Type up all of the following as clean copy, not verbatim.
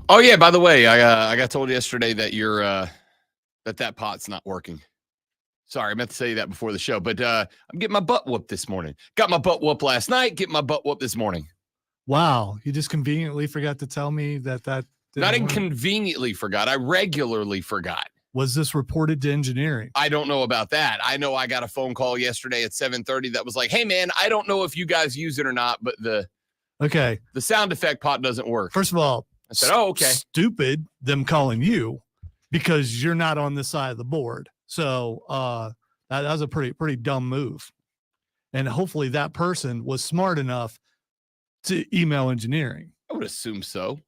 Oh yeah. By the way, I got told yesterday that that pot's not working. Sorry, I meant to say that before the show, but I'm getting my butt whooped this morning. Got my butt whooped last night. Getting my butt whooped this morning. Wow, you just conveniently forgot to tell me that Not inconveniently forgot. I regularly forgot. Was this reported to engineering? I don't know about that. I know I got a phone call yesterday at 7:30 that was like, "Hey man, I don't know if you guys use it or not, but the sound effect pot doesn't work." First of all, I said, "Oh, okay." Stupid them calling you because you're not on this side of the board. So that was a pretty dumb move. And hopefully that person was smart enough to email engineering. I would assume so.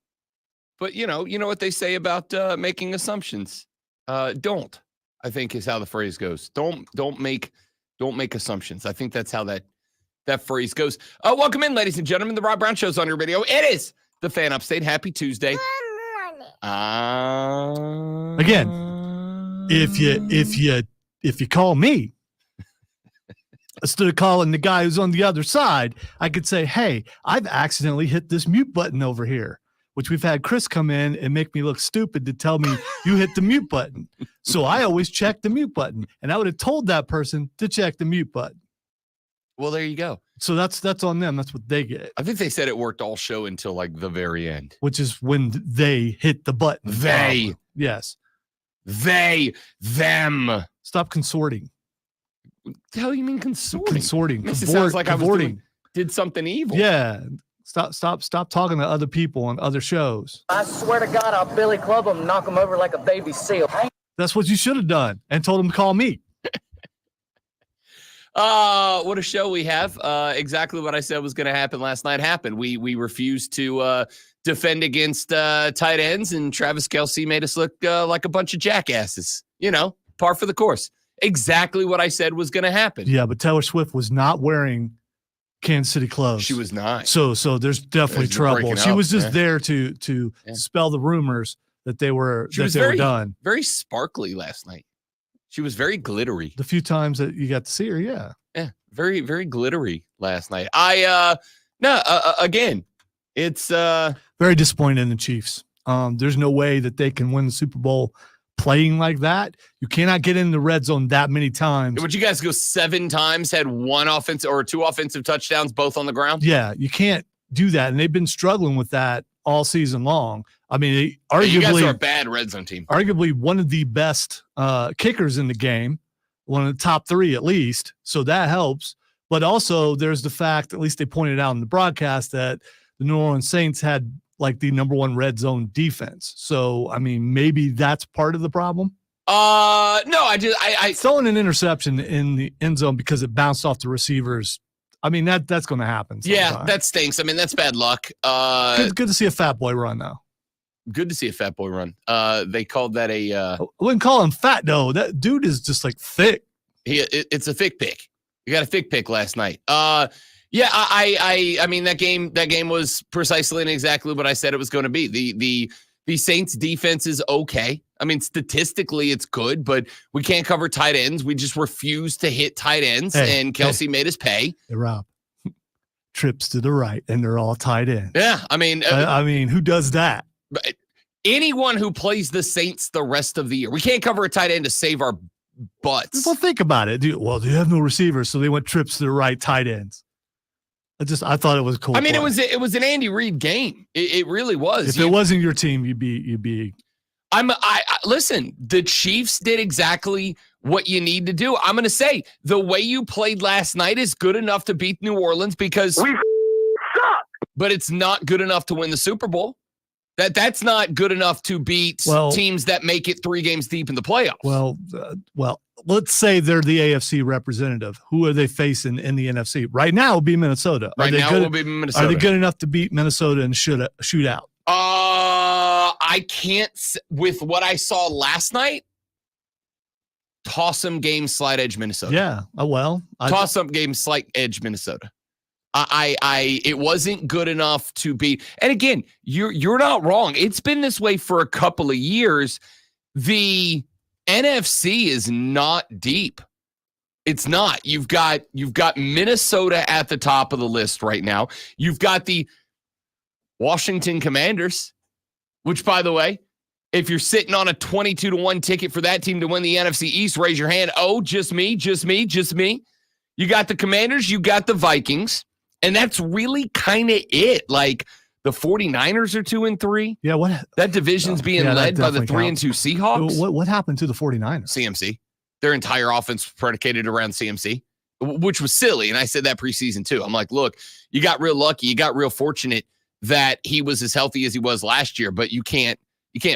But you know what they say about making assumptions. Don't, I think is how the phrase goes. Don't make assumptions. I think that's how that phrase goes. Welcome in, ladies and gentlemen. The Rob Brown Show's on your radio. It is the Fan Upstate. Happy Tuesday. Again, if you call me, instead of calling the guy who's on the other side, I could say, "Hey, I've accidentally hit this mute button over here," which we've had Chris come in and make me look stupid to tell me you hit the mute button. So I always check the mute button, and I would have told that person to check the mute button. Well, there you go. So that's on them. That's what they get. I think they said it worked all show until like the very end, which is when they hit the button. They. Yes. They. Them. Stop consorting. What the hell you mean consorting? Consorting. It sounds like I did something evil. Yeah. Stop talking to other people on other shows. I swear to God, I'll Billy Club them and knock them over like a baby seal. That's what you should have done and told them to call me. What a show we have. Exactly what I said was going to happen last night happened. We refused to defend against tight ends, and Travis Kelce made us look like a bunch of jackasses. Par for the course. Exactly what I said was going to happen. Yeah, but Taylor Swift was not wearing Kansas City clothes. She was not. So there's definitely trouble. She was just there to spell the rumors that they were were done. Very sparkly last night. She was very glittery. The few times that you got to see her, yeah. Yeah, very, very glittery last night. Again, it's very disappointing in the Chiefs. There's no way that they can win the Super Bowl playing like that. You cannot get in the red zone that many times. Would you guys go 7 times, had 1 offensive or 2 offensive touchdowns, both on the ground? Yeah, you can't do that. And they've been struggling with that all season long. I mean, arguably, you guys are a bad red zone team. Arguably one of the best kickers in the game, one of the top 3 at least. So that helps. But also there's the fact, at least they pointed out in the broadcast, that the New Orleans Saints had like the number 1 red zone defense. So, I mean, maybe that's part of the problem. No, I throwing an interception in the end zone because it bounced off the receivers. I mean, that's going to happen sometime. Yeah, that stinks. I mean, that's bad luck. Good to see a fat boy run, though. Good to see a fat boy run. They called that a I wouldn't call him fat, though. That dude is just like thick. It's a thick pick. You got a thick pick last night. Yeah, I mean, that game was precisely and exactly what I said it was going to be. The Saints defense is okay. I mean, statistically it's good, but we can't cover tight ends. We just refuse to hit tight ends, and Kelce made us pay. Hey, Rob, trips to the right, and they're all tight ends. Yeah, I mean, who does that? Anyone who plays the Saints the rest of the year. We can't cover a tight end to save our butts. Well, think about it. They have no receivers, so they went trips to the right, tight ends. I thought it was cool. I mean, it was an Andy Reid game. It really was. If it wasn't your team, you'd be. Listen. The Chiefs did exactly what you need to do. I'm going to say the way you played last night is good enough to beat New Orleans because we suck. But it's not good enough to win the Super Bowl. That's not good enough to beat teams that make it 3 games deep in the playoffs. Well, let's say they're the AFC representative. Who are they facing in the NFC? Right now, it will be Minnesota. Right now, it will be Minnesota. Are they good enough to beat Minnesota in shootout? I can't. With what I saw last night, toss them game, slight edge Minnesota. Yeah. Toss them game, slight edge Minnesota. It wasn't good enough to beat. And again, you're not wrong. It's been this way for a couple of years. The NFC is not deep. It's not. You've got Minnesota at the top of the list right now. You've got the Washington Commanders. which, by the way, if you're sitting on a 22-1 ticket for that team to win the NFC East, raise your hand. Oh, just me, just me, just me. You got the Commanders, you got the Vikings, and that's really kind of it. Like, the 49ers are 2-3. Yeah, what? That division's being led by the 3-2 Seahawks. What happened to the 49ers? CMC. Their entire offense predicated around CMC, which was silly. And I said that preseason too. I'm like, look, you got real lucky. You got real fortunate that he was as healthy as he was last year, but you can't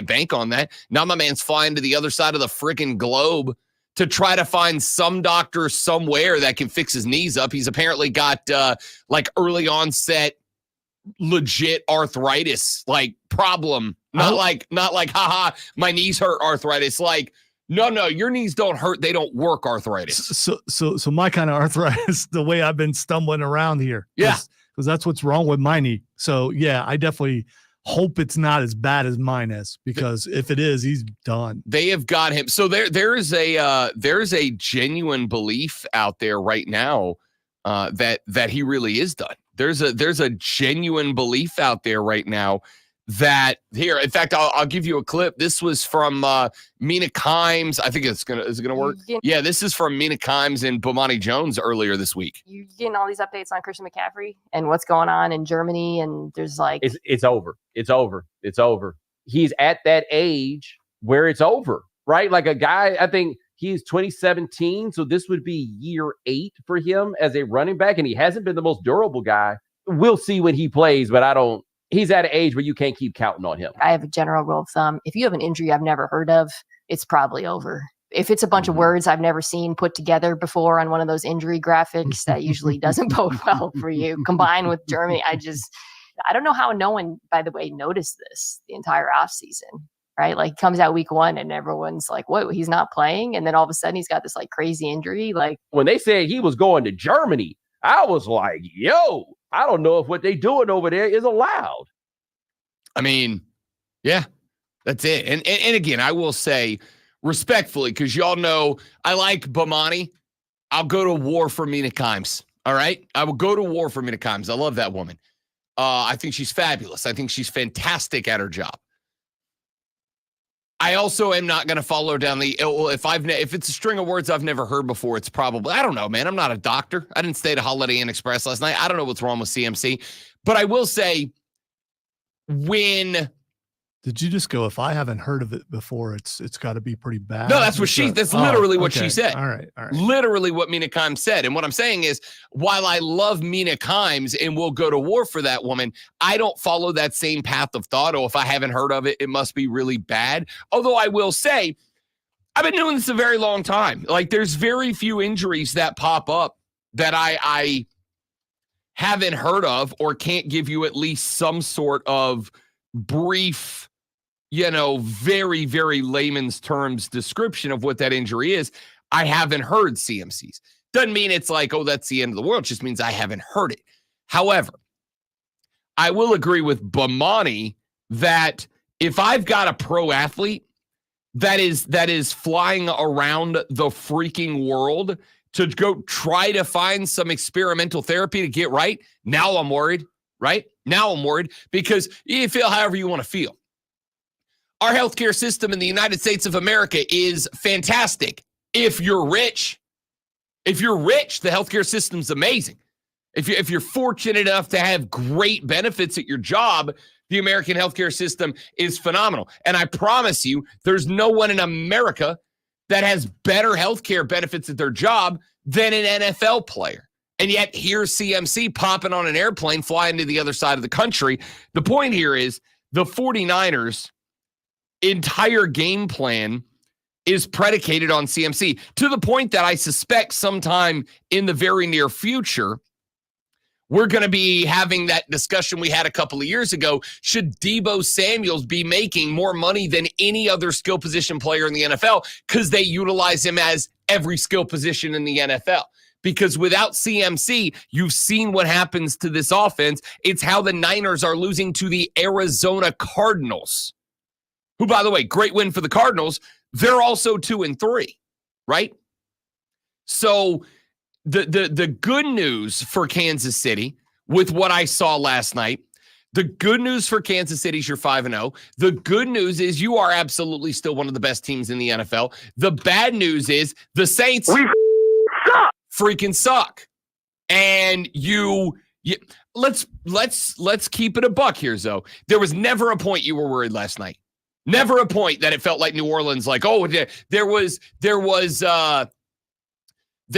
bank on that. Now my man's flying to the other side of the freaking globe to try to find some doctor somewhere that can fix his knees up. He's apparently got like early onset legit arthritis like problem. Not like haha, my knees hurt arthritis. Like, no, your knees don't hurt, they don't work arthritis. So my kind of arthritis, the way I've been stumbling around here. Yeah. Because that's what's wrong with my knee. So yeah, I definitely hope it's not as bad as mine is, because if it is, he's done. They have got him. So there's a genuine belief out there right now that he really is done. There's a genuine belief out there right now that here. In fact, I'll give you a clip. This was from Mina Kimes. I think is it gonna work? Yeah, this is from Mina Kimes and Bomani Jones earlier this week. You're getting all these updates on Christian McCaffrey and what's going on in Germany, and there's like it's over. It's over. It's over. He's at that age where it's over, right? Like a guy, I think he's 2017, so this would be year 8 for him as a running back, and he hasn't been the most durable guy. We'll see when he plays, but he's at an age where you can't keep counting on him. I have a general rule of thumb. If you have an injury I've never heard of, it's probably over. If it's a bunch of words I've never seen put together before on one of those injury graphics, that usually doesn't bode well for you. Combined with Germany, I don't know how no one, by the way, noticed this the entire offseason, right? Like, comes out week 1 and everyone's like, whoa, he's not playing. And then all of a sudden he's got this like crazy injury. Like, when they said he was going to Germany, I was like, yo, I don't know if what they doing over there is allowed. I mean, yeah, that's it. And again, I will say respectfully, because y'all know I like Bomani. I'll go to war for Mina Kimes. All right. I will go to war for Mina Kimes. I love that woman. I think she's fabulous. I think she's fantastic at her job. I also am not going to follow down if it's a string of words I've never heard before, it's probably, I don't know, man. I'm not a doctor. I didn't stay at a Holiday Inn Express last night. I don't know what's wrong with CMC, but I will say, did you just go, if I haven't heard of it before, it's got to be pretty bad? No, that's literally what she said. All right. Literally what Mina Kimes said. And what I'm saying is, while I love Mina Kimes and will go to war for that woman, I don't follow that same path of thought. Oh, if I haven't heard of it, it must be really bad. Although I will say, I've been doing this a very long time. Like, there's very few injuries that pop up that I haven't heard of or can't give you at least some sort of brief, very, very layman's terms description of what that injury is. I haven't heard CMC's. Doesn't mean it's like, oh, that's the end of the world. It just means I haven't heard it. However, I will agree with Bomani that if I've got a pro athlete that is flying around the freaking world to go try to find some experimental therapy to get right, now I'm worried, right? Now I'm worried, because you feel however you want to feel. Our healthcare system in the United States of America is fantastic. If you're rich, the healthcare system's amazing. If you're fortunate enough to have great benefits at your job, the American healthcare system is phenomenal. And I promise you, there's no one in America that has better healthcare benefits at their job than an NFL player. And yet here's CMC popping on an airplane, flying to the other side of the country. The point here is the 49ers' entire game plan is predicated on CMC, to the point that I suspect sometime in the very near future, we're going to be having that discussion we had a couple of years ago. Should Deebo Samuels be making more money than any other skill position player in the NFL? Because they utilize him as every skill position in the NFL. Because without CMC, you've seen what happens to this offense. It's how the Niners are losing to the Arizona Cardinals, who, by the way, great win for the Cardinals. They're also 2-3, right? So the good news for Kansas City with what I saw last night, The good news for Kansas City is you're 5-0. The good news is you are absolutely still one of the best teams in the NFL. The bad news is the Saints freaking suck. And let's keep it a buck here, Zoe. There was never a point you were worried last night. Never a point that it felt like New Orleans, like, oh, there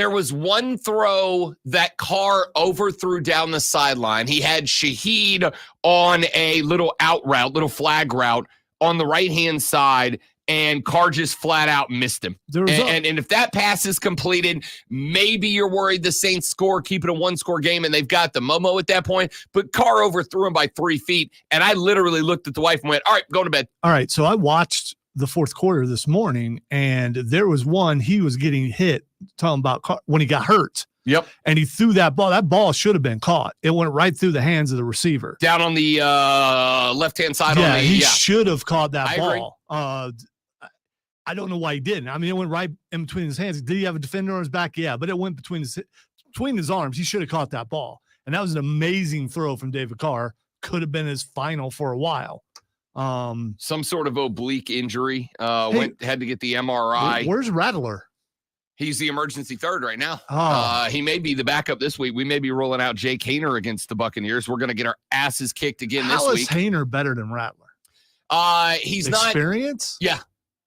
was one throw that Carr overthrew down the sideline. He had Shaheed on a little out route, little flag route on the right-hand side, and Carr just flat out missed him. And if that pass is completed, maybe you're worried the Saints score, keep it a one-score game, and they've got the Momo at that point. But Carr overthrew him by 3 feet, and I literally looked at the wife and went, all right, go to bed. All right, so I watched the fourth quarter this morning, and there was one he was getting hit, talking about when he got hurt. Yep. And he threw that ball. That ball should have been caught. It went right through the hands of the receiver. Down on the left-hand side. Yeah, he should have caught that I ball. I don't know why he didn't. I mean, it went right in between his hands. Did he have a defender on his back? Yeah, but it went between his arms. He should have caught that ball. And that was an amazing throw from David Carr. Could have been his final for a while. Some sort of oblique injury. Had to get the MRI. Where's Rattler? He's the emergency third right now. Oh. He may be the backup this week. We may be rolling out Jake Haener against the Buccaneers. We're going to get our asses kicked again this week. How is Haener better than Rattler? He's Experience? Yeah.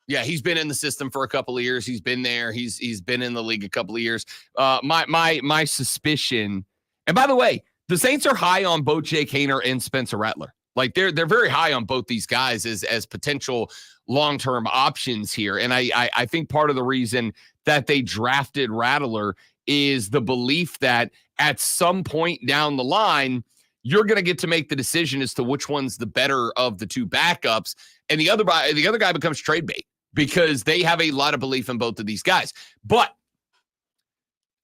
Yeah, he's been in the system for a couple of years. He's been there. He's been in the league a couple of years. My suspicion, and by the way, the Saints are high on both Jake Haener and Spencer Rattler. Like they're very high on both these guys as potential long-term options here. And I think part of the reason that they drafted Rattler is the belief that at some point down the line, you're going to get to make the decision as to which one's the better of the two backups. And the other guy becomes trade bait because they have a lot of belief in both of these guys. But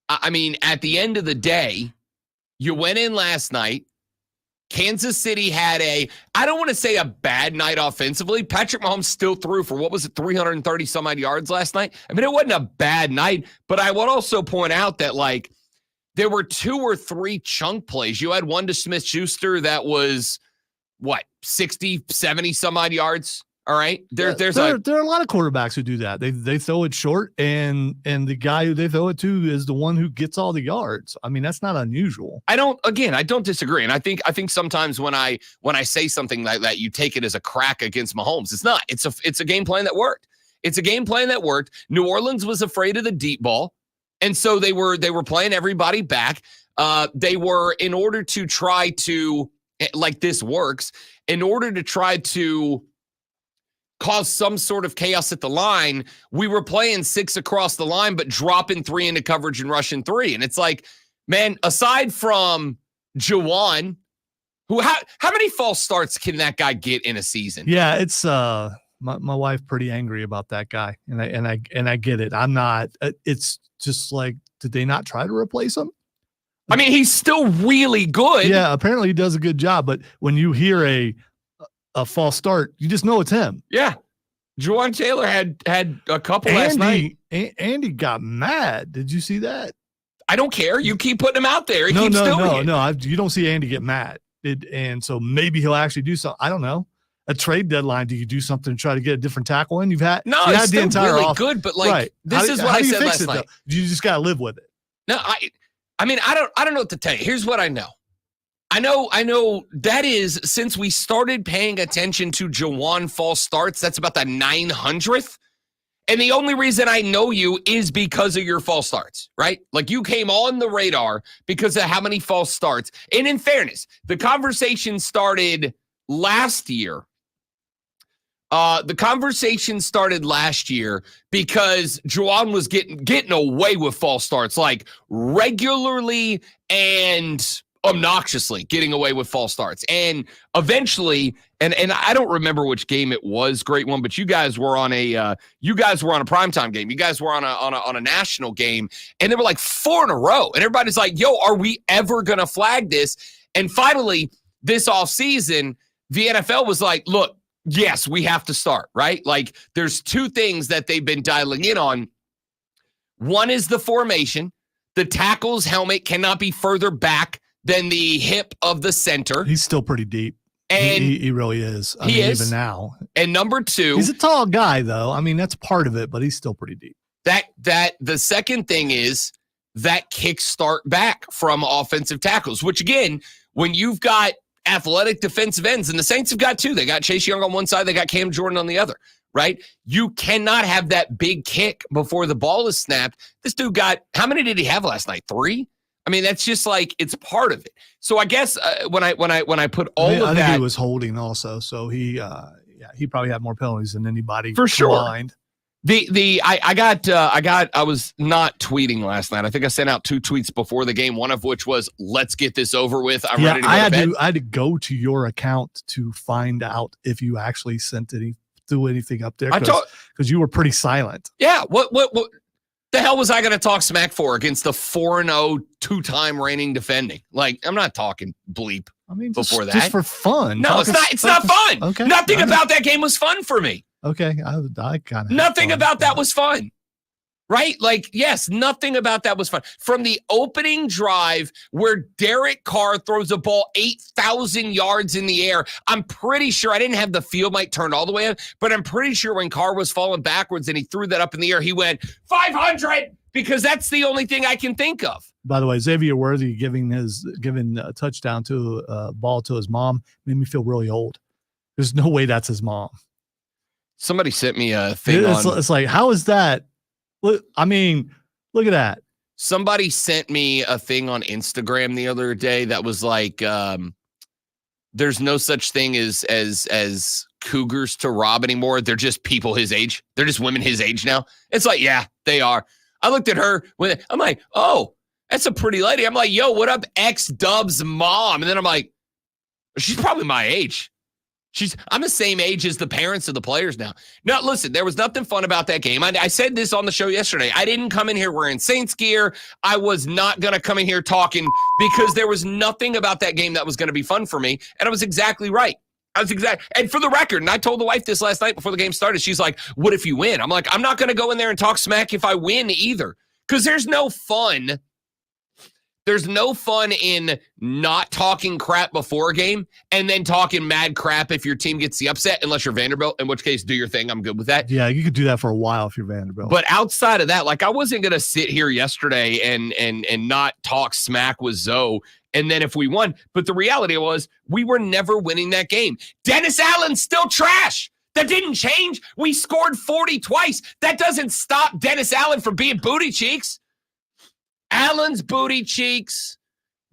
I mean, at the end of the day, you went in last night. Kansas City had I don't want to say a bad night offensively. Patrick Mahomes still threw for, 330 some odd yards last night. I mean, it wasn't a bad night, but I would also point out that like there were 2 or 3 chunk plays. You had one to Smith-Schuster that was 60, 70 some odd yards. All right. There are a lot of quarterbacks who do that. They throw it short and the guy who they throw it to is the one who gets all the yards. I mean, that's not unusual. I don't disagree. And I think sometimes when I say something like that, you take it as a crack against Mahomes. It's not. It's a game plan that worked. It's a game plan that worked. New Orleans was afraid of the deep ball. And so they were playing everybody back. They were, in order to try to, like this works, in order to try to cause some sort of chaos at the line, we were playing 6 across the line, but dropping 3 into coverage and rushing 3. And it's like, man, aside from Juwan, how many false starts can that guy get in a season? Yeah, it's my wife pretty angry about that guy, and I get it. I'm not. It's just like, did they not try to replace him? I mean, he's still really good. Yeah, apparently he does a good job, but when you hear a false start, you just know it's him. Yeah. Juwan Taylor had a couple last night. Andy got mad. Did you see that? I don't care. You keep putting him out there. No. You don't see Andy get mad. And so maybe he'll actually do something. I don't know. A trade deadline. Do you do something to try to get a different tackle in? It's still really good, but like right. This is what I said last night. You just got to live with it. No, I mean, I don't know what to tell you. Here's what I know. I know that is, since we started paying attention to Juwan false starts, that's about the 900th. And the only reason I know you is because of your false starts, right? Like you came on the radar because of how many false starts. And in fairness, the conversation started last year. The conversation started last year because Juwan was getting away with false starts, like regularly and obnoxiously getting away with false starts. And eventually, and I don't remember which game it was, great one, but you guys were on a primetime game. You guys were on a national game, and they were like 4 in a row. And everybody's like, yo, are we ever gonna flag this? And finally, this offseason, the NFL was like, look, yes, we have to start, right? Like there's 2 things that they've been dialing in on. One is the formation. The tackle's helmet cannot be further back than the hip of the center. He's still pretty deep. And He really is. I He mean, is. even now. and number two, He's a tall guy, though. I mean, that's part of it, but he's still pretty deep. that the second thing is that kickstart back from offensive tackles, which again, when you've got athletic defensive ends, and the Saints have got two. They got Chase Young on one side, they got Cam Jordan on the other, right? You cannot have that big kick before the ball is snapped. This dude got, how many did he have last night? 3? I mean, that's just like, it's part of it. So I guess when I put all I of think that, he was holding also, so he probably had more penalties than anybody For sure. combined. I was not tweeting last night. I think I sent out 2 tweets before the game, one of which was, let's get this over with. I'm ready to go to bed. I had to go to your account to find out if you actually threw anything up there because you were pretty silent. Yeah. What the hell was I going to talk smack for against the 4-0 2-time reigning defending? Like, I'm not talking bleep. I mean, Before just that? for fun. No, it's not fun. Okay. Nothing about that game was fun for me. Okay, I kind of Nothing about that was fun. Right? Like, yes, nothing about that was fun. From the opening drive where Derek Carr throws a ball 8,000 yards in the air, I'm pretty sure, I didn't have the field mic turned all the way up, but I'm pretty sure when Carr was falling backwards and he threw that up in the air, he went 500 because that's the only thing I can think of. By the way, Xavier Worthy giving a touchdown to a ball to his mom made me feel really old. There's no way that's his mom. Somebody sent me a thing It's like, how is that? Look, I mean, look at that. Somebody sent me a thing on Instagram the other day that was like, there's no such thing as cougars to rob anymore. They're just people his age. They're just women his age now. It's like, yeah, they are. I looked at her when I'm like, oh, that's a pretty lady. I'm like, yo, what up, X-Dub's mom? And then I'm like, she's probably my age. I'm the same age as the parents of the players now. Now, listen, there was nothing fun about that game. I said this on the show yesterday. I didn't come in here wearing Saints gear. I was not going to come in here talking because there was nothing about that game that was going to be fun for me. And I was exactly right. And for the record, and I told the wife this last night before the game started, she's like, what if you win? I'm like, I'm not going to go in there and talk smack if I win either. Because there's no fun. There's no fun in not talking crap before a game and then talking mad crap if your team gets the upset, unless you're Vanderbilt, in which case, do your thing. I'm good with that. Yeah, you could do that for a while if you're Vanderbilt. But outside of that, like, I wasn't going to sit here yesterday and not talk smack with Zoe. And then if we won, but the reality was we were never winning that game. Dennis Allen's still trash. That didn't change. We scored 40 twice. That doesn't stop Dennis Allen from being booty cheeks. Allen's booty cheeks.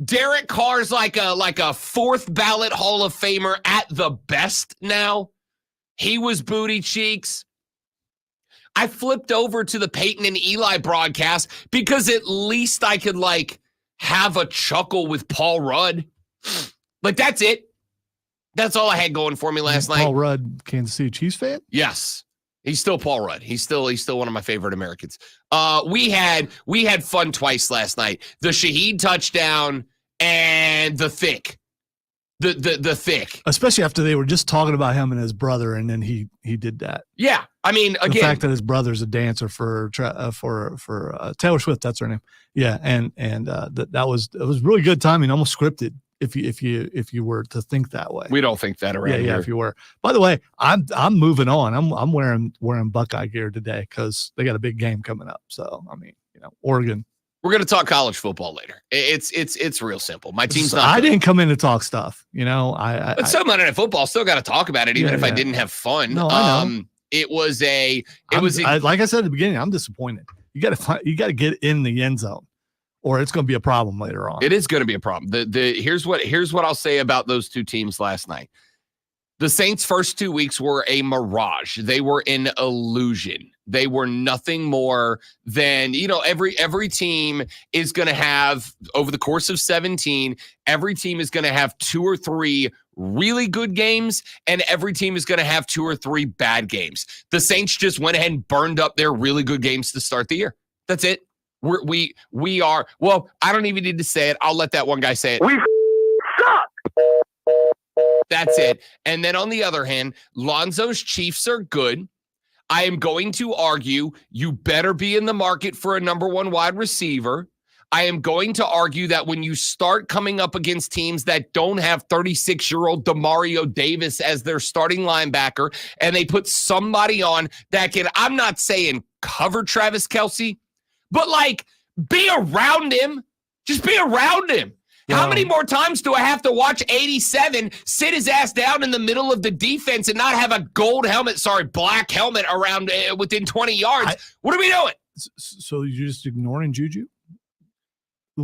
Derek Carr's like a fourth ballot Hall of Famer at the best now. He was booty cheeks. I flipped over to the Peyton and Eli broadcast because at least I could have a chuckle with Paul Rudd. Like, that's it. That's all I had going for me last night. Paul Rudd, Kansas City Chiefs fan? Yes. He's still Paul Rudd. He's still one of my favorite Americans. We had fun twice last night. The Shaheed touchdown and the thick. The thick. Especially after they were just talking about him and his brother, and then he did that. Yeah. I mean, again, the fact that his brother's a dancer for Taylor Swift, that's her name. Yeah, and it was really good timing, almost scripted. If you were to think that way. We don't think that around here. Yeah, if you were. By the way, I'm moving on. I'm wearing Buckeye gear today because they got a big game coming up. So I mean, Oregon. We're gonna talk college football later. It's real simple. My team's not. I didn't come in to talk stuff. But some Monday Night Football still got to talk about it, even if I didn't have fun. No, I know. Like I said at the beginning, I'm disappointed. You got to get in the end zone, or it's going to be a problem later on. It is going to be a problem. Here's what I'll say about those two teams last night. The Saints' first 2 weeks were a mirage. They were an illusion. They were nothing more than, every team is going to have, over the course of 17, every team is going to have 2 or 3 really good games, and every team is going to have 2 or 3 bad games. The Saints just went ahead and burned up their really good games to start the year. That's it. We are, well, I don't even need to say it. I'll let that one guy say it. We suck. That's it. And then on the other hand, Lonzo's Chiefs are good. I am going to argue you better be in the market for a number 1 wide receiver. I am going to argue that when you start coming up against teams that don't have 36-year-old Demario Davis as their starting linebacker, and they put somebody on that can, I'm not saying cover Travis Kelce, but like be around him. Just be around him. How many more times do I have to watch 87 sit his ass down in the middle of the defense and not have a black helmet around within 20 yards? What are we doing? So you're just ignoring Juju?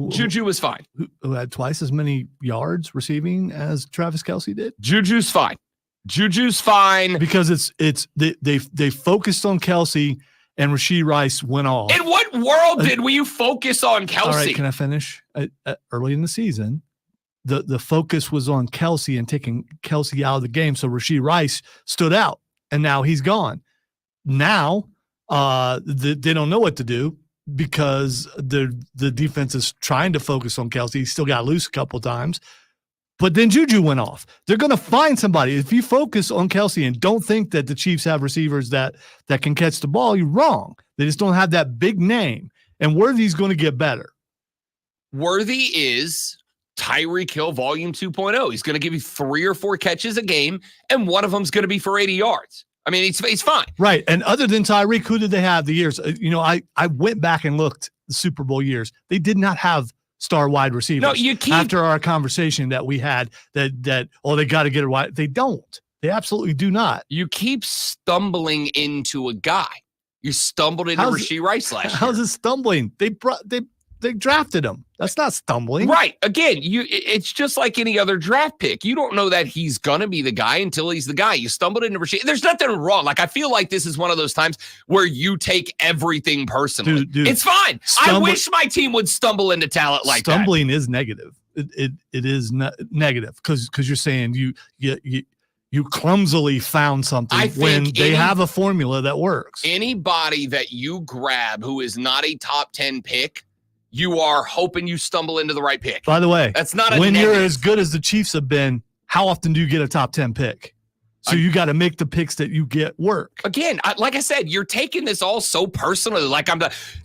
Juju was fine. Who had twice as many yards receiving as Travis Kelce did? Juju's fine. Juju's fine. Because they focused on Kelce and Rashee Rice went off. In what world did we focus on Kelce? All right, can I finish? Early in the season, the focus was on Kelce and taking Kelce out of the game. So Rashee Rice stood out, and now he's gone. Now they don't know what to do because the defense is trying to focus on Kelce. He still got loose a couple of times. But then Juju went off. They're going to find somebody. If you focus on Kelce and don't think that the Chiefs have receivers that can catch the ball, you're wrong. They just don't have that big name. And Worthy's going to get better. Worthy is Tyreek Hill volume 2.0. He's going to give you 3 or 4 catches a game, and one of them's going to be for 80 yards. I mean, he's fine. Right. And other than Tyreek, who did they have the years? I went back and looked the Super Bowl years. They did not have star wide receivers. No, you keep after our conversation that we had that they got to get it wide. They don't. They absolutely do not. You keep stumbling into a guy. You stumbled into Rashee Rice last year. How's it stumbling? They drafted him. That's not stumbling. Right. Again, it's just like any other draft pick. You don't know that he's gonna be the guy until he's the guy. You stumbled into Rashee. There's nothing wrong. Like, I feel like this is one of those times where you take everything personally. Dude, it's fine. I wish my team would stumble into talent like that. Stumbling is negative. It is negative because you're saying you clumsily found something when they have a formula that works. Anybody that you grab who is not a top 10 pick, you are hoping you stumble into the right pick. By the way, that's not a when negative. You're as good as the Chiefs have been, how often do you get a top 10 pick? So you got to make the picks that you get work. Again, like I said, you're taking this all so personally. Like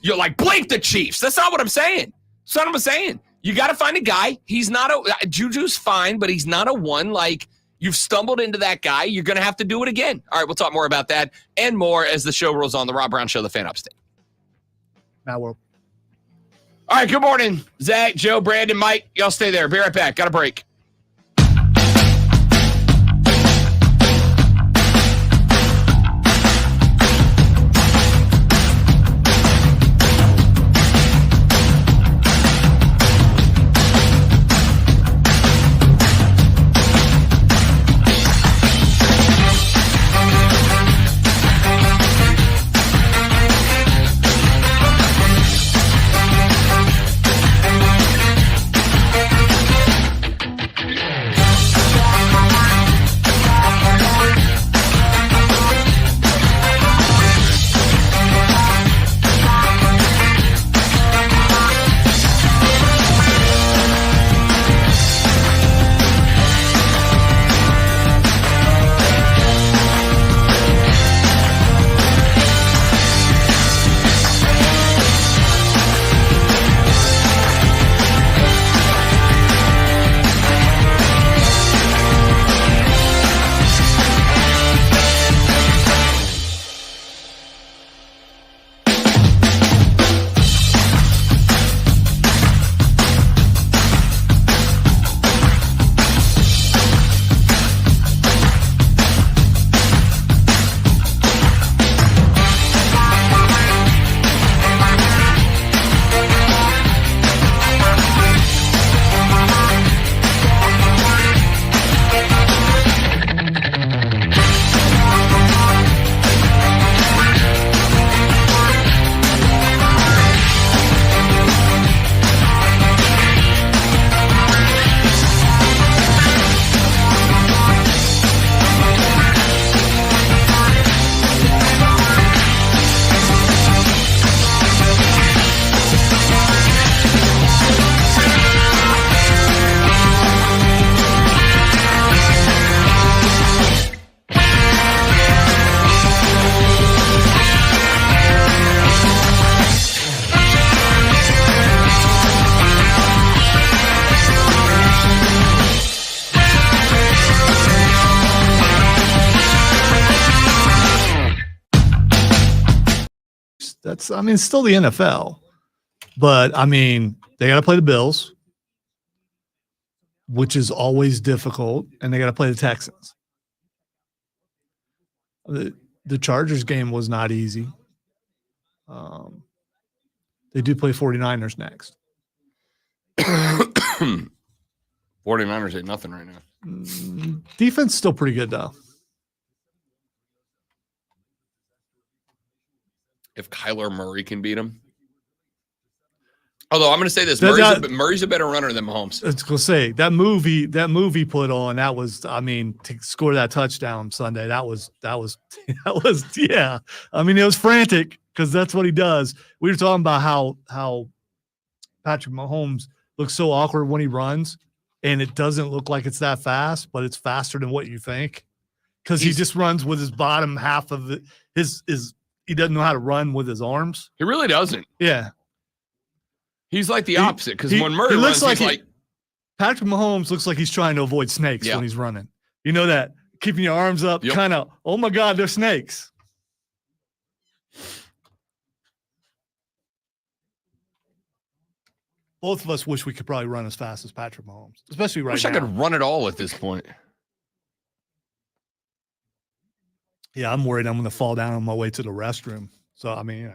you're like, blame the Chiefs. That's not what I'm saying. That's not what I'm saying. You got to find a guy. He's not Juju's fine, but he's not a one. Like, you've stumbled into that guy. You're going to have to do it again. All right, we'll talk more about that and more as the show rolls on. The Rob Brown Show, the Fan Upstate. Now we're. All right, good morning, Zach, Joe, Brandon, Mike. Y'all stay there. Be right back. Got a break. it's still the NFL. But, I mean, they got to play the Bills, which is always difficult, and they got to play the Texans. The Chargers game was not easy. They do play 49ers next. 49ers ain't nothing right now. Defense still pretty good, though. If Kyler Murray can beat him. Although I'm going to say this, Murray's a better runner than Mahomes. I was going to say, that movie put on, that was, I mean, to score that touchdown Sunday, that was, yeah. I mean, it was frantic because that's what he does. We were talking about how Patrick Mahomes looks so awkward when he runs, and it doesn't look like it's that fast, but it's faster than what you think because he just runs with his bottom half of it. He doesn't know how to run with his arms. He really doesn't. Yeah. He's like the opposite because when Murray runs, he's like Patrick Mahomes looks like he's trying to avoid snakes when he's running. You know that? Keeping your arms up, kind of, oh my God, they're snakes. Both of us wish we could probably run as fast as Patrick Mahomes, especially right now. I could run it all at this point. Yeah, I'm worried I'm going to fall down on my way to the restroom. So, I mean,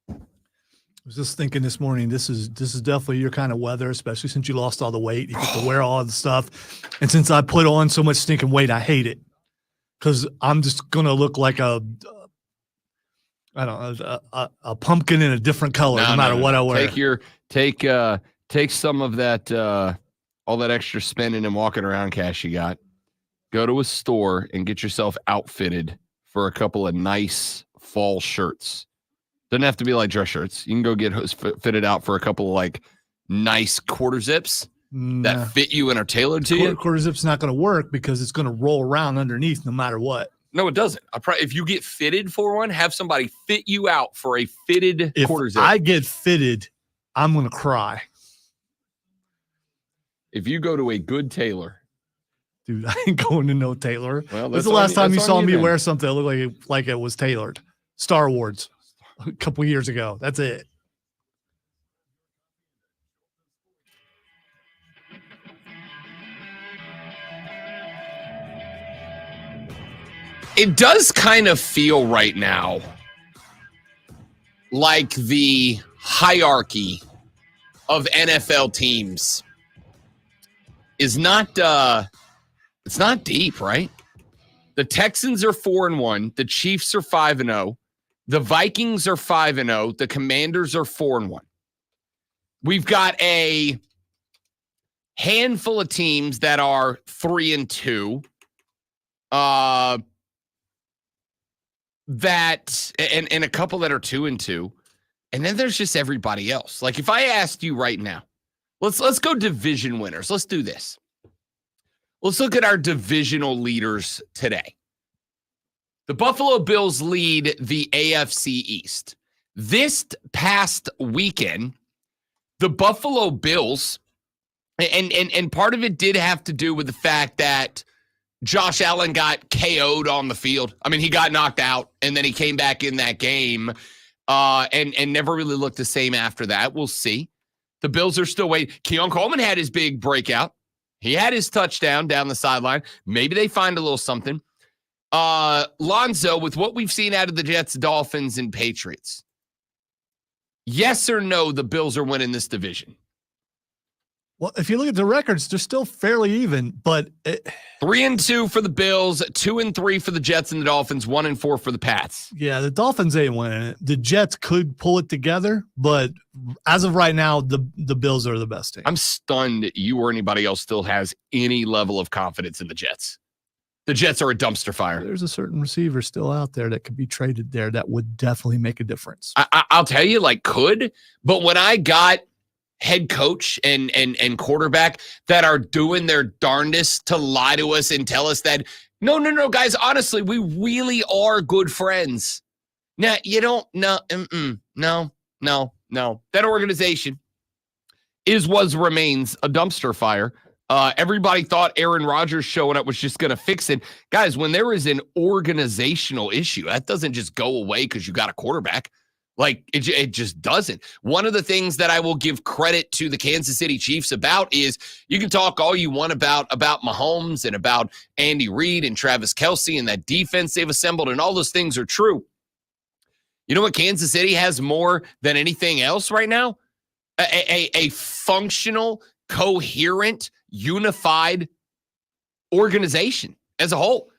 I was just thinking this morning, this is definitely your kind of weather, especially since you lost all the weight. You get to wear all the stuff. And since I put on so much stinking weight, I hate it. Because I'm just going to look like a pumpkin in a different color, no matter what I wear. Take some of that, all that extra spending and walking around cash you got. Go to a store and get yourself outfitted for a couple of nice fall shirts. Doesn't have to be like dress shirts. You can go get fitted out for a couple of like nice quarter zips that fit you and are tailored to you. Quarter zip's not going to work because it's going to roll around underneath no matter what. No, it doesn't. If you get fitted for one, have somebody fit you out for a fitted quarter zip. If I get fitted, I'm going to cry. If you go to a good tailor. Dude, I ain't going to no tailor. Well, this is the last time you saw me wear something that looked like it was tailored. Star Wars. A couple years ago. That's it. It does kind of feel right now like the hierarchy of NFL teams is not it's not deep, right? The Texans are 4-1, the Chiefs are 5-0. The Vikings are 5-0. The Commanders are 4-1. We've got a handful of teams that are 3-2. That and a couple that are 2-2. And then there's just everybody else. Like if I asked you right now, let's go division winners. Let's do this. Let's look at our divisional leaders today. The Buffalo Bills lead the AFC East. This past weekend, the Buffalo Bills, and part of it did have to do with the fact that Josh Allen got KO'd on the field. I mean, he got knocked out, and then he came back in that game and never really looked the same after that. We'll see. The Bills are still waiting. Keon Coleman had his big breakout. He had his touchdown down the sideline. Maybe they find a little something. Lonzo, with what we've seen out of the Jets, Dolphins, and Patriots, yes or no, the Bills are winning this division? Well, if you look at the records, they're still fairly even, but 3-2 for the Bills, 2-3 for the Jets and the Dolphins, 1-4 for the Pats. Yeah, the Dolphins ain't winning it. The Jets could pull it together, but as of right now, the Bills are the best team. I'm stunned that you or anybody else still has any level of confidence in the Jets. The Jets are a dumpster fire. There's a certain receiver still out there that could be traded there that would definitely make a difference. I'll tell you, could, but when I got head coach and quarterback that are doing their darndest to lie to us and tell us that, no, guys, honestly, we really are good friends. Now, you don't, no. That organization remains a dumpster fire. Everybody thought Aaron Rodgers showing up was just going to fix it. Guys, when there is an organizational issue, that doesn't just go away because you got a quarterback. Like, it just doesn't. One of the things that I will give credit to the Kansas City Chiefs about is you can talk all you want about Mahomes and about Andy Reid and Travis Kelce and that defense they've assembled, and all those things are true. You know what Kansas City has more than anything else right now? A functional, coherent, unified organization as a whole.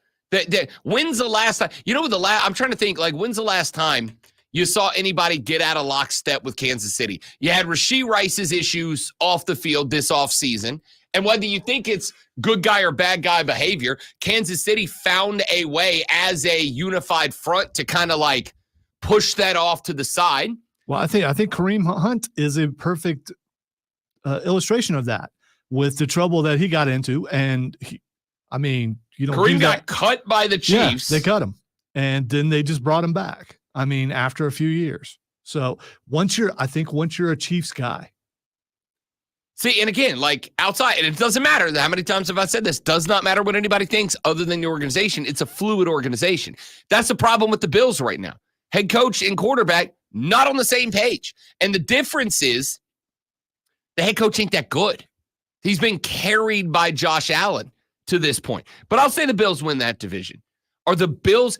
When's the last time? You know what I'm trying to think, like, when's the last time you saw anybody get out of lockstep with Kansas City? You had Rashee Rice's issues off the field this offseason. And whether you think it's good guy or bad guy behavior, Kansas City found a way as a unified front to kind of like push that off to the side. Well, I think Kareem Hunt is a perfect illustration of that with the trouble that he got into. And Kareem got cut by the Chiefs. Yeah, they cut him. And then they just brought him back. I mean, after a few years. So once you're a Chiefs guy. See, and again, like outside, and it doesn't matter how many times have I said this, does not matter what anybody thinks other than the organization. It's a fluid organization. That's the problem with the Bills right now. Head coach and quarterback, not on the same page. And the difference is the head coach ain't that good. He's been carried by Josh Allen to this point. But I'll say the Bills win that division. Are the Bills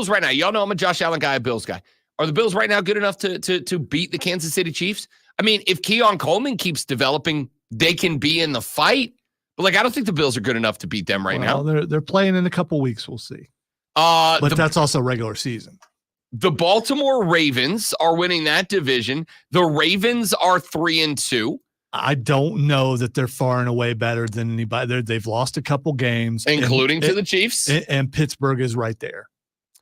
right now? Y'all know I'm a Josh Allen guy, a Bills guy. Are the Bills right now good enough to beat the Kansas City Chiefs? I mean, if Keon Coleman keeps developing, they can be in the fight. But like, I don't think the Bills are good enough to beat them right now. They're playing in a couple weeks. We'll see. But that's also regular season. The Baltimore Ravens are winning that division. The Ravens are 3-2. I don't know that they're far and away better than anybody. They've lost a couple games, including to the Chiefs. And Pittsburgh is right there.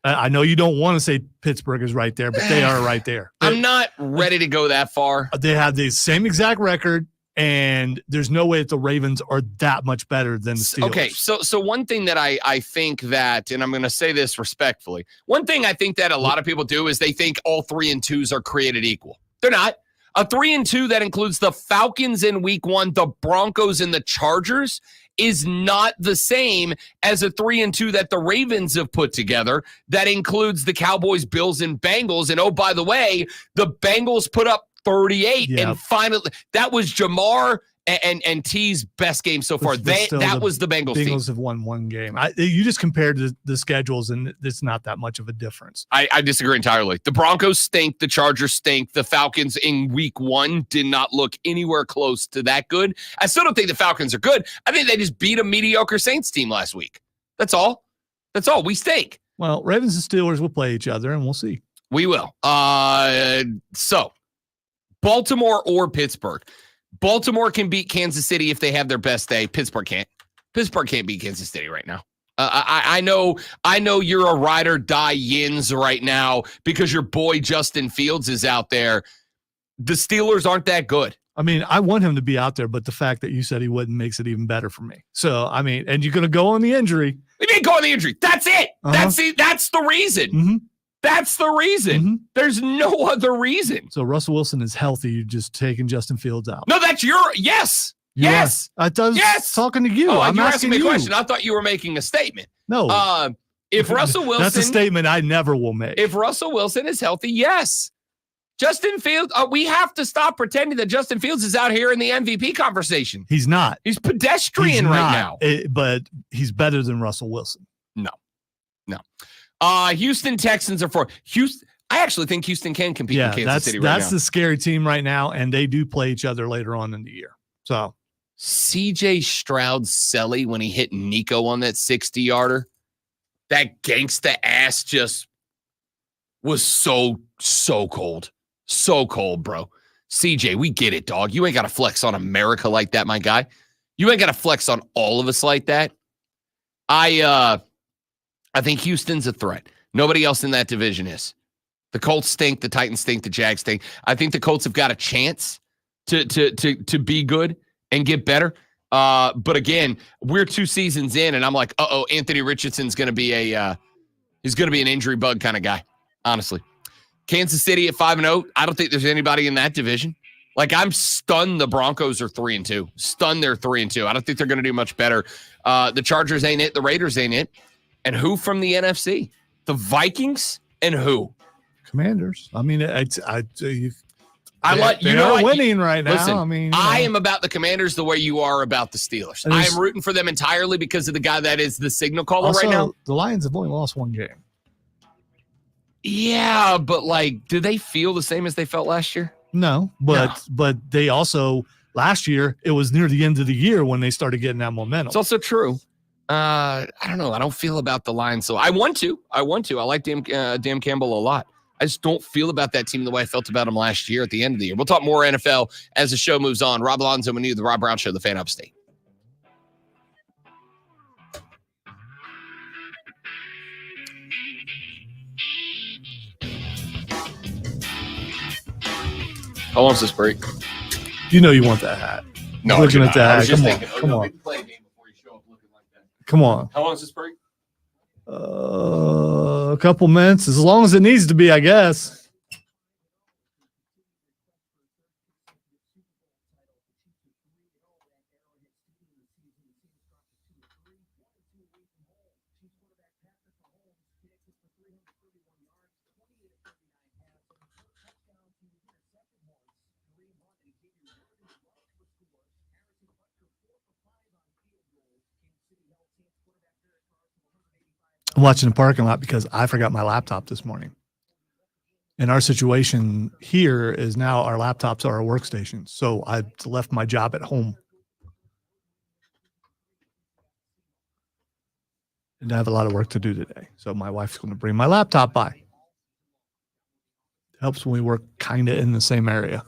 I know you don't want to say Pittsburgh is right there, but they are right there. I'm not ready to go that far. They have the same exact record, and there's no way that the Ravens are that much better than the Steelers. Okay, so one thing that I think that, and I'm going to say this respectfully, one thing I think that a lot of people do is they think all 3-2s are created equal. They're not. A 3-2 that includes the Falcons in week 1, the Broncos and the Chargers is not the same as a 3-2 that the Ravens have put together that includes the Cowboys, Bills, and Bengals. And oh, by the way, the Bengals put up 38 and finally that was Jamar and T's best game so far. That was the Bengals team. Bengals have won one game. You just compared the schedules, and it's not that much of a difference. I disagree entirely. The Broncos stink. The Chargers stink. The Falcons in week 1 did not look anywhere close to that good. I still don't think the Falcons are good. I think they just beat a mediocre Saints team last week. That's all. We stink. Well, Ravens and Steelers will play each other, and we'll see. We will. So, Baltimore or Pittsburgh. Baltimore can beat Kansas City if they have their best day. Pittsburgh can't. Pittsburgh can't beat Kansas City right now. I know you're a ride or die Yins right now because your boy Justin Fields is out there. The Steelers aren't that good. I mean, I want him to be out there, but the fact that you said he wouldn't makes it even better for me. So, I mean, and you're going to go on the injury. What do you mean go on the injury? That's it. That's the reason. Mm-hmm. That's the reason. Mm-hmm. There's no other reason. So Russell Wilson is healthy. You're just taking Justin Fields out. No, that's yes. Yes. I was talking to you. Oh, I'm you're asking me a you. question. I thought you were making a statement. No. If Russell Wilson. That's a statement I never will make. If Russell Wilson is healthy, yes. Justin Fields, we have to stop pretending that Justin Fields is out here in the MVP conversation. He's not. He's pedestrian right now. But he's better than Russell Wilson. No. Houston Texans are 4. Houston. I actually think Houston can compete with Kansas City right now. That's the scary team right now, and they do play each other later on in the year. So CJ Stroud-Selly, when he hit Nico on that 60-yarder, that gangsta ass just was so cold. So cold, bro. CJ, we get it, dog. You ain't got to flex on America like that, my guy. You ain't got to flex on all of us like that. I think Houston's a threat. Nobody else in that division is. The Colts stink. The Titans stink. The Jags stink. I think the Colts have got a chance to be good and get better. But again, we're 2 seasons in, and I'm like, Anthony Richardson's going to be he's going to be an injury bug kind of guy, honestly. Kansas City at 5-0. I don't think there's anybody in that division. Like, I'm stunned the Broncos are 3-2. Stunned they're 3-2. I don't think they're going to do much better. The Chargers ain't it. The Raiders ain't it. And who from the NFC? The Vikings and who? Commanders. I mean, I like you know winning right now. Listen, I mean, I am about the Commanders the way you are about the Steelers. I am rooting for them entirely because of the guy that is the signal caller also, right now. The Lions have only lost one game. Yeah, but like, do they feel the same as they felt last year? No, but they also last year it was near the end of the year when they started getting that momentum. It's also true. I don't know. I don't feel about the Lions, so I want to. I like Dan Campbell a lot. I just don't feel about that team the way I felt about them last year at the end of the year. We'll talk more NFL as the show moves on. Rob Alonzo Manu, the Rob Brown Show, the Fan Upstate. How long's this break? You know you want that hat. No, looking at that. Come on. Come on. How long is this break? A couple minutes, as long as it needs to be, I guess. I'm watching the parking lot because I forgot my laptop this morning. And our situation here is now our laptops are our workstations. So I left my job at home. And I have a lot of work to do today. So my wife's going to bring my laptop by. It helps when we work kind of in the same area.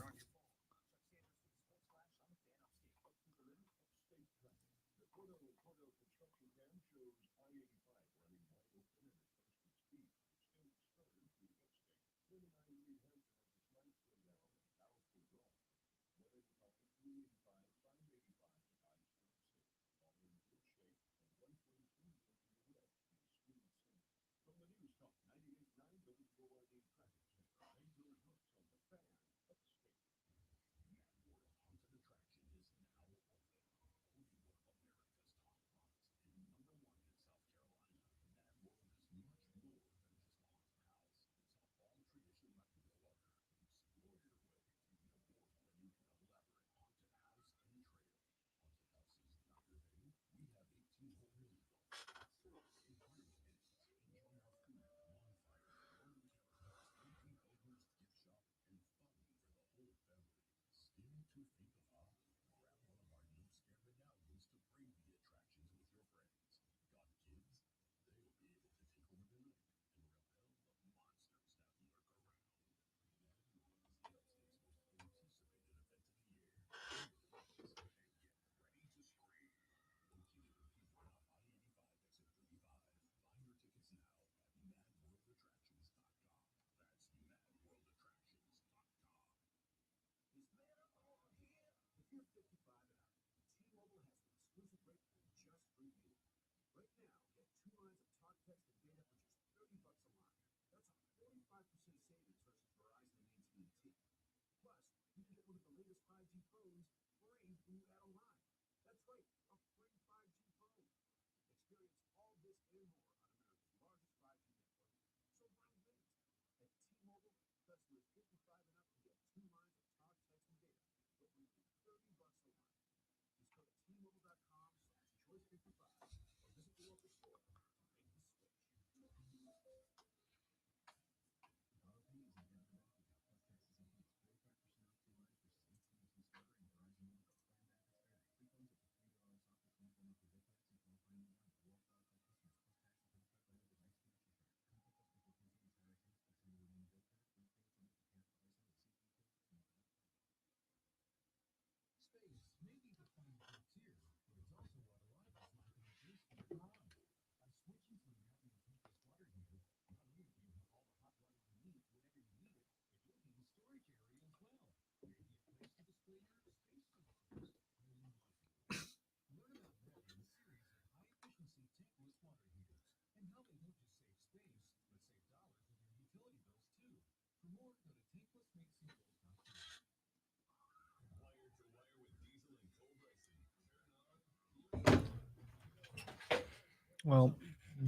Well,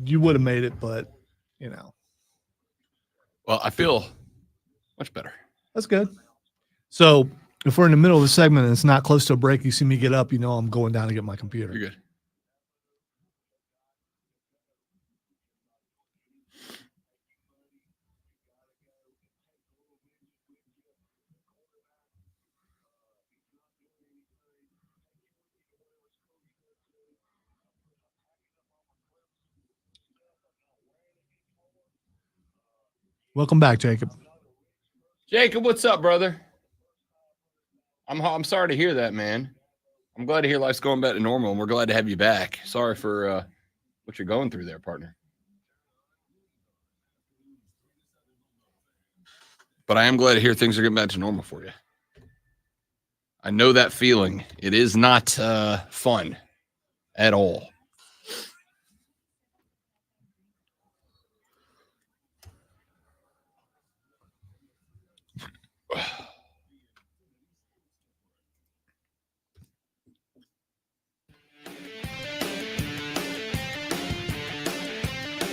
you would have made it, but Well, I feel much better. that's good. So if we're in the middle of the segment and it's not close to a break, you see me get up, I'm going down to get my computer. You're good. Welcome back, Jacob. Jacob, what's up, brother? I'm sorry to hear that, man. I'm glad to hear life's going back to normal, and we're glad to have you back. Sorry for what you're going through there, partner. But I am glad to hear things are getting back to normal for you. I know that feeling. It is not fun at all.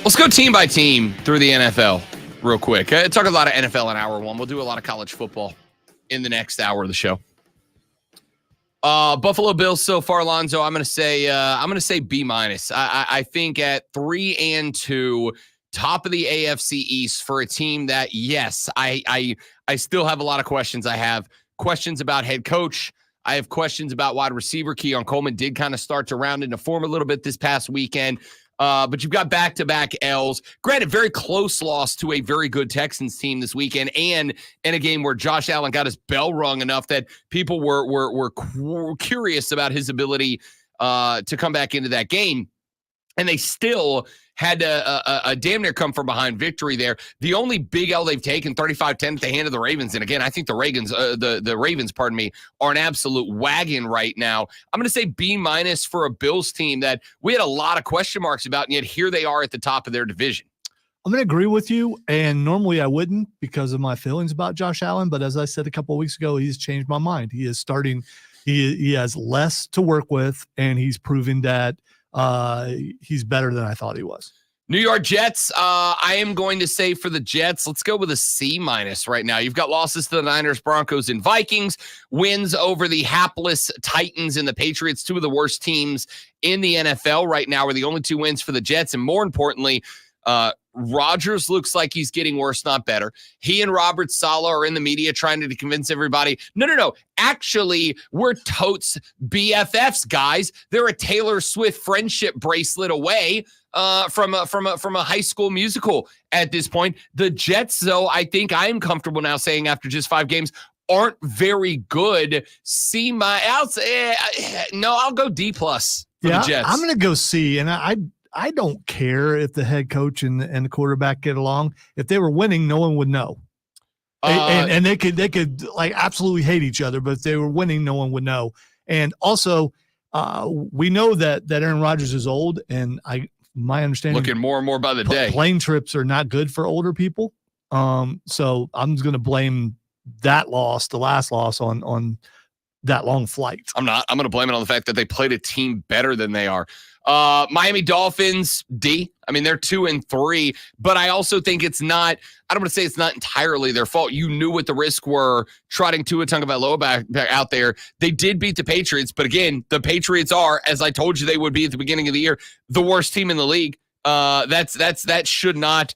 Let's go team by team through the NFL real quick. Talk a lot of NFL in hour one. We'll do a lot of college football in the next hour of the show. Buffalo Bills so far, Alonzo. I'm gonna say B-. I think at 3-2, top of the AFC East for a team that, yes, I still have a lot of questions. I have questions about head coach. I have questions about wide receiver. Keon Coleman did kind of start to round into form a little bit this past weekend. But you've got back-to-back L's. Granted, very close loss to a very good Texans team this weekend, and in a game where Josh Allen got his bell rung enough that people were curious about his ability to come back into that game. And they still had a damn near come from behind victory there. The only big L they've taken, 35-10 at the hand of the Ravens. And again, I think the Ravens, are an absolute wagon right now. I'm going to say B- for a Bills team that we had a lot of question marks about, and yet here they are at the top of their division. I'm going to agree with you, and normally I wouldn't because of my feelings about Josh Allen. But as I said a couple of weeks ago, he's changed my mind. He is starting. He has less to work with, and he's proving that he's better than I thought he was. New York Jets. I am going to say for the Jets, let's go with a C- right now. You've got losses to the Niners, Broncos, and Vikings, wins over the hapless Titans and the Patriots, two of the worst teams in the NFL right now, are the only two wins for the Jets. And more importantly, Rodgers looks like he's getting worse, not better. He and Robert Saleh are in the media trying to convince everybody, no. Actually, we're totes BFFs, guys. They're a Taylor Swift friendship bracelet away from a High School Musical at this point. The Jets, though, I think I am comfortable now saying after just 5 games, aren't very good. I'll go D+ for the Jets. I'm going to go C, and I don't care if the head coach and the quarterback get along. If they were winning, no one would know. And they could like absolutely hate each other, but if they were winning, no one would know. And also, we know that Aaron Rodgers is old, and my understanding, looking more and more by the day, plane trips are not good for older people. So I'm just going to blame that loss, the last loss, on that long flight. I'm not. I'm going to blame it on the fact that they played a team better than they are. Miami Dolphins, D. I mean, they're 2-3, but I also think it's not, I don't want to say it's not entirely their fault. You knew what the risks were trotting Tua Tagovailoa back out there. They did beat the Patriots, but again, the Patriots are, as I told you they would be at the beginning of the year, the worst team in the league. That should not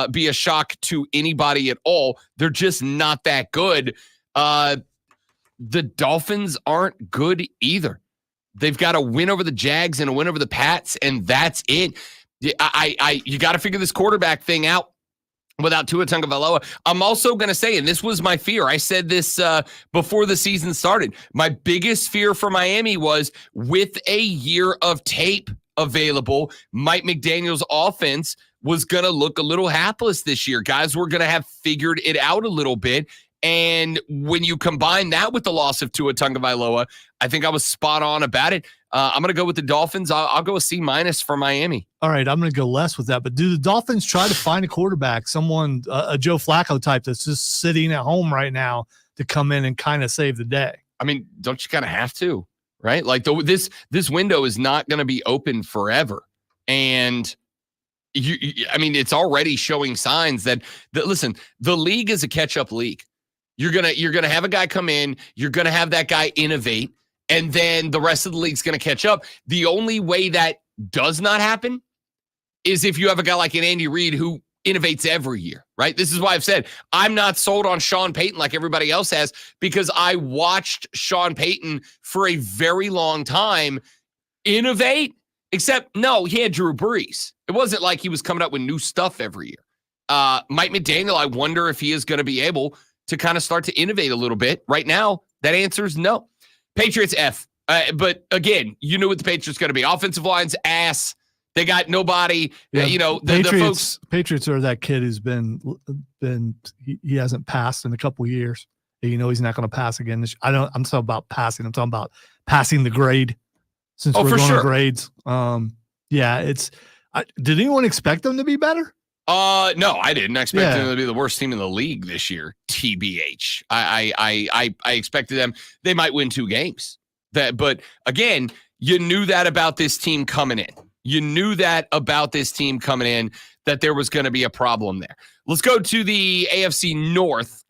be a shock to anybody at all. They're just not that good. The Dolphins aren't good either. They've got a win over the Jags and a win over the Pats, and that's it. You got to figure this quarterback thing out without Tua Tagovailoa. I'm also going to say, and this was my fear, I said this before the season started, my biggest fear for Miami was with a year of tape available, Mike McDaniel's offense was going to look a little hapless this year. Guys were going to have figured it out a little bit. And when you combine that with the loss of Tua Tagovailoa, I think I was spot on about it. I'm going to go with the Dolphins. I'll go a C- for Miami. All right, I'm going to go less with that. But do the Dolphins try to find a quarterback, someone, a Joe Flacco type that's just sitting at home right now to come in and kind of save the day? I mean, don't you kind of have to, right? Like this window is not going to be open forever. And I mean, it's already showing signs that listen, the league is a catch-up league. You're gonna have a guy come in, you're gonna have that guy innovate, and then the rest of the league's gonna catch up. The only way that does not happen is if you have a guy like an Andy Reid who innovates every year, right? This is why I've said I'm not sold on Sean Payton like everybody else has, because I watched Sean Payton for a very long time innovate, except no, he had Drew Brees. It wasn't like he was coming up with new stuff every year. Mike McDaniel, I wonder if he is going to be able to kind of start to innovate a little bit. Right now, that answer is no. Patriots F. But again, you knew what the Patriots going to be. Offensive line's ass. They got nobody. Yeah, The folks. Patriots are that kid who's been he hasn't passed in a couple of years. You know he's not going to pass again. I'm talking about passing. I'm talking about passing the grade. Since we're going to grades, yeah, did anyone expect them to be better? No, I didn't expect them to be the worst team in the league this year. TBH. I expected them. They might win 2 games. But again, you knew that about this team coming in. You knew that about this team coming in, that there was going to be a problem there. Let's go to the AFC North.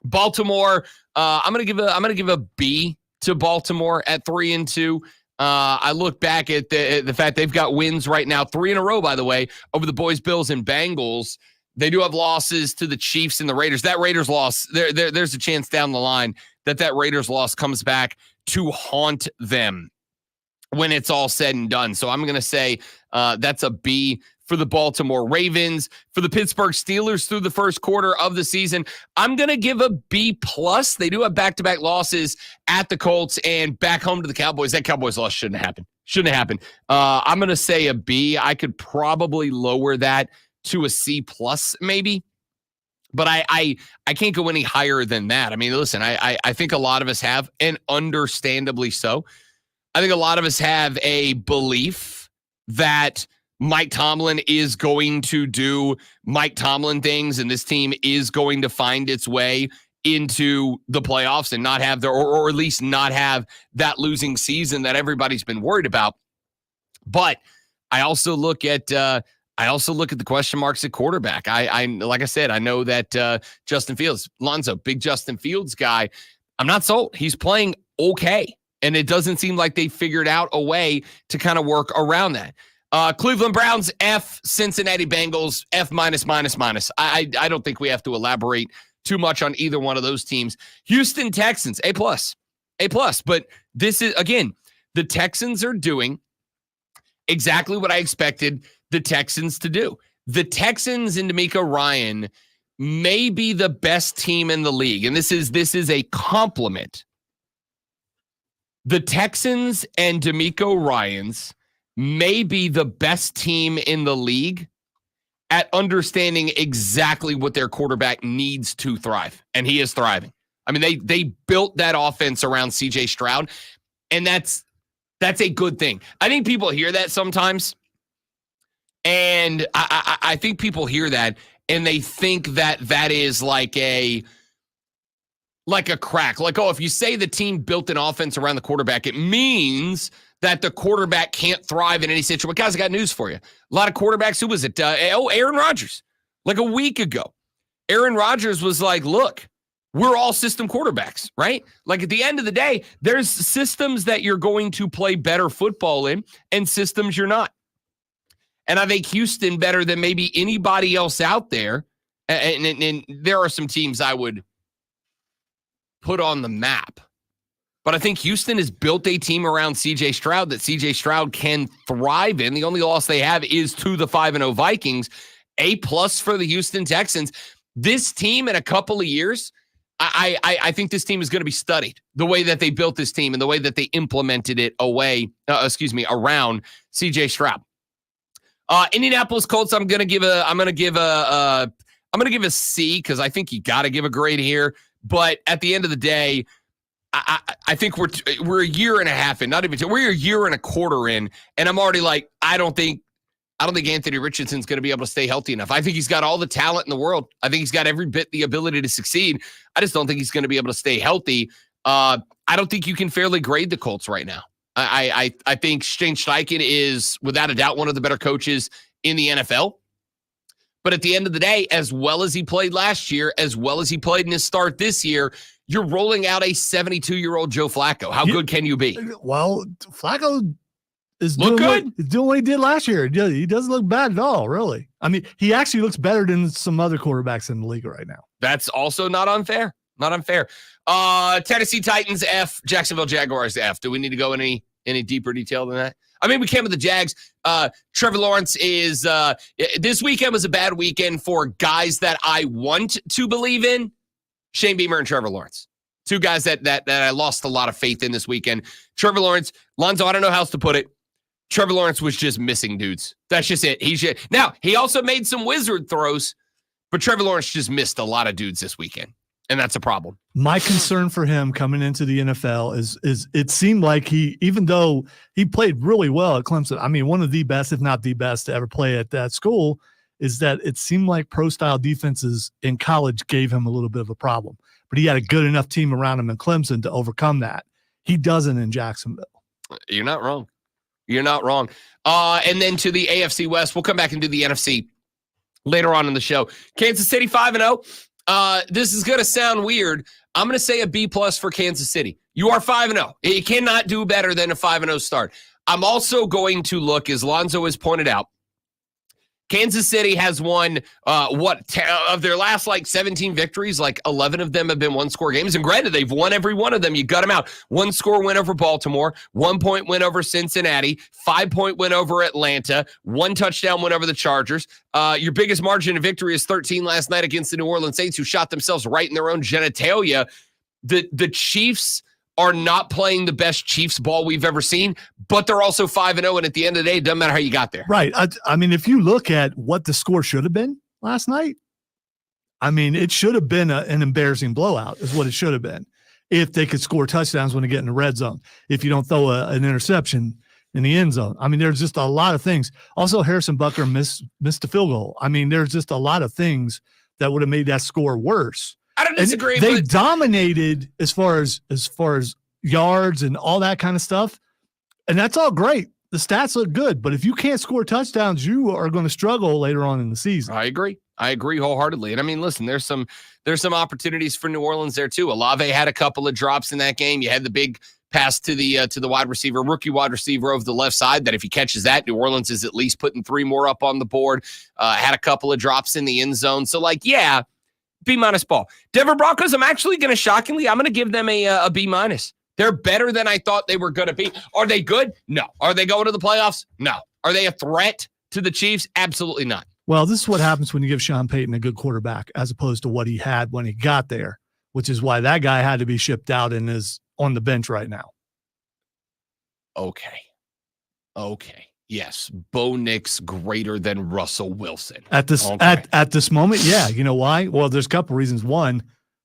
Baltimore. I'm gonna give a B to Baltimore at 3-2. I look back at the fact they've got wins right now, 3 in a row, by the way, over the Boys, Bills, and Bengals. They do have losses to the Chiefs and the Raiders. That Raiders loss, there's a chance down the line that Raiders loss comes back to haunt them when it's all said and done. So I'm going to say that's a B for the Baltimore Ravens. For the Pittsburgh Steelers through the first quarter of the season, I'm going to give a B+. They do have back-to-back losses at the Colts and back home to the Cowboys. That Cowboys loss shouldn't have happened. I'm going to say a B. I could probably lower that to a C+ maybe. But I can't go any higher than that. I mean, listen, I think a lot of us have, and understandably so, I think a lot of us have a belief that Mike Tomlin is going to do Mike Tomlin things, and this team is going to find its way into the playoffs and not have or at least not have that losing season that everybody's been worried about. But I also look at the question marks at quarterback. I like I said, I know that Justin Fields, Lonzo, big Justin Fields guy. I'm not sold. He's playing okay, and it doesn't seem like they figured out a way to kind of work around that. Cleveland Browns, F. Cincinnati Bengals, F-. I don't think we have to elaborate too much on either one of those teams. Houston Texans, A+. But this is, again, the Texans are doing exactly what I expected the Texans to do. The Texans and DeMeco Ryan may be the best team in the league, and this is a compliment. The Texans and DeMeco Ryans may be the best team in the league at understanding exactly what their quarterback needs to thrive, and he is thriving. I mean, they built that offense around CJ Stroud, and that's a good thing. I think people hear that sometimes, and I think people hear that and they think that is like a crack. Like, oh, if you say the team built an offense around the quarterback, it means that the quarterback can't thrive in any situation. Guys, I got news for you. A lot of quarterbacks, who was it? Aaron Rodgers. Like a week ago, Aaron Rodgers was like, look, we're all system quarterbacks, right? Like at the end of the day, there's systems that you're going to play better football in and systems you're not. And I think Houston better than maybe anybody else out there. And there are some teams I would put on the map. But I think Houston has built a team around CJ Stroud that CJ Stroud can thrive in. The only loss they have is to the 5-0 Vikings. A+ for the Houston Texans. This team in a couple of years, I think this team is going to be studied. The way that they built this team and the way that they implemented it around CJ Stroud. Indianapolis Colts, I'm going to give a C, because I think you got to give a grade here. But at the end of the day, I think we're a year and a half in, not even two. We're a year and a quarter in, and I'm already like, I don't think Anthony Richardson's going to be able to stay healthy enough. I think he's got all the talent in the world. I think he's got every bit the ability to succeed. I just don't think he's going to be able to stay healthy. I don't think you can fairly grade the Colts right now. I think Shane Steichen is without a doubt one of the better coaches in the NFL. But at the end of the day, as well as he played last year, as well as he played in his start this year, you're rolling out a 72-year-old Joe Flacco. How good can you be? Well, Flacco is Look doing good. doing what he did last year. He doesn't look bad at all, really. I mean, he actually looks better than some other quarterbacks in the league right now. That's also not unfair. Not unfair. Tennessee Titans F, Jacksonville Jaguars F. Do we need to go any deeper detail than that? I mean, we came with the Jags. Trevor Lawrence is this weekend was a bad weekend for guys that I want to believe in. Shane Beamer and Trevor Lawrence. Two guys that I lost a lot of faith in this weekend. Trevor Lawrence, Lonzo, I don't know how else to put it. Trevor Lawrence was just missing dudes. That's just it. Now, he also made some wizard throws, but Trevor Lawrence just missed a lot of dudes this weekend, and that's a problem. My concern for him coming into the NFL is it seemed like even though he played really well at Clemson, I mean, one of the best, if not the best to ever play at that school, is that it seemed like pro-style defenses in college gave him a little bit of a problem. But he had a good enough team around him in Clemson to overcome that. He doesn't in Jacksonville. You're not wrong. You're not wrong. And then to the AFC West, we'll come back and do the NFC later on in the show. Kansas City 5-0. This is going to sound weird. I'm going to say a B+ for Kansas City. You are 5-0. You cannot do better than a 5-0 start. I'm also going to look, as Lonzo has pointed out, Kansas City has won, of their last 17 victories, 11 of them have been one-score games. And granted, they've won every one of them. You gut them out. 1-score win over Baltimore, 1-point win over Cincinnati, 5-point win over Atlanta, 1-touchdown win over the Chargers. Your biggest margin of victory is 13 last night against the New Orleans Saints, who shot themselves right in their own genitalia. The Chiefs are not playing the best Chiefs ball we've ever seen, but they're also 5-0, and at the end of the day, it doesn't matter how you got there. Right. I mean, if you look at what the score should have been last night, I mean, it should have been an embarrassing blowout is what it should have been if they could score touchdowns when they get in the red zone, if you don't throw an interception in the end zone. I mean, there's just a lot of things. Also, Harrison Butker missed a field goal. I mean, there's just a lot of things that would have made that score worse. I don't disagree. They dominated as far as yards and all that kind of stuff. And that's all great. The stats look good, but if you can't score touchdowns, you are going to struggle later on in the season. I agree wholeheartedly. And I mean, listen, there's some opportunities for New Orleans there too. Olave had a couple of drops in that game. You had the big pass to the wide receiver, rookie wide receiver over the left side, that if he catches that, New Orleans is at least putting 3 more up on the board. Had a couple of drops in the end zone. So B- ball. Denver Broncos, I'm actually going to give them a B-. They're better than I thought they were going to be. Are they good? No. Are they going to the playoffs? No. Are they a threat to the Chiefs? Absolutely not. Well, this is what happens when you give Sean Payton a good quarterback as opposed to what he had when he got there, which is why that guy had to be shipped out and is on the bench right now. Okay. Yes, Bo Nix greater than Russell Wilson. At this at this moment, yeah. You know why? Well, there's a couple reasons. One,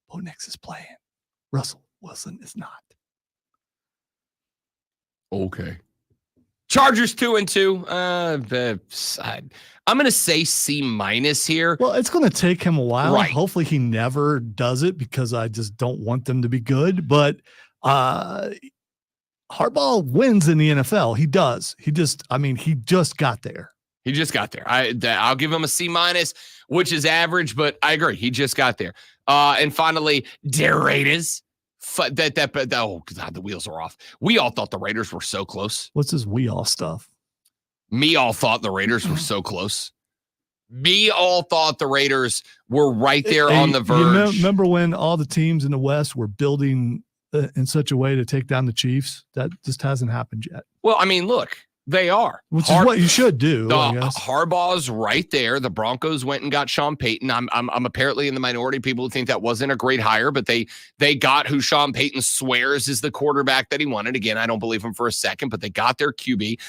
Bo Nix is playing. Russell Wilson is not. Okay. Chargers 2-2. I'm going to say C- here. Well, it's going to take him a while. Right. Hopefully he never does it because I just don't want them to be good. But Harbaugh wins in the NFL. He does. He just got there. He just got there. I'll give him a C-, which is average, but I agree. He just got there. And finally, the Raiders. Oh, God, the wheels are off. We all thought the Raiders were so close. What's this we all stuff? Me all thought the Raiders were so close. Me all thought the Raiders were right there on the verge. You remember when all the teams in the West were building in such a way to take down the Chiefs? That just hasn't happened yet. Well, I mean, look, they are. Which is what you should do. Harbaugh's right there. The Broncos went and got Sean Payton. I'm apparently in the minority. People who think that wasn't a great hire, but they got who Sean Payton swears is the quarterback that he wanted. Again, I don't believe him for a second, but they got their QB.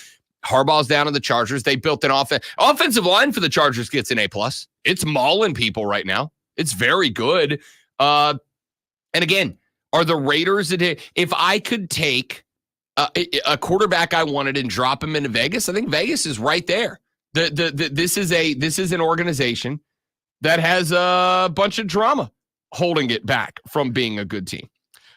Harbaugh's down to the Chargers. They built an offensive line for the Chargers gets an A+. It's mauling people right now. It's very good. And again, are the Raiders, if I could take a quarterback I wanted and drop him into Vegas, I think Vegas is right there. This is an organization that has a bunch of drama holding it back from being a good team.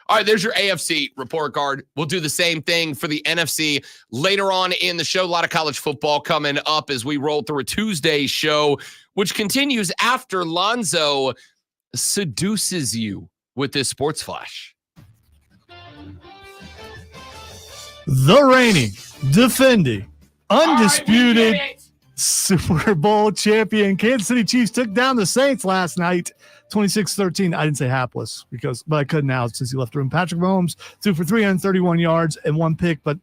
All right, there's your AFC report card. We'll do the same thing for the NFC later on in the show. A lot of college football coming up as we roll through a Tuesday show, which continues after Lonzo seduces you with this sports flash. The reigning, defending, undisputed Super Bowl champion Kansas City Chiefs took down the Saints last night, 26-13. I didn't say hapless but I couldn't now since he left the room. Patrick Mahomes threw for 331 yards and one pick, but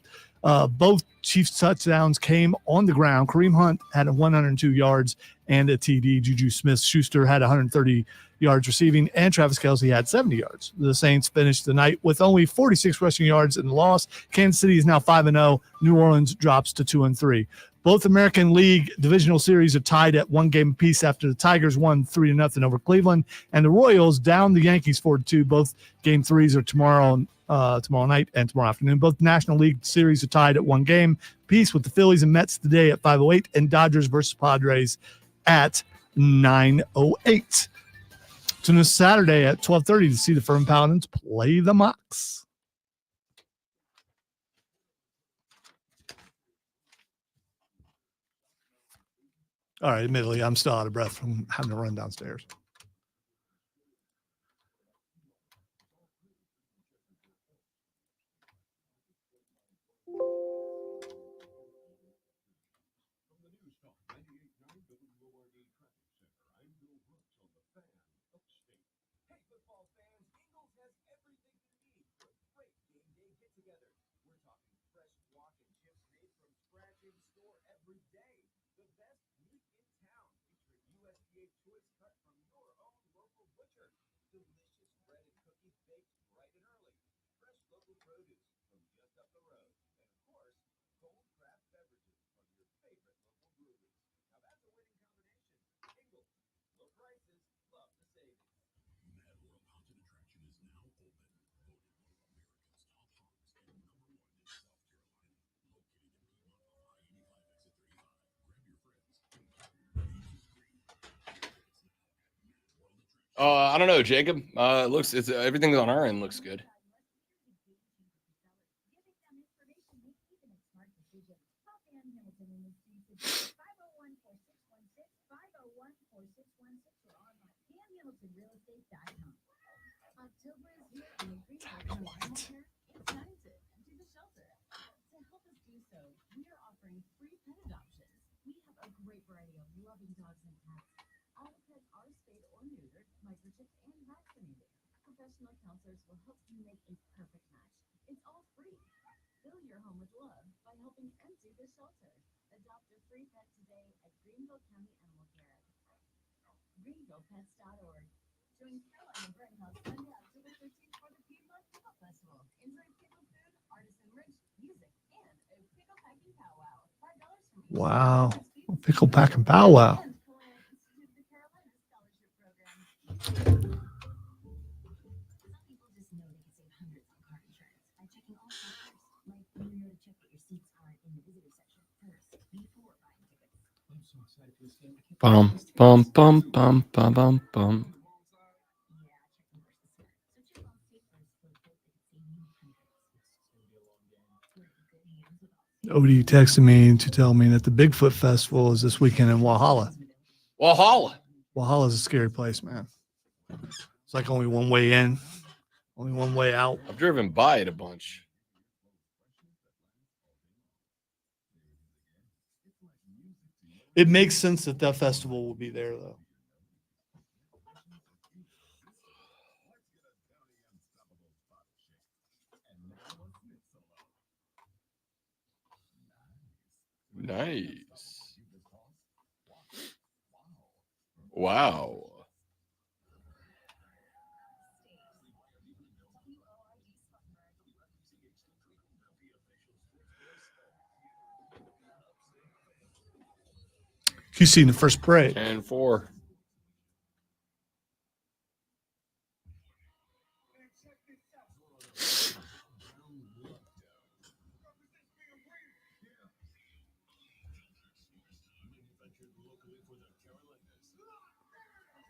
both Chiefs touchdowns came on the ground. Kareem Hunt had 102 yards and a TD. Juju Smith-Schuster had 130 yards receiving, and Travis Kelce had 70 yards. The Saints finished the night with only 46 rushing yards in the loss. Kansas City is now 5-0. New Orleans drops to 2-3. Both American League divisional series are tied at one game apiece after the Tigers won 3-0 over Cleveland, and the Royals down the Yankees 4-2. Both game threes are tomorrow night and tomorrow afternoon. Both National League series are tied at one game apiece, with the Phillies and Mets today at 5:08 and Dodgers versus Padres at 9:08. Tune in Saturday at 12:30 to see the Firm Paladins play the Mocs. All right, admittedly, I'm still out of breath from having to run downstairs. I don't know, Jacob. Everything on our end looks good. Wow. Pickle pack and powwow. Bum, bum, bum, bum, bum, bum, bum. Odie texted me to tell me that the Bigfoot Festival is this weekend in Walhalla. Walhalla. Walhalla's a scary place, man. It's like only one way in, only one way out. I've driven by it a bunch. It makes sense that festival will be there, though. Nice. Wow. QC in the first parade. 10-4.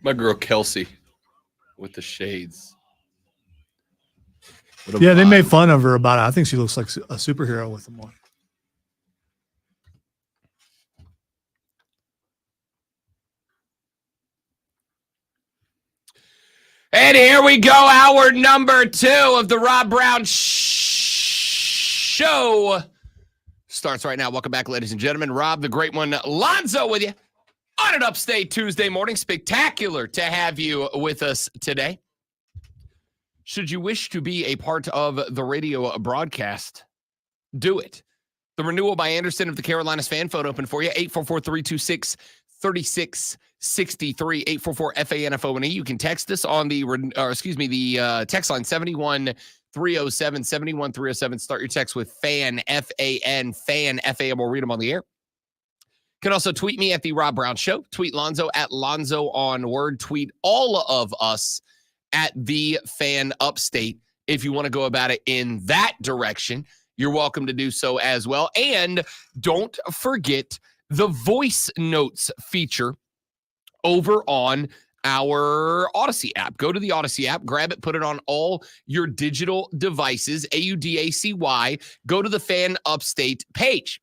My girl Kelsey with the shades. What a Yeah, they vibe. made fun of her about it. I think she looks like a superhero with them on. And here we go, hour number 2 of the Rob Brown Show starts right now. Welcome back, ladies and gentlemen. Rob, the great one, Lonzo, with you on an Upstate Tuesday morning. Spectacular to have you with us today. Should you wish to be a part of the radio broadcast, do it. The renewal by Anderson of the Carolinas fan phone open for you. 844-326-3663. 844-FANFONE. You can text us on the text line 71307, 71307. Start your text with FAN, F-A-N, FAN, F-A-N. We'll read them on the air. You can also tweet me at the Rob Brown Show. Tweet Lonzo at Lonzo on Word. Tweet all of us at the Fan Upstate. If you want to go about it in that direction, you're welcome to do so as well. And don't forget the voice notes feature over on our Odyssey app. Go to the Odyssey app, grab it, put it on all your digital devices, AUDACY. Go to the Fan Upstate page.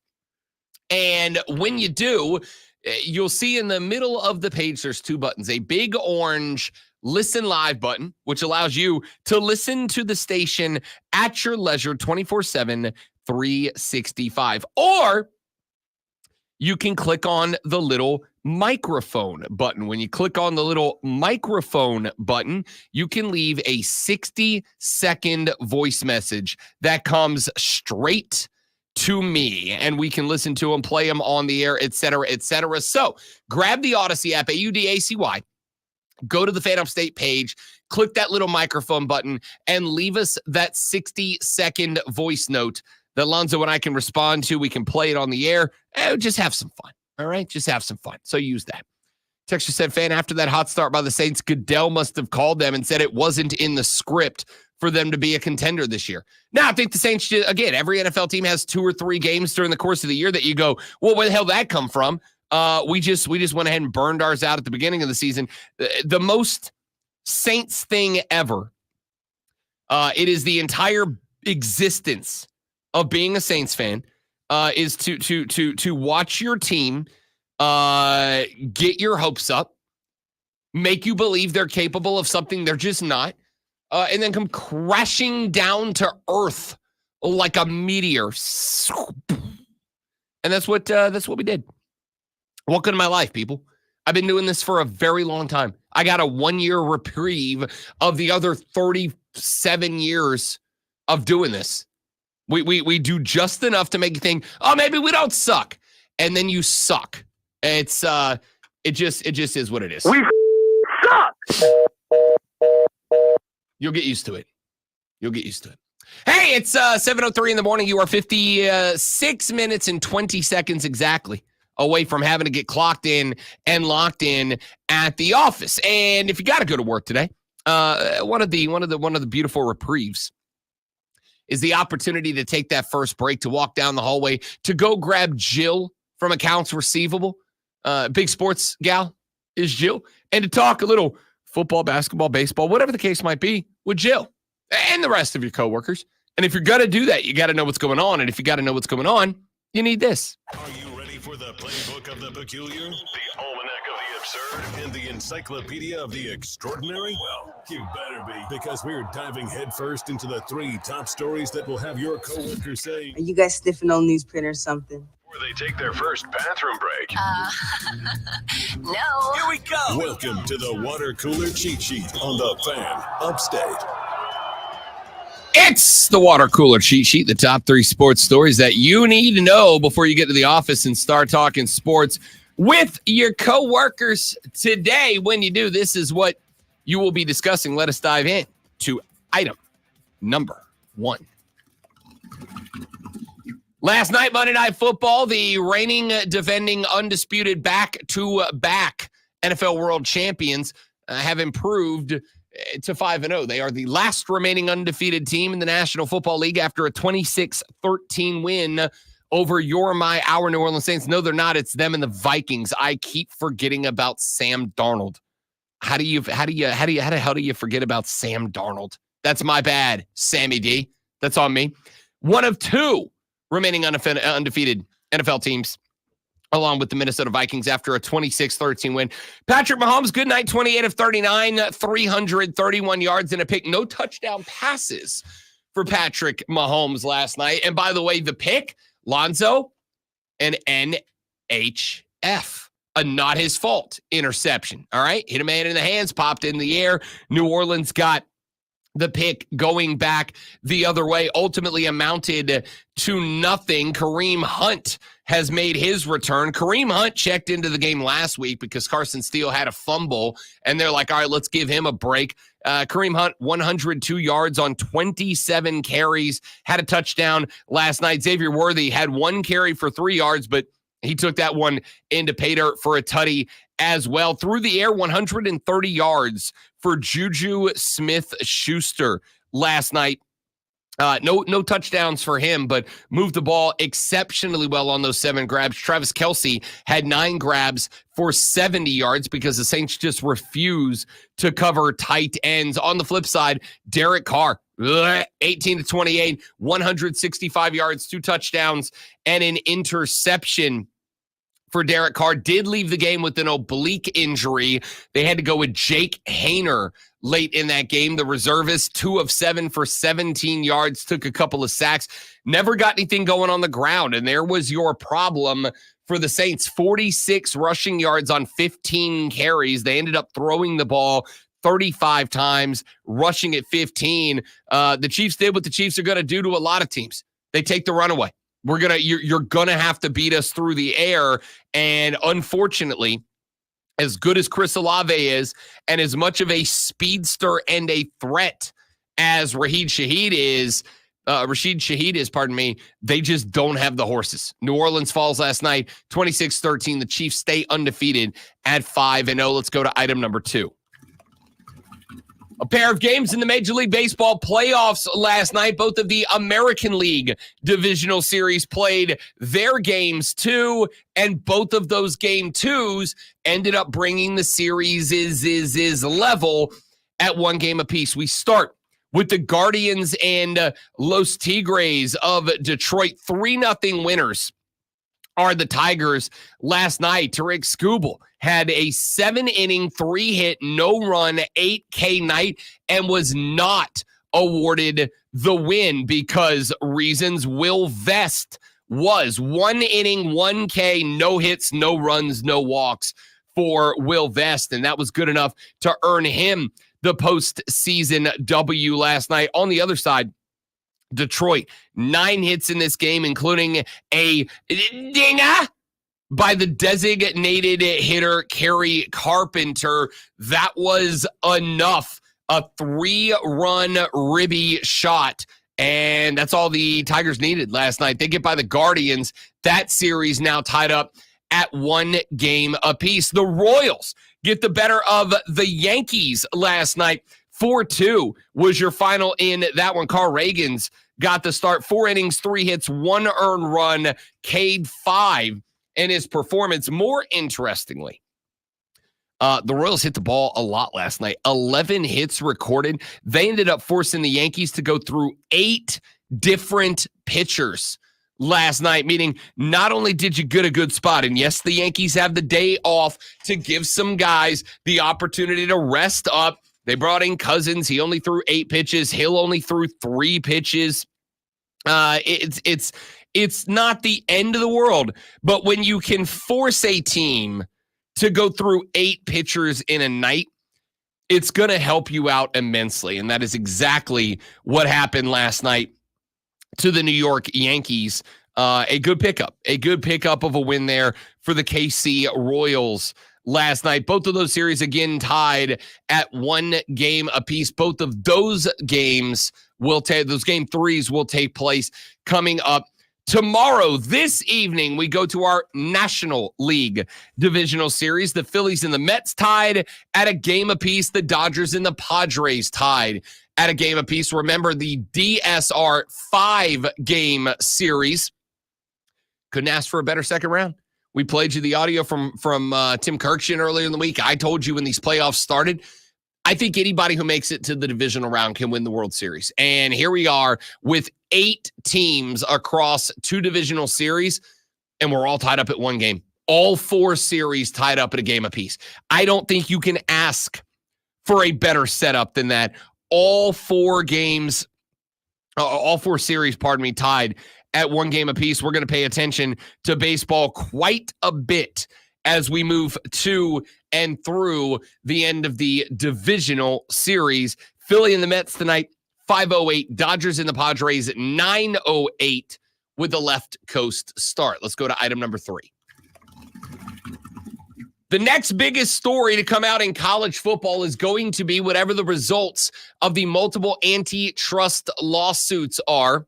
And when you do, you'll see in the middle of the page, there's 2 buttons, a big orange Listen Live button, which allows you to listen to the station at your leisure 24/7, 365. Or you can click on the little microphone button. When you click on the little microphone button, you can leave a 60-second voice message that comes straight to me, and we can listen to them, play them on the air, et cetera, et cetera. So grab the Odyssey app, AUDACY. Go to the Fan Upstate page, click that little microphone button, and leave us that 60-second voice note that Lonzo and I can respond to. We can play it on the air. Just have some fun, all right? Just have some fun. So use that. Texture said, Fan, after that hot start by the Saints, Goodell must have called them and said it wasn't in the script for them to be a contender this year. Now, I think the Saints, again, every NFL team has 2 or 3 games during the course of the year that you go, well, where the hell did that come from? We just went ahead and burned ours out at the beginning of the season. The most Saints thing ever. It is the entire existence of being a Saints fan. Is to watch your team get your hopes up, make you believe they're capable of something they're just not, and then come crashing down to earth like a meteor. And that's what we did. Welcome to my life, people. I've been doing this for a very long time. I got a 1-year reprieve of the other 37 years of doing this. We do just enough to make you think, oh, maybe we don't suck. And then you suck. It just is what it is. We suck. You'll get used to it. Hey, it's 7:03 in the morning. You are 56 minutes and 20 seconds exactly away from having to get clocked in and locked in at the office. And if you got to go to work today, one of the beautiful reprieves is the opportunity to take that first break, to walk down the hallway, to go grab Jill from Accounts Receivable. Big sports gal is Jill, and to talk a little football, basketball, baseball, whatever the case might be, with Jill and the rest of your coworkers. And if you're going to do that, you got to know what's going on. And if you got to know what's going on, you need this. Are you ready for the playbook of the peculiar, the almanac of the absurd, and the encyclopedia of the extraordinary? Well, you better be, because we're diving headfirst into the 3 top stories that will have your coworkers saying, Are you guys sniffing on newsprint or something? before they take their first bathroom break. No. Here we go. Welcome to the water cooler cheat sheet on the Fan Upstate. It's the water cooler cheat sheet, the top 3 sports stories that you need to know before you get to the office and start talking sports with your coworkers. Today, when you do, this is what you will be discussing. Let us dive in to item number 1. Last night, Monday Night Football, the reigning, defending, undisputed back-to-back NFL world champions have improved to 5-0. They are the last remaining undefeated team in the National Football League after a 26-13 win over our New Orleans Saints. No, they're not. It's them and the Vikings. I keep forgetting about Sam Darnold. How the hell do you forget about Sam Darnold? That's my bad, Sammy D. That's on me. One of two remaining undefeated NFL teams, along with the Minnesota Vikings after a 26-13 win. Patrick Mahomes, good night, 28 of 39, 331 yards and a pick. No touchdown passes for Patrick Mahomes last night. And by the way, the pick, Lonzo, an NHF. A not his fault interception. All right. Hit a man in the hands, popped in the air. New Orleans got the pick going back the other way, ultimately amounted to nothing. Kareem Hunt has made his return. Kareem Hunt checked into the game last week because Carson Steele had a fumble, and they're like, all right, let's give him a break. Kareem Hunt, 102 yards on 27 carries, had a touchdown last night. Xavier Worthy had 1 carry for 3 yards, but he took that one into pay dirt for a tutty as well. Through the air, 130 yards for Juju Smith-Schuster last night. No touchdowns for him, but moved the ball exceptionally well on those 7 grabs. Travis Kelce had 9 grabs for 70 yards because the Saints just refuse to cover tight ends. On the flip side, Derek Carr, 18-28, 165 yards, 2 touchdowns, and an interception for Derek Carr. Did leave the game with an oblique injury. They had to go with Jake Haener late in that game. The reservist, 2 of 7 for 17 yards, took a couple of sacks, never got anything going on the ground. And there was your problem for the Saints. 46 rushing yards on 15 carries. They ended up throwing the ball 35 times, rushing at 15. The Chiefs did what the Chiefs are going to do to a lot of teams. They take the run away. You're gonna have to beat us through the air. And unfortunately, as good as Chris Olave is, and as much of a speedster and a threat as Rashid Shaheed is, they just don't have the horses. New Orleans falls last night, 26-13. The Chiefs stay undefeated at 5-0. Let's go to item number 2. A pair of games in the Major League Baseball playoffs last night. Both of the American League divisional series played their games too, and both of those game 2s ended up bringing the series is level at 1 game apiece. We start with the Guardians and Los Tigres of Detroit. 3-0 winners are the Tigers last night. Tarik Skubal had a 7-inning, 3-hit, no-run, 8K night and was not awarded the win because reasons. Will Vest was 1 inning, 1K, no hits, no runs, no walks for Will Vest, and that was good enough to earn him the postseason W last night. On the other side, Detroit, 9 hits in this game, including a dinger by the designated hitter, Kerry Carpenter. That was enough. A 3-run ribby shot. And that's all the Tigers needed last night. They get by the Guardians. That series now tied up at 1 game apiece. The Royals get the better of the Yankees last night. 4-2 was your final in that one. Carl Reagans got the start. 4 innings, 3 hits, 1 earned run, K'd 5 in his performance. More interestingly, the Royals hit the ball a lot last night. 11 hits recorded. They ended up forcing the Yankees to go through 8 different pitchers last night, meaning not only did you get a good spot, and yes, the Yankees have the day off to give some guys the opportunity to rest up. They brought in Cousins. He only threw 8 pitches. Hill only threw 3 pitches. It's not the end of the world, but when you can force a team to go through 8 pitchers in a night, it's going to help you out immensely. And that is exactly what happened last night to the New York Yankees. A good pickup of a win there for the KC Royals last night. Both of those series again tied at 1 game apiece. Both of those games those game 3s will take place coming up tomorrow. This evening, we go to our National League divisional series. The Phillies and the Mets tied at a game apiece. The Dodgers and the Padres tied at a game apiece. Remember, the DSR 5-game series. Couldn't ask for a better second round. We played you the audio from Tim Kirkshin earlier in the week. I told you when these playoffs started, I think anybody who makes it to the divisional round can win the World Series. And here we are with 8 teams across 2 divisional series, and we're all tied up at 1 game. All 4 series tied up at a game apiece. I don't think you can ask for a better setup than that. All 4 series, tied at 1 game apiece. We're going to pay attention to baseball quite a bit as we move to and through the end of the divisional series. Philly and the Mets tonight, 5:08. Dodgers and the Padres at 9:08 with the left coast start. Let's go to item number 3. The next biggest story to come out in college football is going to be whatever the results of the multiple antitrust lawsuits are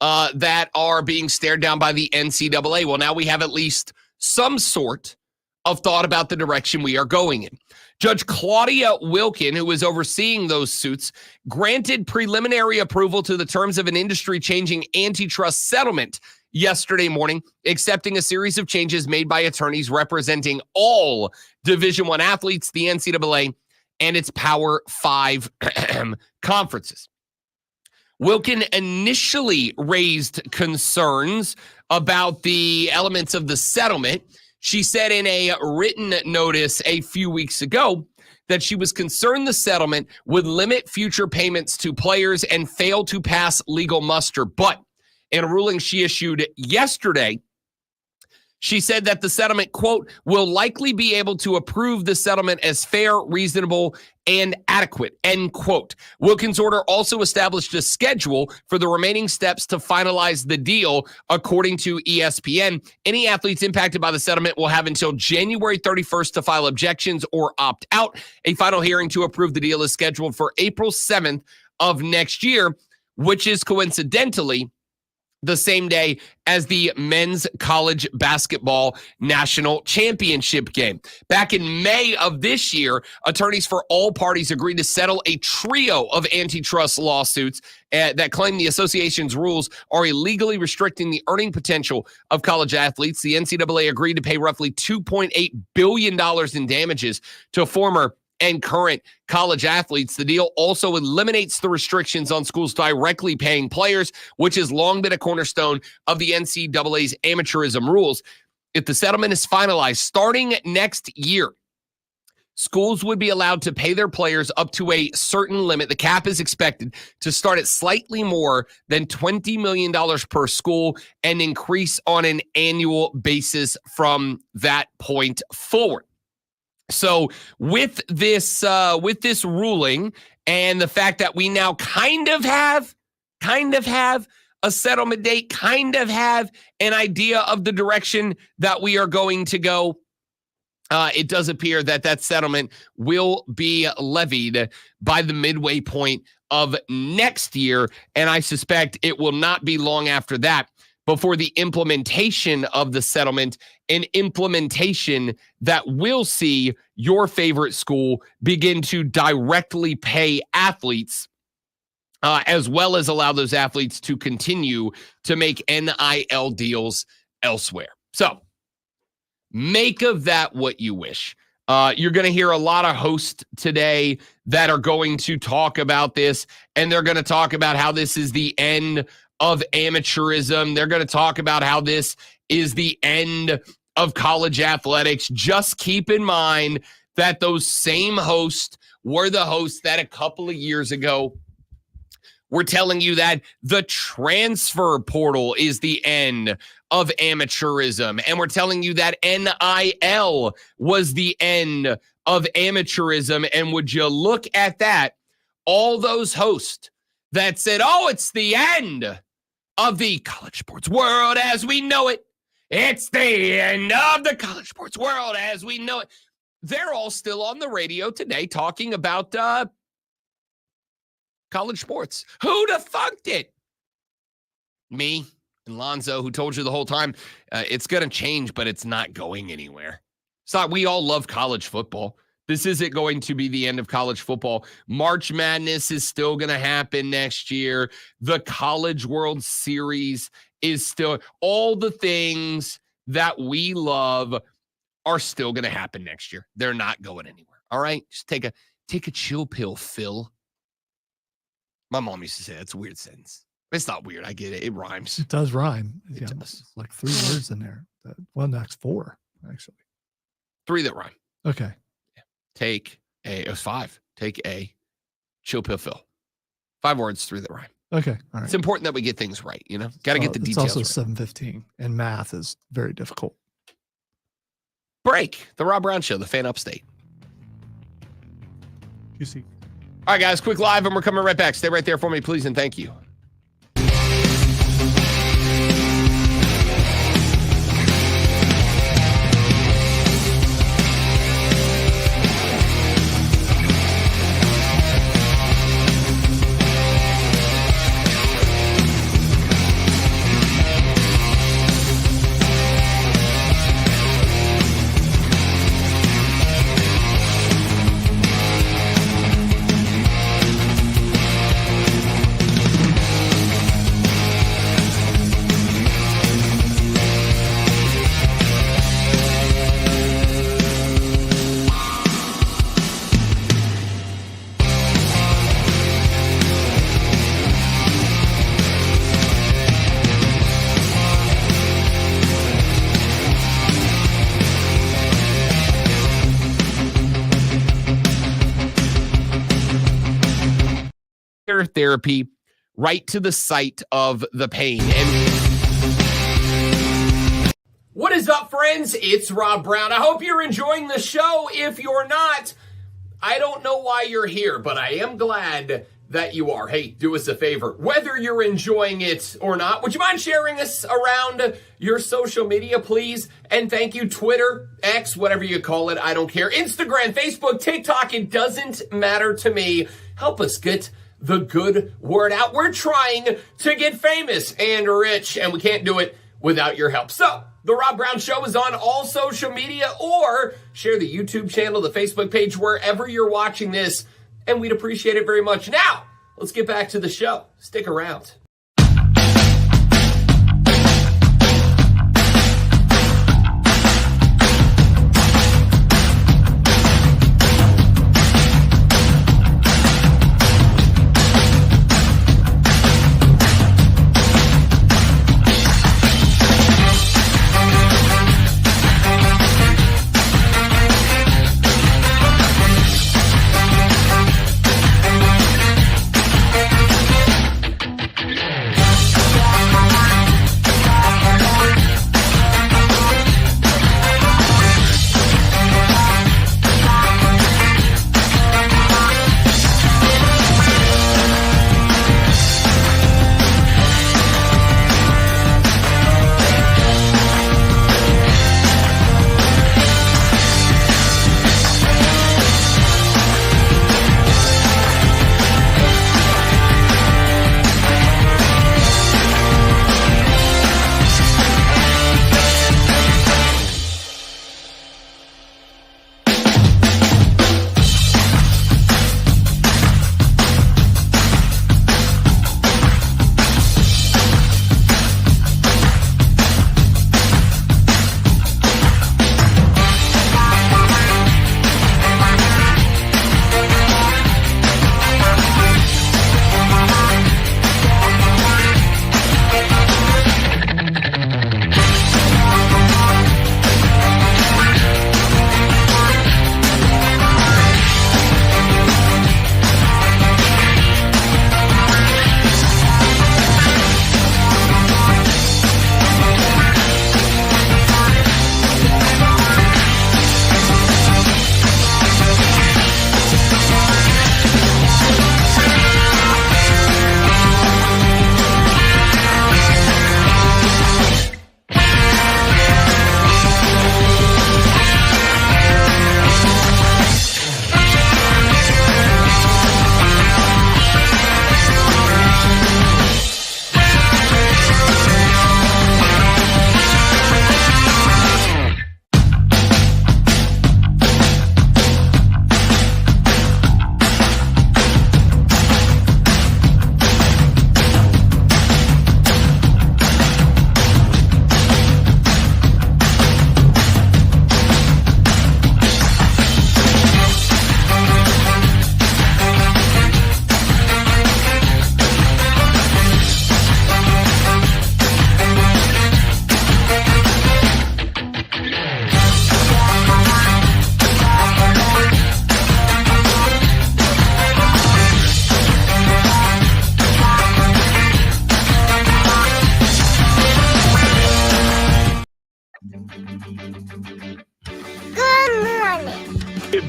that are being stared down by the NCAA. Well, now we have at least some sort of thought about the direction we are going in. Judge Claudia Wilkin, who is overseeing those suits, granted preliminary approval to the terms of an industry-changing antitrust settlement yesterday morning, accepting a series of changes made by attorneys representing all Division I athletes, the NCAA, and its Power 5 conferences. Wilkin initially raised concerns about the elements of the settlement. She said in a written notice a few weeks ago that she was concerned the settlement would limit future payments to players and fail to pass legal muster. But in a ruling she issued yesterday, she said that the settlement, quote, will likely be able to approve the settlement as fair, reasonable, and adequate, end quote. Wilkins' order also established a schedule for the remaining steps to finalize the deal, according to ESPN. Any athletes impacted by the settlement will have until January 31st to file objections or opt out. A final hearing to approve the deal is scheduled for April 7th of next year, which is coincidentally the same day as the men's college basketball national championship game. Back in May of this year, attorneys for all parties agreed to settle a trio of antitrust lawsuits that claim the association's rules are illegally restricting the earning potential of college athletes. The NCAA agreed to pay roughly $2.8 billion in damages to former and current college athletes. The deal also eliminates the restrictions on schools directly paying players, which has long been a cornerstone of the NCAA's amateurism rules. If the settlement is finalized starting next year, schools would be allowed to pay their players up to a certain limit. The cap is expected to start at slightly more than $20 million per school and increase on an annual basis from that point forward. So with this ruling and the fact that we now kind of have a settlement date, kind of have an idea of the direction that we are going to go, it does appear that that settlement will be levied by the midway point of next year. And I suspect it will not be long after that before the implementation of the settlement, an implementation that will see your favorite school begin to directly pay athletes, as well as allow those athletes to continue to make NIL deals elsewhere. So make of that what you wish. You're going to hear a lot of hosts today that are going to talk about this, and they're going to talk about how this is the end of amateurism. They're going to talk about how this is the end of college athletics. Just keep in mind that those same hosts were the hosts that a couple of years ago were telling you that the transfer portal is the end of amateurism. And we're telling you that NIL was the end of amateurism. And would you look at that? All those hosts that said, oh, it's the end of the college sports world as we know it. It's the end of the college sports world as we know it. They're all still on the radio today talking about college sports. Who'd have funked it? Me and Lonzo, who told you the whole time it's going to change, but it's not going anywhere. It's not, we all love college football. This isn't going to be the end of college football. March Madness is still going to happen next year. The College World Series is still, all the things that we love are still going to happen next year. They're not going anywhere. All right? Just take Take a chill pill, Phil. My mom used to say that's a weird sentence. It's not weird. I get it. It rhymes. It does rhyme. It Yeah, does. it's like 3 words in there. Well, that's 4 actually. 3 that rhyme. Okay. It was 5. Take a chill pill, Phil. 5 words, 3 that rhyme. Okay. All right. It's important that we get things right. Got to get the It's details also right. 7:15, and math is very difficult. Break. The Rob Brown Show, the fan upstate. You see. All right, guys, quick live, and we're coming right back. Stay right there for me, please, and thank you. Therapy right to the site of the pain. And what is up, friends? It's Rob Brown. I hope you're enjoying the show. If you're not, I don't know why you're here, but I am glad that you are. Hey, do us a favor. Whether you're enjoying it or not, would you mind sharing us around your social media, please? And thank you, Twitter, X, whatever you call it. I don't care. Instagram, Facebook, TikTok, it doesn't matter to me. Help us get the good word out. We're trying to get famous and rich, and we can't do it without your help. So, The Rob Brown Show is on all social media, or share the YouTube channel, the Facebook page, wherever you're watching this, and we'd appreciate it very much. Now, let's get back to the show. Stick around.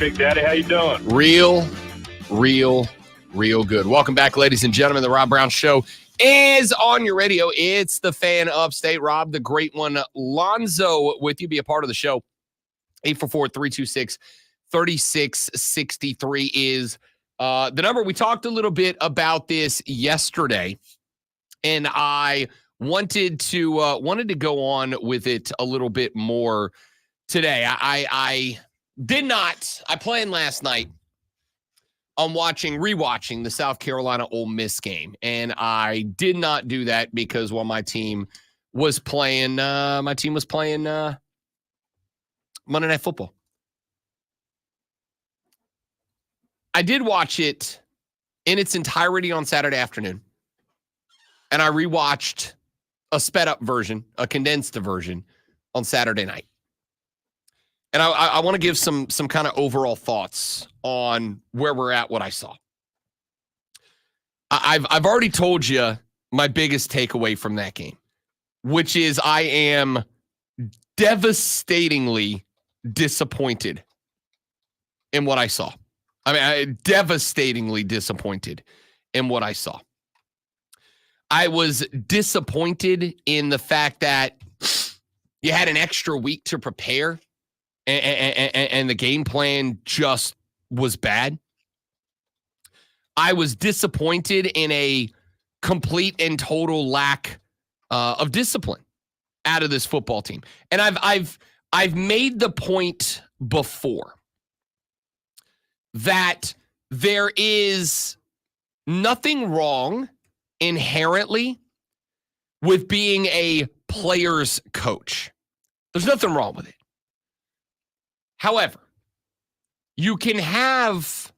Big Daddy. How you doing? Real good. Welcome back, ladies and gentlemen. The Rob Brown Show is on your radio. It's the Fan Upstate. Rob, the great one, Lonzo, with you. Be a part of the show. 844-326-3663 is the number. We talked a little bit about this yesterday, and I wanted to go on with it a little bit more today. I did not. I planned last night on rewatching the South Carolina Ole Miss game, and I did not do that because while my team was playing Monday Night Football. I did watch it in its entirety on Saturday afternoon, and I rewatched a sped up version, a condensed version on Saturday night. And I want to give some kind of overall thoughts on where we're at, what I saw. I've already told you my biggest takeaway from that game, which is I am devastatingly disappointed in what I saw. Devastatingly disappointed in what I saw. I was disappointed in the fact that you had an extra week to prepare, and the game plan just was bad. I was disappointed in a complete and total lack of discipline out of this football team. And I've made the point before that there is nothing wrong inherently with being a player's coach. There's nothing wrong with it. However, you can have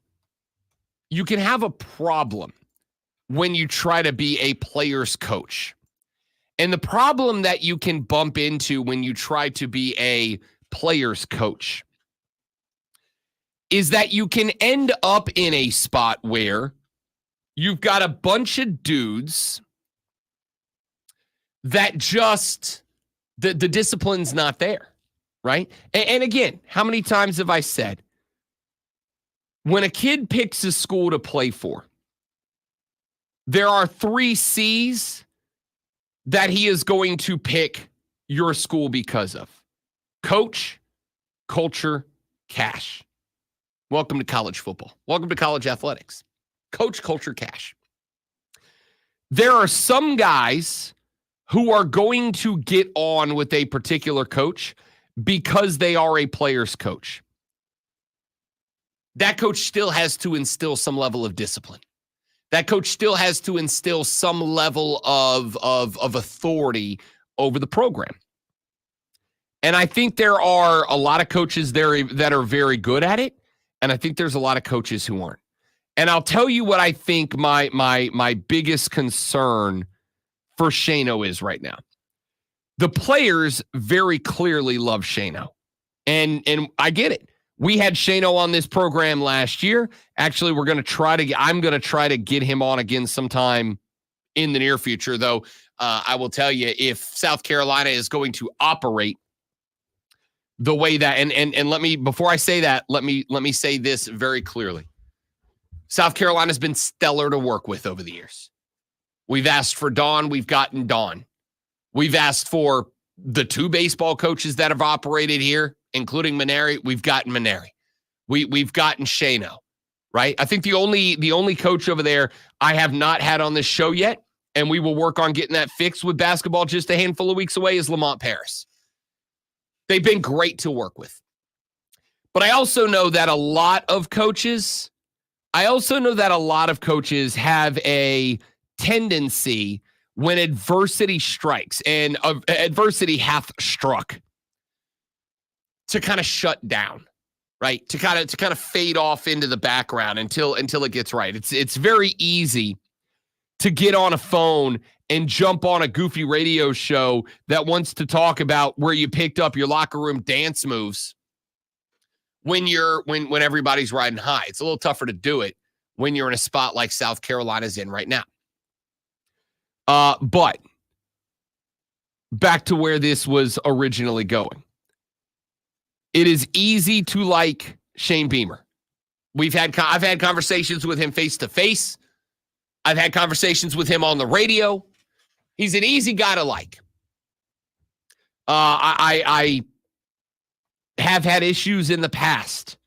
a problem when you try to be a player's coach. And the problem that you can bump into when you try to be a player's coach is that you can end up in a spot where you've got a bunch of dudes that just, the discipline's not there, right? And again, how many times have I said, when a kid picks a school to play for, there are 3 C's that he is going to pick your school because of: coach, culture, cash. Welcome to college football. Welcome to college athletics. Coach, culture, cash. There are some guys who are going to get on with a particular coach because they are a player's coach. That coach still has to instill some level of discipline. That coach still has to instill some level of authority over the program. And I think there are a lot of coaches there that are very good at it, and I think there's a lot of coaches who aren't. And I'll tell you what I think my biggest concern for Shano is right now. The players very clearly love Shano. And I get it. We had Shano on this program last year. Actually, I'm going to try to get him on again sometime in the near future, though. I will tell you, if South Carolina is going to operate the way that, and let me, before I say that, let me say this very clearly. South Carolina's been stellar to work with over the years. We've asked for Dawn. We've gotten Dawn. We've asked for the 2 baseball coaches that have operated here, including Maneri. We've gotten Maneri. We've gotten Shano, right? I think the only coach over there I have not had on this show yet, and we will work on getting that fixed with basketball just a handful of weeks away, is Lamont Paris. They've been great to work with. But I also know that a lot of coaches have a tendency, when adversity strikes, and adversity hath struck, to kind of shut down, right? To kind of fade off into the background until it gets right. It's very easy to get on a phone and jump on a goofy radio show that wants to talk about where you picked up your locker room dance moves when everybody's riding high. It's a little tougher to do it when you're in a spot like South Carolina's in right now. But back to where this was originally going. It is easy to like Shane Beamer. I've had conversations with him face to face. I've had conversations with him on the radio. He's an easy guy to like. I have had issues in the past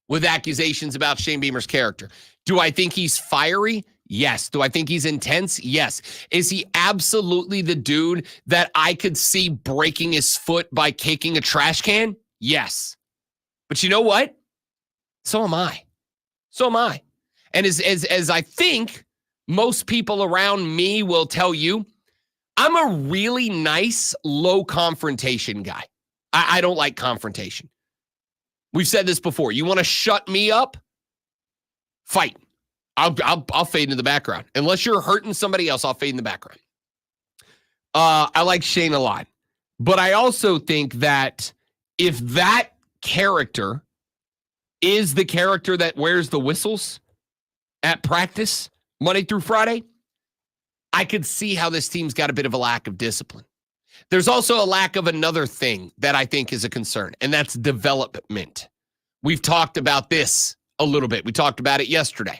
with accusations about Shane Beamer's character. Do I think he's fiery? Yes. Do I think he's intense? Yes. Is he absolutely the dude that I could see breaking his foot by kicking a trash can? Yes. But you know what? So am I. So am I. And as I think most people around me will tell you, I'm a really nice, low confrontation guy. I don't like confrontation. We've said this before. You want to shut me up? Fight. I'll fade into the background. Unless you're hurting somebody else, I'll fade in the background. I like Shane a lot. But I also think that if that character is the character that wears the whistles at practice Monday through Friday, I could see how this team's got a bit of a lack of discipline. There's also a lack of another thing that I think is a concern, and that's development. We've talked about this a little bit. We talked about it yesterday.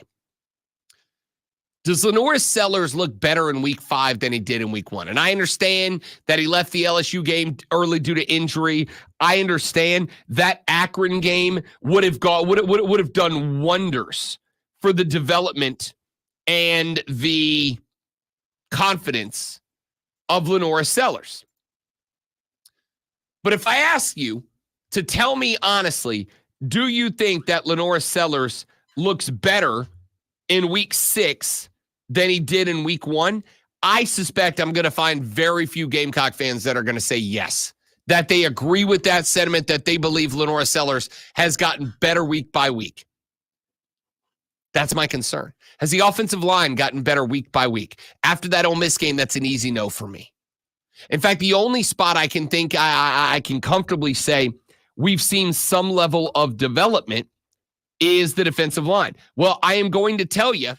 Does LaNorris Sellers look better in week 5 than he did in week 1? And I understand that he left the LSU game early due to injury. I understand that Akron game would have done wonders for the development and the confidence of LaNorris Sellers. But if I ask you to tell me honestly, do you think that LaNorris Sellers looks better in week 6 than he did in week 1? I suspect I'm going to find very few Gamecock fans that are going to say yes, that they agree with that sentiment, that they believe LaNorris Sellers has gotten better week by week. That's my concern. Has the offensive line gotten better week by week? After that Ole Miss game, that's an easy no for me. In fact, the only spot I can think I can comfortably say we've seen some level of development is the defensive line. Well, I am going to tell you,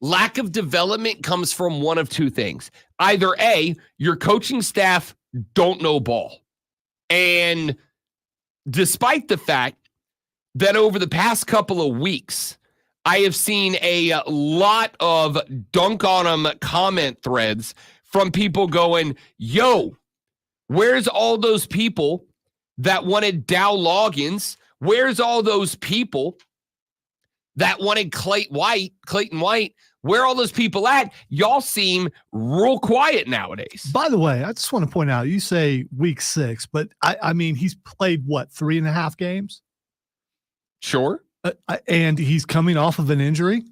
lack of development comes from one of two things. Either A, your coaching staff don't know ball. And despite the fact that over the past couple of weeks, I have seen a lot of dunk on them comment threads from people going, yo, where's all those people that wanted Dow Loggins? Where's all those people that wanted Clayton White? Where are all those people at? Y'all seem real quiet nowadays. By the way, I just want to point out, you say week 6, but I mean, he's played what, 3.5 games? Sure. And he's coming off of an injury.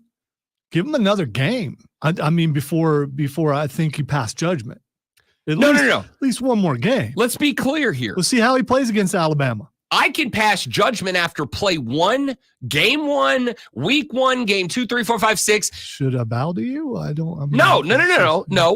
Give him another game. I mean, before I think you pass judgment. No. At least one more game. Let's be clear here. We'll see how he plays against Alabama. I can pass judgment after play 1, game 1, week 1, game 2, 3, 4, 5, 6. Should I bow to you? No.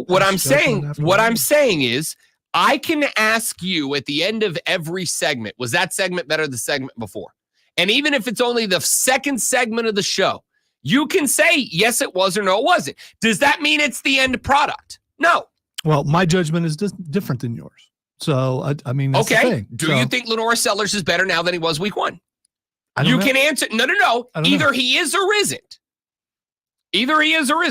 What I'm saying is I can ask you at the end of every segment, was that segment better than the segment before? And even if it's only the second segment of the show, you can say, yes, it was or no, it wasn't. Does that mean it's the end product? No. Well, my judgment is different than yours. So, I mean, that's okay. The thing. Do you think LaNorris Sellers is better now than he was week 1? You can answer. No. Either he is or isn't.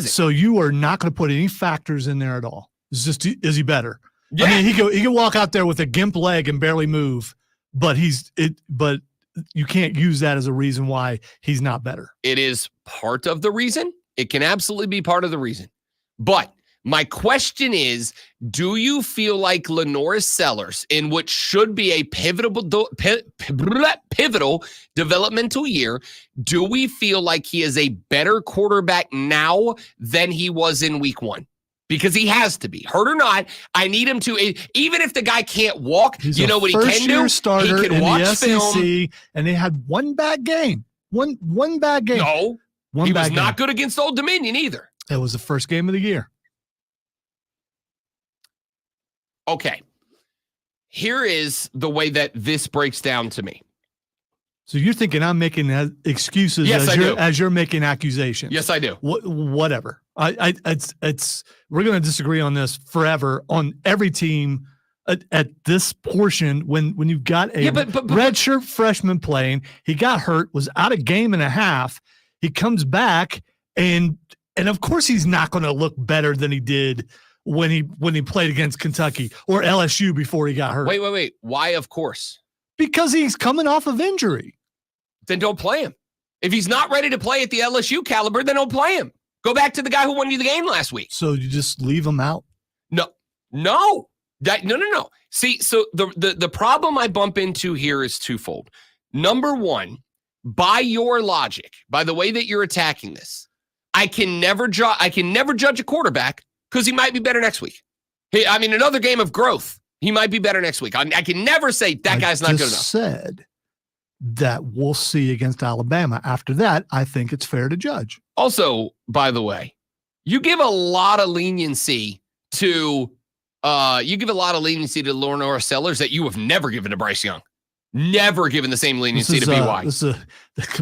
So you are not going to put any factors in there at all. It's just, is he better? Yeah. I mean, he can walk out there with a gimp leg and barely move, but but you can't use that as a reason why he's not better. It is part of the reason. It can absolutely be part of the reason. But my question is, do you feel like LaNorris Sellers, in what should be a pivotal developmental year, do we feel like he is a better quarterback now than he was in week 1? Because he has to be. Hurt or not, I need him to. Even if the guy can't walk, He's you know what he can do? Starter He can in watch the SEC, film. and they had one bad game. One bad game. No, he was not good against Old Dominion either. It was the first game of the year. Okay. Here is the way that this breaks down to me. So you're thinking I'm making excuses as you're making accusations. Yes, I do. Whatever. It's we're going to disagree on this forever on every team at this portion when you've got a but redshirt freshman playing. He got hurt, was out a game and a half. He comes back, and of course he's not going to look better than he did when he played against Kentucky or LSU before he got hurt. Wait. Why? Of course. Because he's coming off of injury. Then don't play him. If he's not ready to play at the LSU caliber, then don't play him. Go back to the guy who won you the game last week. So you just leave him out? No. See, so the problem I bump into here is twofold. Number one, by your logic, by the way that you're attacking this, I can never judge a quarterback because he might be better next week. Another game of growth. He might be better next week. I can never say that guy's not good enough. Said that we'll see against Alabama. After that, I think it's fair to judge. Also, by the way, you give a lot of leniency to Lenora Sellers that you have never given to Bryce Young. Never given the same leniency to BY.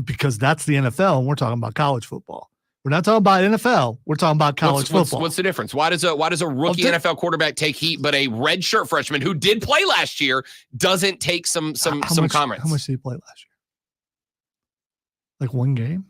Because that's the NFL, and we're talking about college football. We're not talking about NFL. We're talking about college football. What's the difference? Why does a rookie NFL quarterback take heat, but a redshirt freshman who did play last year doesn't take some comments? How much did he play last year? Like one game?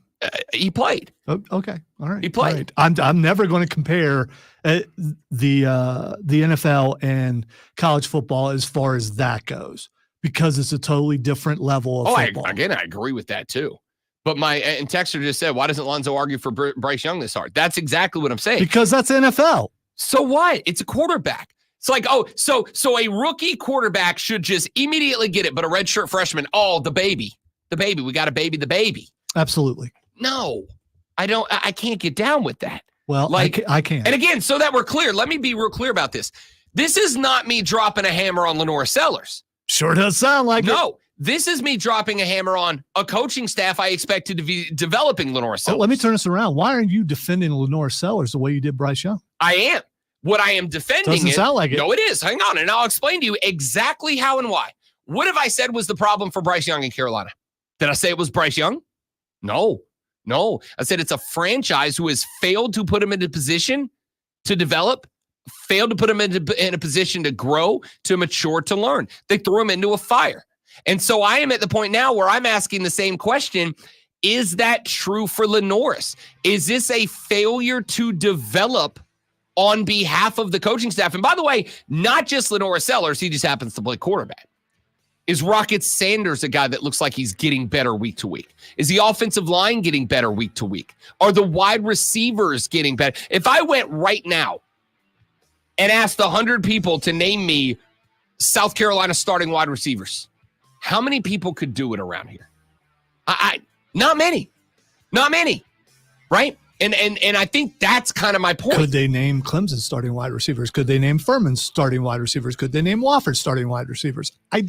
He played. Oh, okay, all right. He played. All right. I'm never going to compare the NFL and college football as far as that goes because it's a totally different level of football. I agree with that too. But and Texter just said, why doesn't Lonzo argue for Bryce Young this hard? That's exactly what I'm saying. Because that's NFL. So what? It's a quarterback. It's like, so a rookie quarterback should just immediately get it, but a redshirt freshman, the baby. We got to baby the baby. Absolutely. No, I don't. I can't get down with that. Well, I can. And again, so that we're clear, let me be real clear about this. This is not me dropping a hammer on Lenora Sellers. Sure does sound like it. No. This is me dropping a hammer on a coaching staff I expect to be developing Lenora Sellers. Let me turn this around. Why aren't you defending Lenora Sellers the way you did Bryce Young? I am. What I am defending Doesn't sound like it. No, it is. Hang on, and I'll explain to you exactly how and why. What have I said was the problem for Bryce Young in Carolina? Did I say it was Bryce Young? No. I said it's a franchise who has failed to put him in a position to develop, failed to put him in a position to grow, to mature, to learn. They threw him into a fire. And so I am at the point now where I'm asking the same question. Is that true for Lenoris? Is this a failure to develop on behalf of the coaching staff? And by the way, not just Lenora Sellers, he just happens to play quarterback. Is Rocket Sanders a guy that looks like he's getting better week to week? Is the offensive line getting better week to week? Are the wide receivers getting better? If I went right now and asked 100 people to name me South Carolina starting wide receivers, how many people could do it around here? Not many, right? And I think that's kind of my point. Could they name Clemson starting wide receivers? Could they name Furman starting wide receivers? Could they name Wofford starting wide receivers? I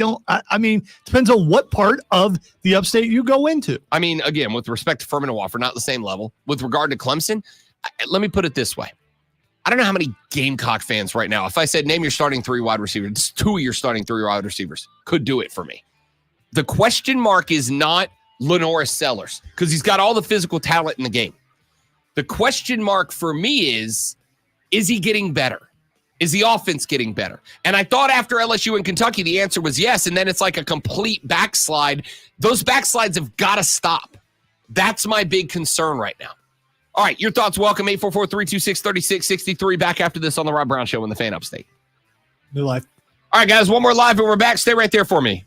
mean, depends on what part of the upstate you go into. I mean, again, with respect to Furman and Wofford, not the same level. With regard to Clemson, let me put it this way. I don't know how many Gamecock fans right now, if I said name your starting three wide receivers, 2 of your starting three wide receivers could do it for me. The question mark is not Lenora Sellers because he's got all the physical talent in the game. The question mark for me is he getting better? Is the offense getting better? And I thought after LSU and Kentucky, the answer was yes. And then it's like a complete backslide. Those backslides have got to stop. That's my big concern right now. All right, your thoughts. Welcome, 844-326-3663. Back after this on the Rob Brown Show in the Fan Upstate. New life. All right, guys, one more live and we're back. Stay right there for me.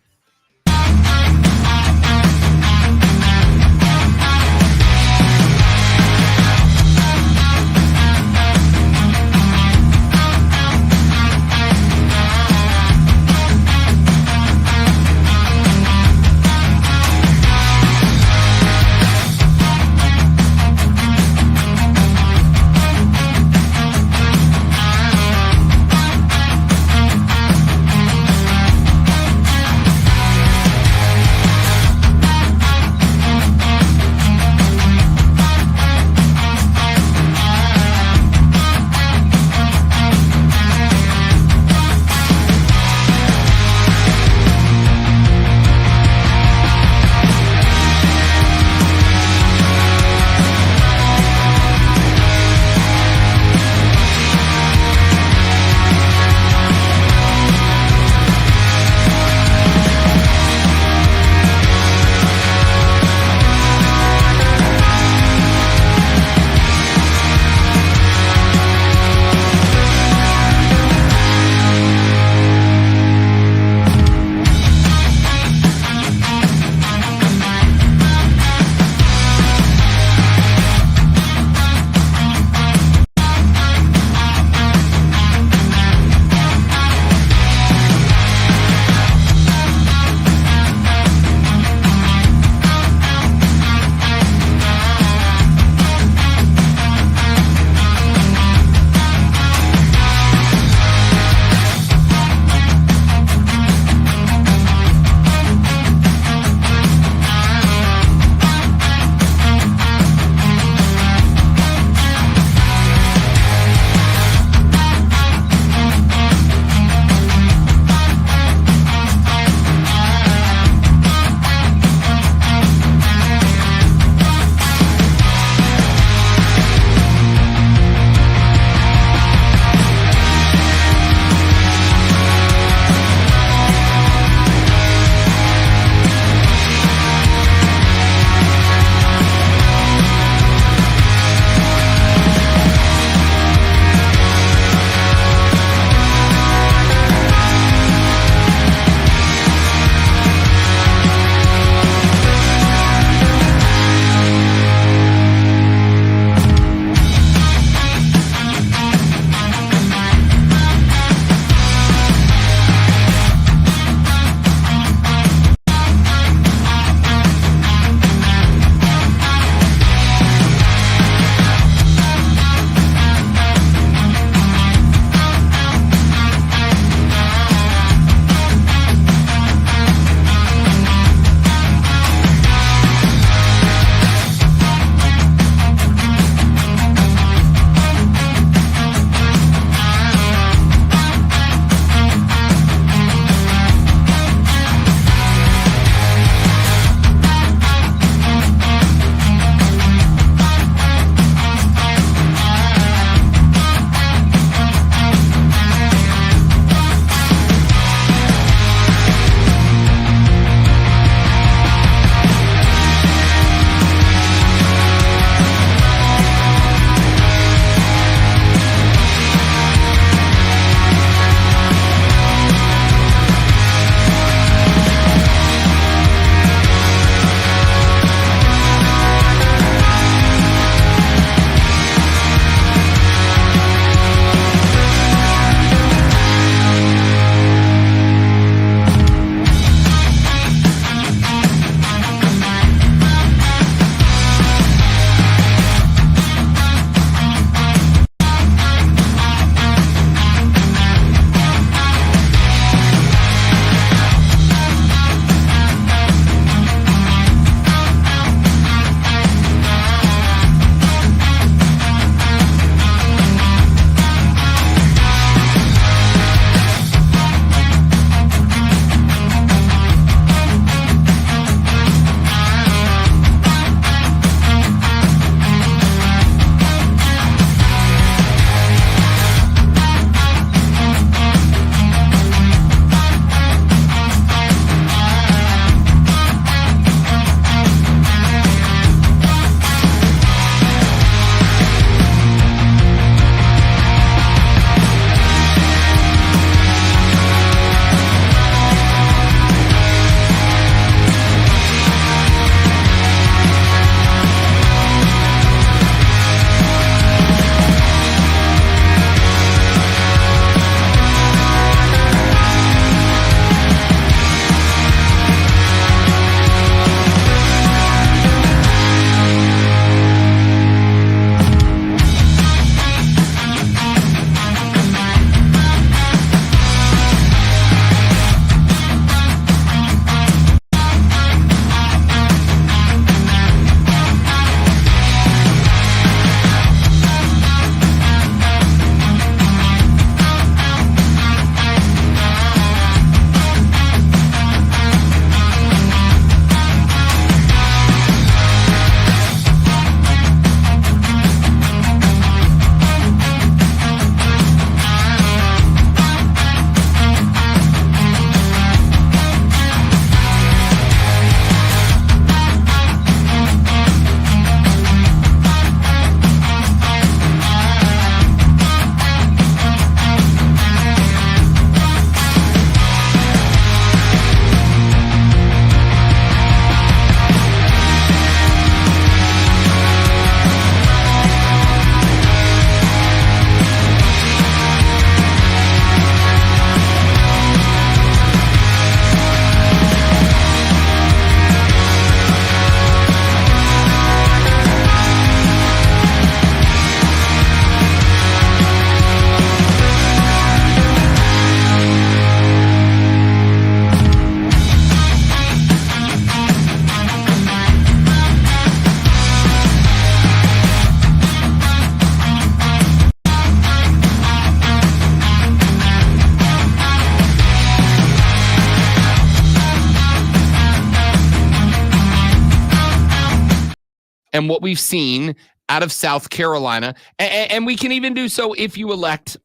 and what we've seen out of South Carolina, and we can even do so if you elect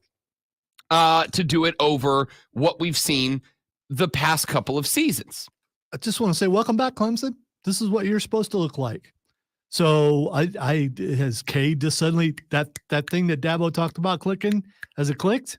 to do it over what we've seen the past couple of seasons. I just want to say, welcome back, Clemson. This is what you're supposed to look like. So has Cade just suddenly that thing that Dabo talked about clicking? Has it clicked?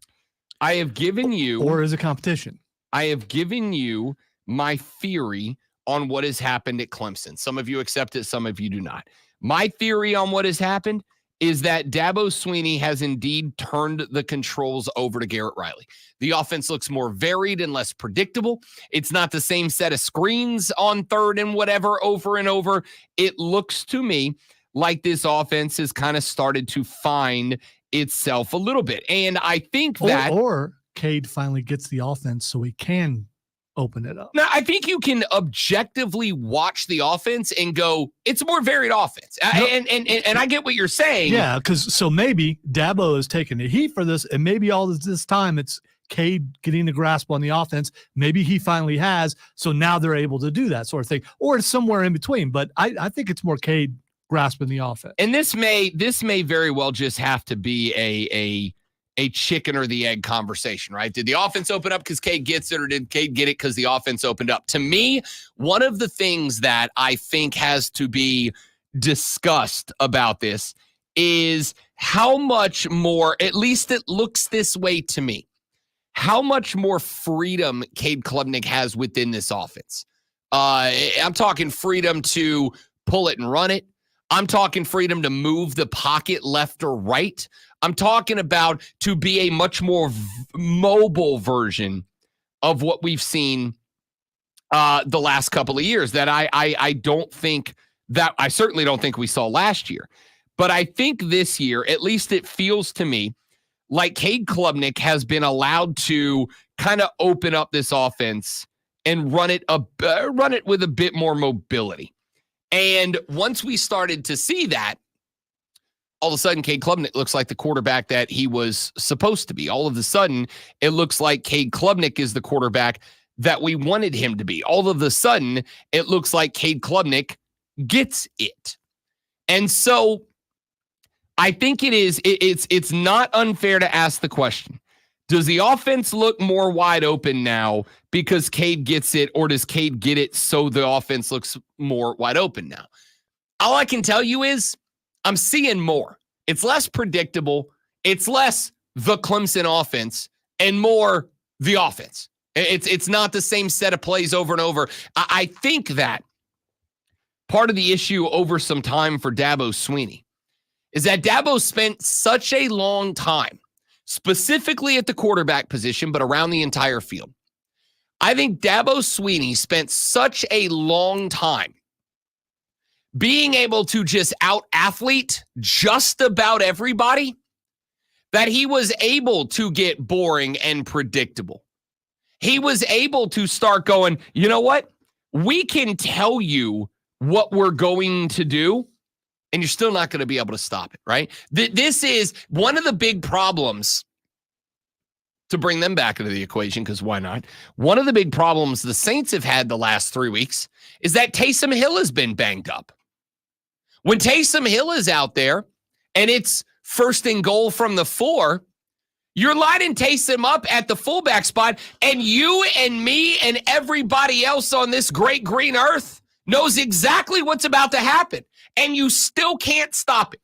I have given you, or is it competition? I have given you my theory on what has happened at Clemson. Some of you accept it, some of you do not. My theory on what has happened is that Dabo Swinney has indeed turned the controls over to Garrett Riley. The offense looks more varied and less predictable. It's not the same set of screens on third and whatever over and over. It looks to me like this offense has kind of started to find itself a little bit. And I think that... Or Cade finally gets the offense so he can open it up. Now, I think you can objectively watch the offense and go, it's a more varied offense. And I get what you're saying. Yeah, because so maybe Dabo is taking the heat for this, and maybe all this time it's Cade getting the grasp on the offense. Maybe he finally has, so now they're able to do that sort of thing. Or it's somewhere in between, but I think it's more Cade grasping the offense. And this may very well just have to be a chicken or the egg conversation, right? Did the offense open up because Cade gets it, or did Cade get it because the offense opened up? To me, one of the things that I think has to be discussed about this is how much more, at least it looks this way to me, how much more freedom Cade Klubnik has within this offense. I'm talking freedom to pull it and run it. I'm talking freedom to move the pocket left or right. I'm talking about to be a much more mobile version of what we've seen the last couple of years that I don't think that I certainly don't think we saw last year. But I think this year, at least it feels to me like Cade Klubnik has been allowed to kind of open up this offense and run it with a bit more mobility. And once we started to see that, all of a sudden, Cade Klubnik looks like the quarterback that he was supposed to be. All of a sudden, it looks like Cade Klubnik is the quarterback that we wanted him to be. All of a sudden, it looks like Cade Klubnik gets it. And so I think it's not unfair to ask the question, does the offense look more wide open now because Cade gets it, or does Cade get it so the offense looks more wide open now? All I can tell you is I'm seeing more. It's less predictable. It's less the Clemson offense and more the offense. It's not the same set of plays over and over. I think that part of the issue over some time for Dabo Swinney is that Dabo spent such a long time, specifically at the quarterback position, but around the entire field. I think Dabo Swinney spent such a long time being able to just out-athlete just about everybody that he was able to get boring and predictable. He was able to start going, you know what? We can tell you what we're going to do, and you're still not going to be able to stop it, right? This is one of the big problems, to bring them back into the equation, because why not? One of the big problems the Saints have had the last 3 weeks is that Taysom Hill has been banged up. When Taysom Hill is out there and it's first and goal from the 4, you're lining Taysom up at the fullback spot, and you and me and everybody else on this great green earth knows exactly what's about to happen, and you still can't stop it.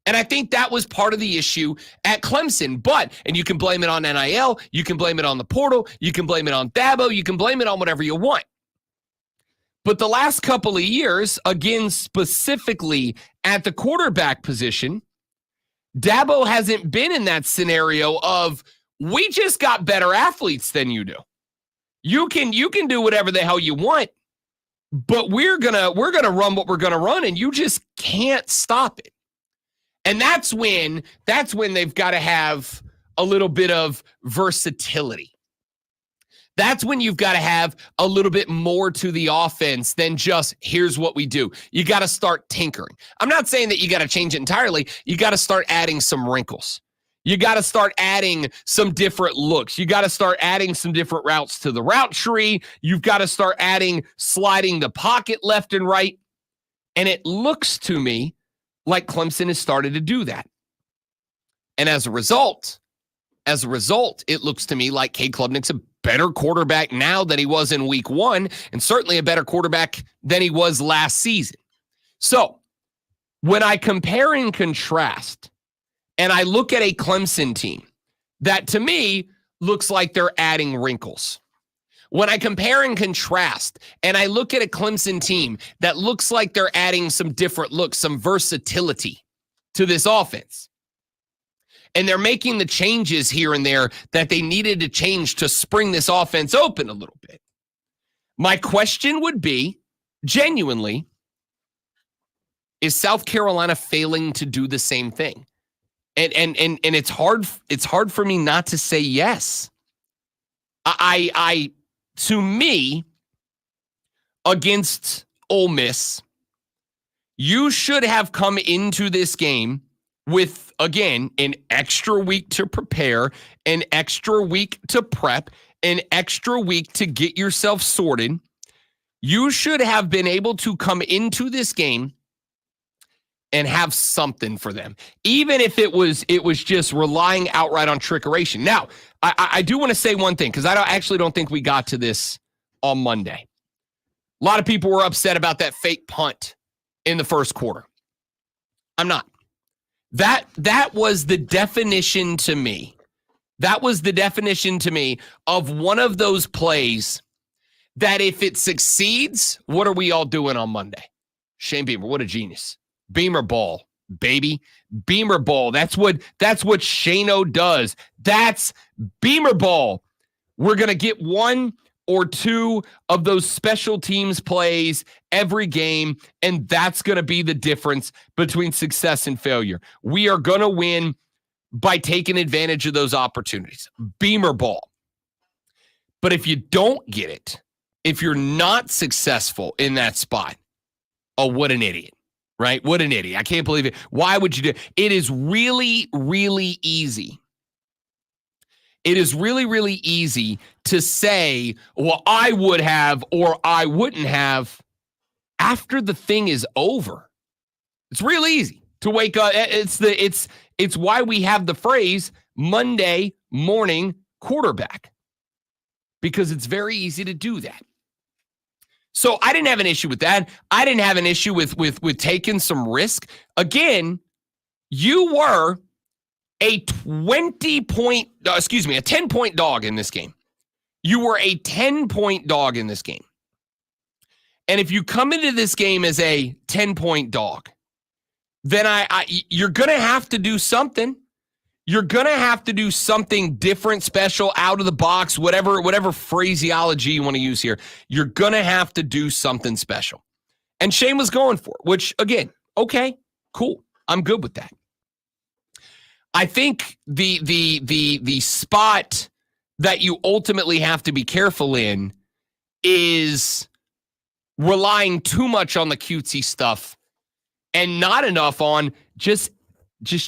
And I think that was part of the issue at Clemson. And you can blame it on NIL, you can blame it on the portal, you can blame it on Dabo, you can blame it on whatever you want. But the last couple of years, again, specifically at the quarterback position, Dabo hasn't been in that scenario of, we just got better athletes than you do. You can do whatever the hell you want, but we're gonna run what we're gonna run, and you just can't stop it. And that's when they've got to have a little bit of versatility. That's when you've got to have a little bit more to the offense than just, here's what we do. You got to start tinkering. I'm not saying that you got to change it entirely. You got to start adding some wrinkles. You got to start adding some different looks. You got to start adding some different routes to the route tree. You've got to start sliding the pocket left and right. And it looks to me like Clemson has started to do that. And as a result, it looks to me like Cade Klubnik's a better quarterback now than he was in week 1, and certainly a better quarterback than he was last season. So when I compare and contrast, and I look at a Clemson team that to me looks like they're adding wrinkles. When I compare and contrast, and I look at a Clemson team that looks like they're adding some different looks, some versatility to this offense, and they're making the changes here and there that they needed to change to spring this offense open a little bit. My question would be, genuinely, is South Carolina failing to do the same thing? And it's hard for me not to say yes. I to me, against Ole Miss, you should have come into this game with, again, an extra week to prepare, an extra week to prep, an extra week to get yourself sorted. You should have been able to come into this game and have something for them, even if it was just relying outright on trickeration. Now, I do want to say one thing, because I actually don't think we got to this on Monday. A lot of people were upset about that fake punt in the first quarter. I'm not. That was the definition to me. That was the definition to me of one of those plays that if it succeeds, what are we all doing on Monday? Shane Beamer, what a genius. Beamer ball, baby. Beamer ball. That's what Shano does. That's Beamer ball. We're going to get one or two of those special teams plays every game, and that's going to be the difference between success and failure. We are going to win by taking advantage of those opportunities. Beamer ball. But if you don't get it, if you're not successful in that spot, oh, what an idiot. Right? What an idiot. I can't believe it. Why would you do it? It is really, really easy. It is really, really easy to say, well, I would have or I wouldn't have after the thing is over. It's real easy to wake up. It's why we have the phrase Monday morning quarterback, because it's very easy to do that. So I didn't have an issue with that. I didn't have an issue with taking some risk. Again, you were a 10-point dog in this game. You were a 10-point dog in this game. And if you come into this game as a 10-point dog, then you're going to have to do something. You're going to have to do something different, special, out of the box, whatever phraseology you want to use here. You're going to have to do something special. And Shane was going for it, which, again, okay, cool. I'm good with that. I think the spot that you ultimately have to be careful in is relying too much on the cutesy stuff and not enough on just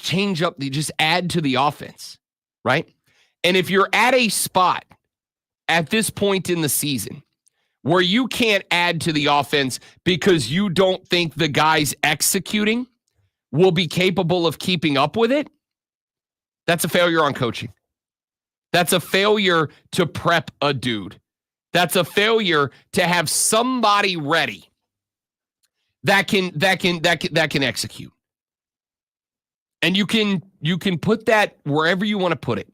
change up, just add to the offense, right? And if you're at a spot at this point in the season where you can't add to the offense because you don't think the guys executing will be capable of keeping up with it, that's a failure on coaching. That's a failure to prep a dude. That's a failure to have somebody ready that can execute. And you can put that wherever you want to put it.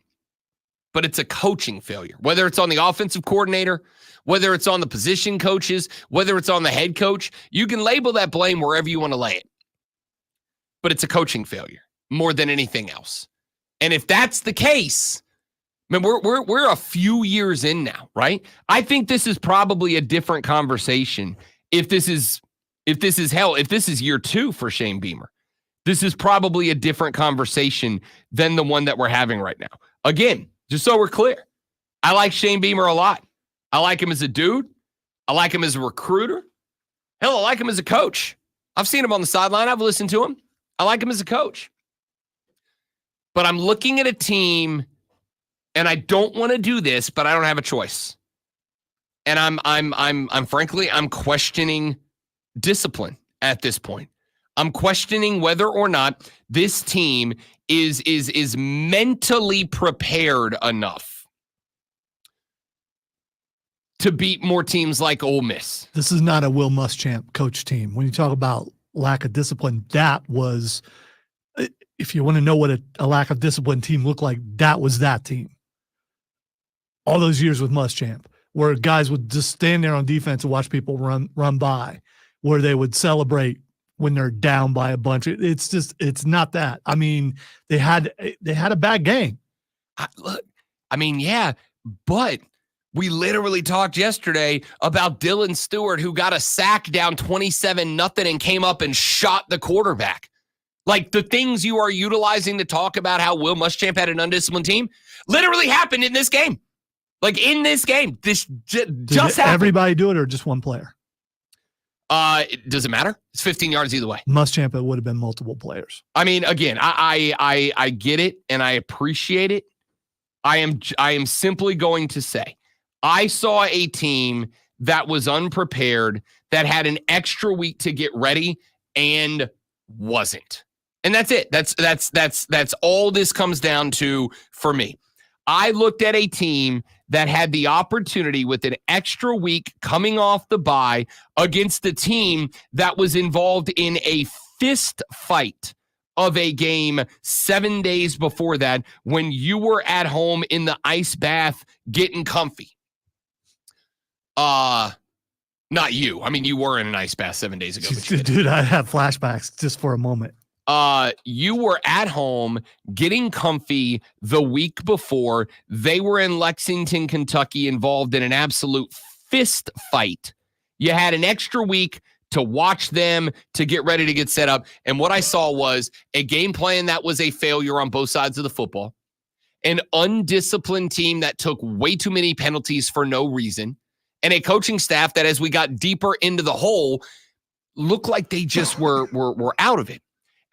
But it's a coaching failure, whether it's on the offensive coordinator, whether it's on the position coaches, whether it's on the head coach. You can label that blame wherever you want to lay it. But it's a coaching failure more than anything else. And if that's the case, I mean, we're a few years in now, right? I think this is probably a different conversation if this is year 2 for Shane Beamer. This is probably a different conversation than the one that we're having right now. Again, just so we're clear, I like Shane Beamer a lot. I like him as a dude. I like him as a recruiter. Hell, I like him as a coach. I've seen him on the sideline. I've listened to him. I like him as a coach. But I'm looking at a team, and I don't want to do this, but I don't have a choice. And I'm frankly questioning discipline at this point. I'm questioning whether or not this team is mentally prepared enough to beat more teams like Ole Miss. This is not a Will Muschamp coach team. When you talk about lack of discipline, that was, if you want to know what a lack of discipline team looked like, that was that team. All those years with Muschamp, where guys would just stand there on defense and watch people run by, where they would celebrate when they're down by a bunch. It's not that. I mean, they had a bad game. Yeah, but we literally talked yesterday about Dylan Stewart, who got a sack down 27-0 and came up and shot the quarterback. Like, the things you are utilizing to talk about how Will Muschamp had an undisciplined team literally happened in this game. Like, in this game, this just happened. Everybody do it or just one player? Does it matter? It's 15 yards either way. Muschamp, it would have been multiple players. I mean, again, I get it and I appreciate it. I am simply going to say, I saw a team that was unprepared, that had an extra week to get ready and wasn't. And that's it. That's all this comes down to for me. I looked at a team that had the opportunity with an extra week coming off the bye against a team that was involved in a fist fight of a game 7 days before that, when you were at home in the ice bath getting comfy. Not you. I mean, you were in an ice bath 7 days ago. Dude, I have flashbacks just for a moment. You were at home getting comfy the week before. They were in Lexington, Kentucky, involved in an absolute fist fight. You had an extra week to watch them, to get ready to get set up. And what I saw was a game plan that was a failure on both sides of the football, an undisciplined team that took way too many penalties for no reason, and a coaching staff that, as we got deeper into the hole, looked like they just were out of it.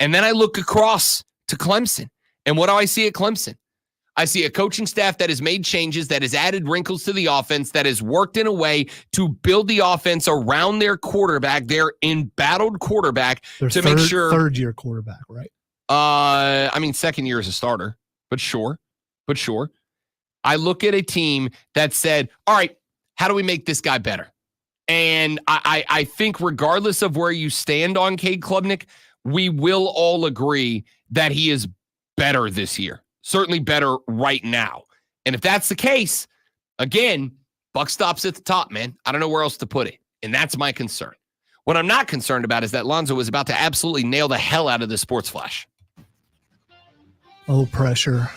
And then I look across to Clemson. And what do I see at Clemson? I see a coaching staff that has made changes, that has added wrinkles to the offense, that has worked in a way to build the offense around their quarterback, their embattled quarterback, to make sure. Third-year quarterback, right? Second year as a starter, but sure. I look at a team that said, all right, how do we make this guy better? And I think regardless of where you stand on Cade Klubnik, we will all agree that he is better this year. Certainly better right now. And if that's the case, again, buck stops at the top, man. I don't know where else to put it. And that's my concern. What I'm not concerned about is that Lonzo was about to absolutely nail the hell out of the Sports Flash. Oh, pressure.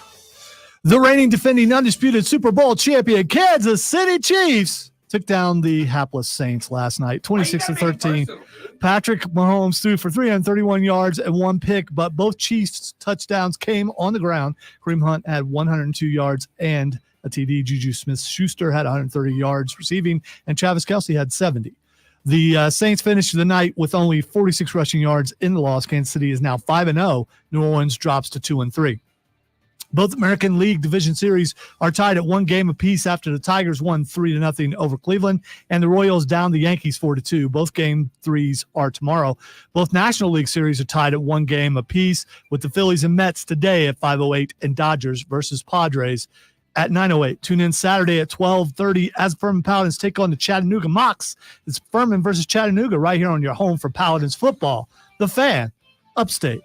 The reigning, defending, undisputed Super Bowl champion Kansas City Chiefs took down the hapless Saints last night, 26-13. Patrick Mahomes threw for 331 yards and one pick, but both Chiefs touchdowns came on the ground. Kareem Hunt had 102 yards and a TD. Juju Smith-Schuster had 130 yards receiving, and Travis Kelce had 70. The Saints finished the night with only 46 rushing yards in the loss. Kansas City is now 5-0. New Orleans drops to 2-3. Both American League Division Series are tied at one game apiece after the Tigers won 3-0 over Cleveland, and the Royals down the Yankees 4-2. Both game threes are tomorrow. Both National League Series are tied at one game apiece, with the Phillies and Mets today at 5:08 and Dodgers versus Padres at 9:08. Tune in Saturday at 12:30 as Furman Paladins take on the Chattanooga Mocs. It's Furman versus Chattanooga right here on your home for Paladins football. The Fan, Upstate.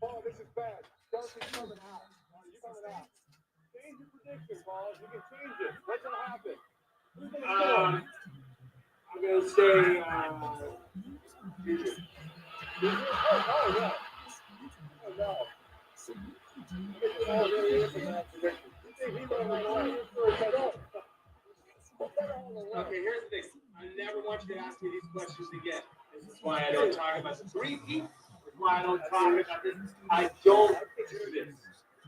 Paul, this is bad. Kelsey's coming out. You're coming out. Change your prediction, Paul. You can change it. What's going to happen? Who's going to score? I'm going to say, Oh, yeah. Oh, no. Oh, really is a bad prediction. You think he's going to run away? Okay, here's the thing. I never want you to ask me these questions again. This is why I don't talk about the three-peat. This is why I don't talk about this. I don't do this.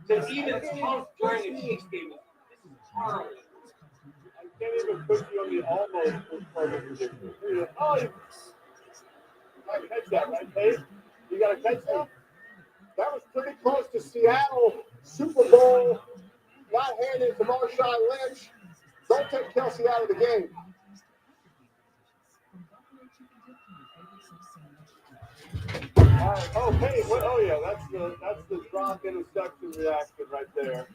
Because even talk during a Chiefs game, this is horrible. I can't even put you on the almost prediction. Oh, you got to catch that, right, Dave? You got to catch that? That was pretty close to Seattle Super Bowl. Not handed to Marshawn Lynch. Don't take Kelsey out of the game. Oh, hey, what? Oh, yeah, that's the drop interception reaction right there.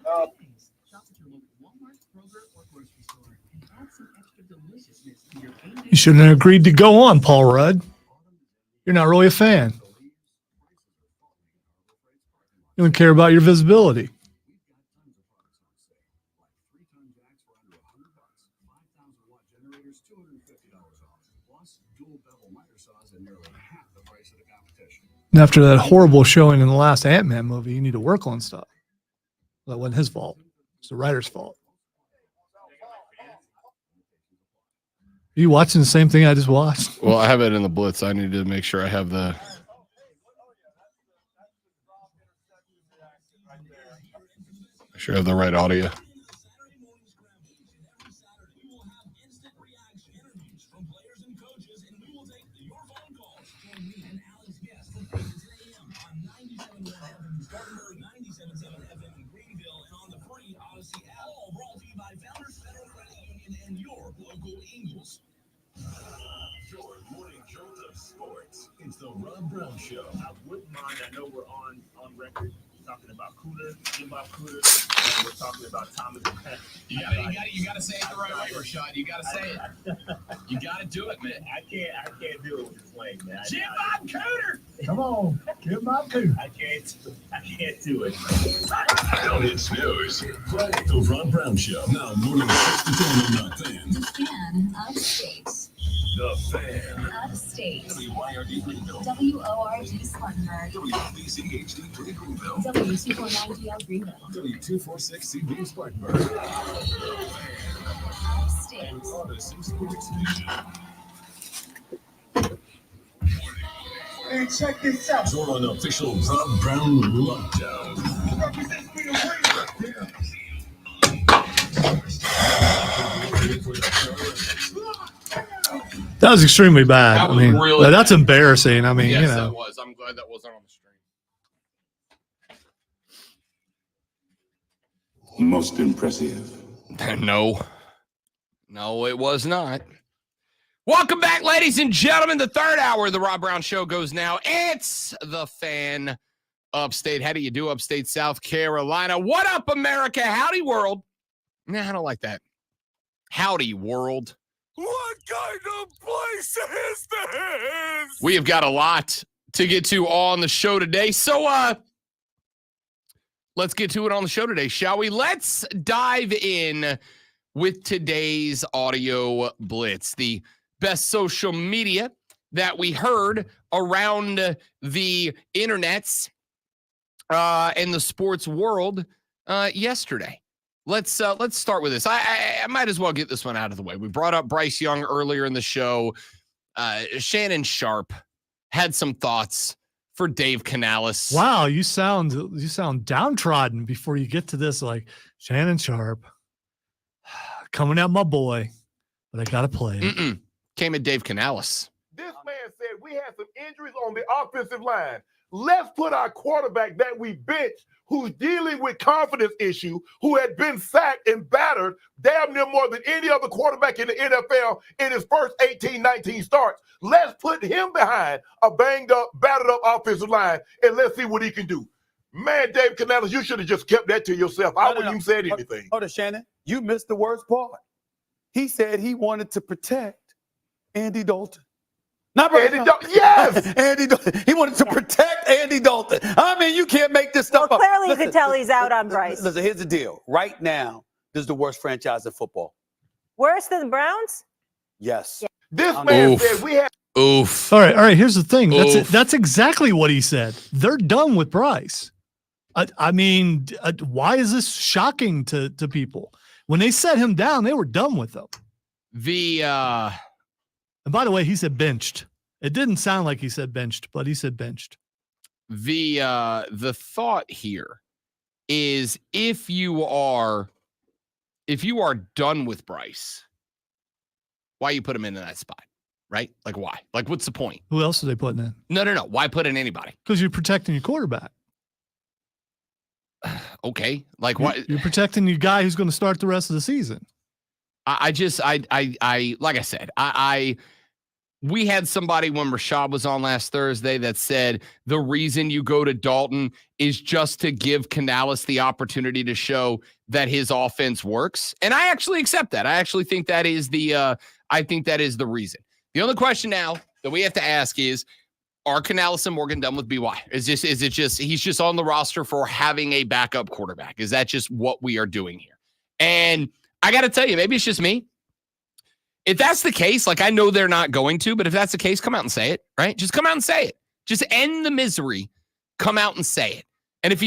You shouldn't have agreed to go on, Paul Rudd. You're not really a fan. You don't care about your visibility. And after that horrible showing in the last Ant-Man movie, you need to work on stuff. That wasn't his fault. It's the writer's fault. Are you watching the same thing I just watched? Well, I have it in the Blitz. I need to make sure I have the. I should have the right audio. Your morning jolt of sports. It's the Rob Brown Show. I wouldn't mind. I know we're on record talking about Cooter, Jimbo Cooter, and we're talking about Thomas. You gotta say it the right way, Rashad. You gotta say it. You gotta do it, man. I can't do it with this lane, man. Jimbo Cooter. Come on, Jimbo Cooter. I can't do it. Don't hit snooze. The Rob Brown Show. Now morning 6 to 10 on the Fan. The Fan out of state. The Fan. Out of state. WYRD Greenville. WORD Spartanburg. WBC HD3 Greenville. W249DL Greenville. W246CB Spartanburg. Out of state. And Odyssey Sports Nation. Hey, check this out. You're on official Rob Brown Lockdown. That was extremely bad. That was I mean, really that's bad. embarrassing. I mean, Yes, you know. that was. I'm glad that wasn't on the stream. Most impressive. No, it was not. Welcome back, ladies and gentlemen. The third hour of the Rob Brown Show goes now. It's the Fan upstate. How do you do, upstate South Carolina? What up, America? Howdy, world. Nah, I don't like that. Howdy, world. What kind of place is this? We have got a lot to get to on the show today. So, let's get to it on the show today, shall we? Let's dive in with today's audio blitz, the best social media that we heard around the internets and the sports world yesterday. Let's start with this. I might as well get this one out of the way. We brought up Bryce Young earlier in the show. Shannon Sharpe had some thoughts for Dave Canales. Wow, you sound downtrodden before you get to this. Like Shannon Sharpe, coming out my boy, but I gotta play it. Came at Dave Canales. This man said we had some injuries on the offensive line. let's put our quarterback that we benched, who's dealing with confidence issue, who had been sacked and battered damn near more than any other quarterback in the NFL in his first 18, 19 starts. Let's put him behind a banged up, battered up offensive line, and let's see what he can do. Man, Dave Canales, you should have just kept that to yourself. I wouldn't even said anything. Hold on, Shannon. You missed the worst part. He said he wanted to protect Andy Dalton. Not Andy Dalton. Yes! Andy Dalton. He wanted to protect Andy Dalton. I mean, you can't make this stuff up. Clearly, you can tell he's out on Bryce. Listen, here's the deal. Right now, this is the worst franchise in football. Worse than the Browns? Yes. This man Oof. said we have. Oof. All right. Here's the thing. That's Oof. That's exactly what he said. They're done with Bryce. I mean, why is this shocking to people? When they set him down, they were done with him. The And by the way, he said benched. It didn't sound like he said benched, but he said benched. The thought here is if you are done with Bryce, why you put him in that spot, right? Like why? Like what's the point? Who else are they putting in? No. Why put in anybody? Because you're protecting your quarterback. Okay, like what? You're protecting your guy who's going to start the rest of the season. I like I said, we had somebody when Rashad was on last Thursday that said the reason you go to Dalton is just to give Canales the opportunity to show that his offense works. And I actually accept that. I actually think that is the reason. The only question now that we have to ask is, are Canales and Morgan done with BY? Is it just he's just on the roster for having a backup quarterback? Is that just what we are doing here? And I got to tell you, maybe it's just me. If that's the case, like I know they're not going to, but if that's the case, come out and say it, right? Just come out and say it. Just end the misery. Come out and say it. And if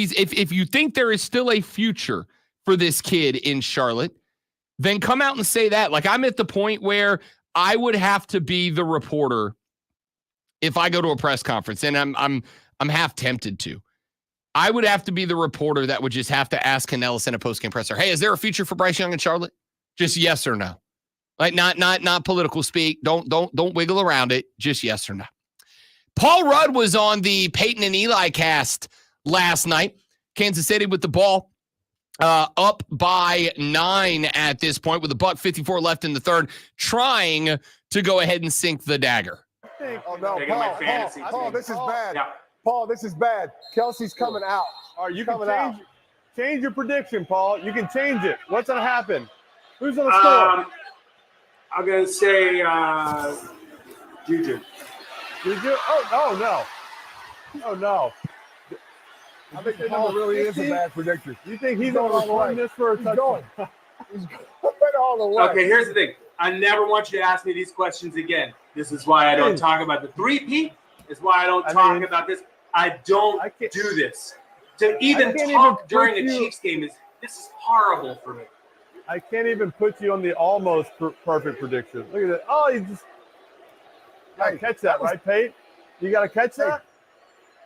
you think there is still a future for this kid in Charlotte, then come out and say that. Like I'm at the point where I would have to be the reporter if I go to a press conference, and I'm half tempted to. I would have to be the reporter that would just have to ask Canales in a postgame presser, hey, is there a future for Bryce Young in Charlotte? Just yes or no. Like not political speak. Don't wiggle around it. Just yes or no. Paul Rudd was on the Peyton and Eli cast last night. Kansas City with the ball up by 9 at this point with $1:54 left in the third, trying to go ahead and sink the dagger. Oh, no, Paul, this is bad. Yeah. Paul, this is bad. Kelsey's coming out. All right, you can change your prediction, Paul. You can change it. What's going to happen? Who's going to score? I'm going to say Juju. Juju? Oh, no. Oh, no. I think Paul really is a bad predictor. You think he's going to run this for a touchdown? He's going all the way. Okay, here's the thing. I never want you to ask me these questions again. This is why I don't talk about the three-peat. It's why I don't talk about this. I don't do this. To even talk during a Chiefs game this is horrible for me. I can't even put you on the almost perfect prediction. Look at that. Oh, you just got to catch that, right, Pate? You got to catch that?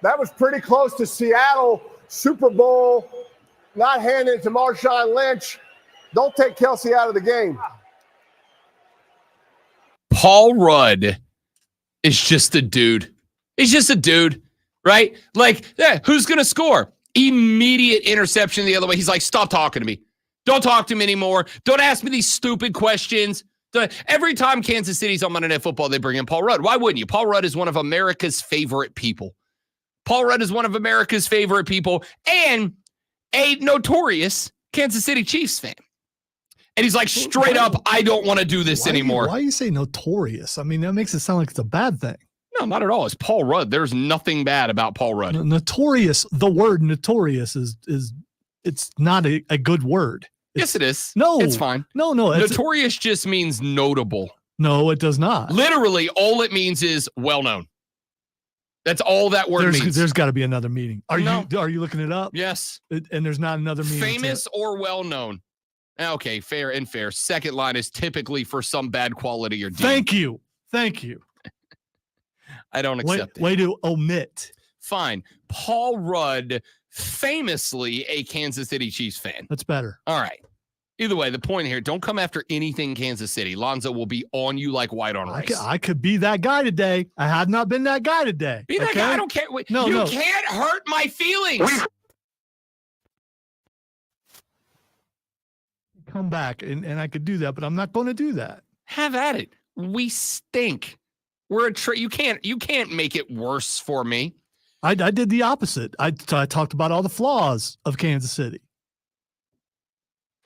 That was pretty close to Seattle Super Bowl, not handing it to Marshawn Lynch. Don't take Kelsey out of the game. Paul Rudd is just a dude. He's just a dude, right? Like, who's going to score? Immediate interception the other way. He's like, stop talking to me. Don't talk to me anymore. Don't ask me these stupid questions. Every time Kansas City's on Monday Night Football, they bring in Paul Rudd. Why wouldn't you? Paul Rudd is one of America's favorite people. Paul Rudd is one of America's favorite people and a notorious Kansas City Chiefs fan. And he's like, straight up, I don't want to do this anymore. Why you say notorious? I mean, that makes it sound like it's a bad thing. No, not at all. It's Paul Rudd. There's nothing bad about Paul Rudd. Notorious. The word notorious is it's not a good word. Yes, it is. No, it's fine. No. Notorious just means notable. No, it does not. Literally, all it means is well known. That's all that word means. There's got to be another meaning. Are you looking it up? Yes. And there's not another meaning. Famous or well known. Okay, fair and fair. Second line is typically for some bad quality or deed. Thank you. I don't accept it. Way to omit. Fine. Paul Rudd, famously a Kansas City Chiefs fan. That's better. All right. Either way, the point here, don't come after anything Kansas City. Lonzo will be on you like white on rice. I could be that guy today. I have not been that guy today. Be that guy. I don't care. No, you can't hurt my feelings. Come back, and I could do that, but I'm not going to do that. Have at it. We stink. We're you can't make it worse for me. I did the opposite. I talked about all the flaws of Kansas City.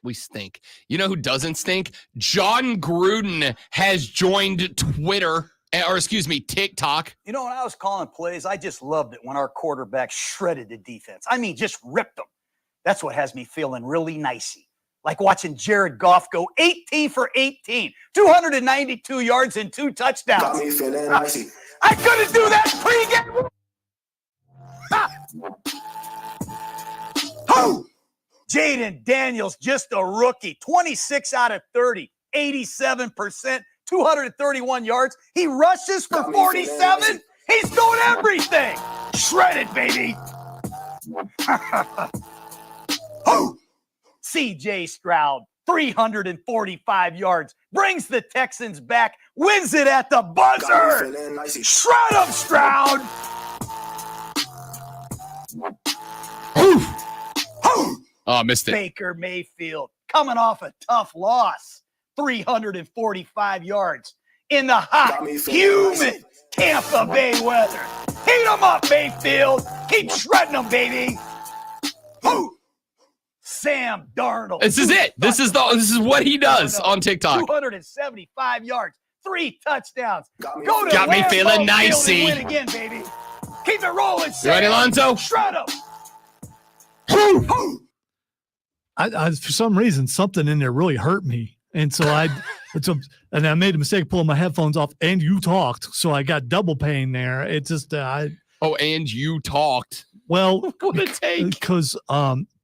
We stink. You know who doesn't stink? John Gruden has joined Twitter, or excuse me, TikTok. You know, when I was calling plays, I just loved it when our quarterback shredded the defense. I mean, just ripped them. That's what has me feeling really nicey. Like watching Jared Goff go 18 for 18, 292 yards and 2 touchdowns. Got me feeling nicey. I couldn't do that pregame. Oh! Jaden Daniels, just a rookie, 26 out of 30, 87%, 231 yards. He rushes for 47. He's doing everything. Shredded, baby. Oh! CJ Stroud, 345 yards, brings the Texans back, wins it at the buzzer. Shred him, Stroud. Oh, missed it. Baker Mayfield coming off a tough loss, 345 yards in the hot, humid Tampa Bay weather. Heat them up, Mayfield. Keep shredding them, baby. Sam Darnold. This is it. This is what he does on TikTok. 275 yards, 3 touchdowns. Go to Got me Lambeau feeling Field nicey. and win again, baby. Keep it rolling, You Sam. ready, Lonzo? Shred him. I for some reason something in there really hurt me, and so I made a mistake pulling my headphones off. And you talked, so I got double pain there. It just and you talked. Well, what a take. Because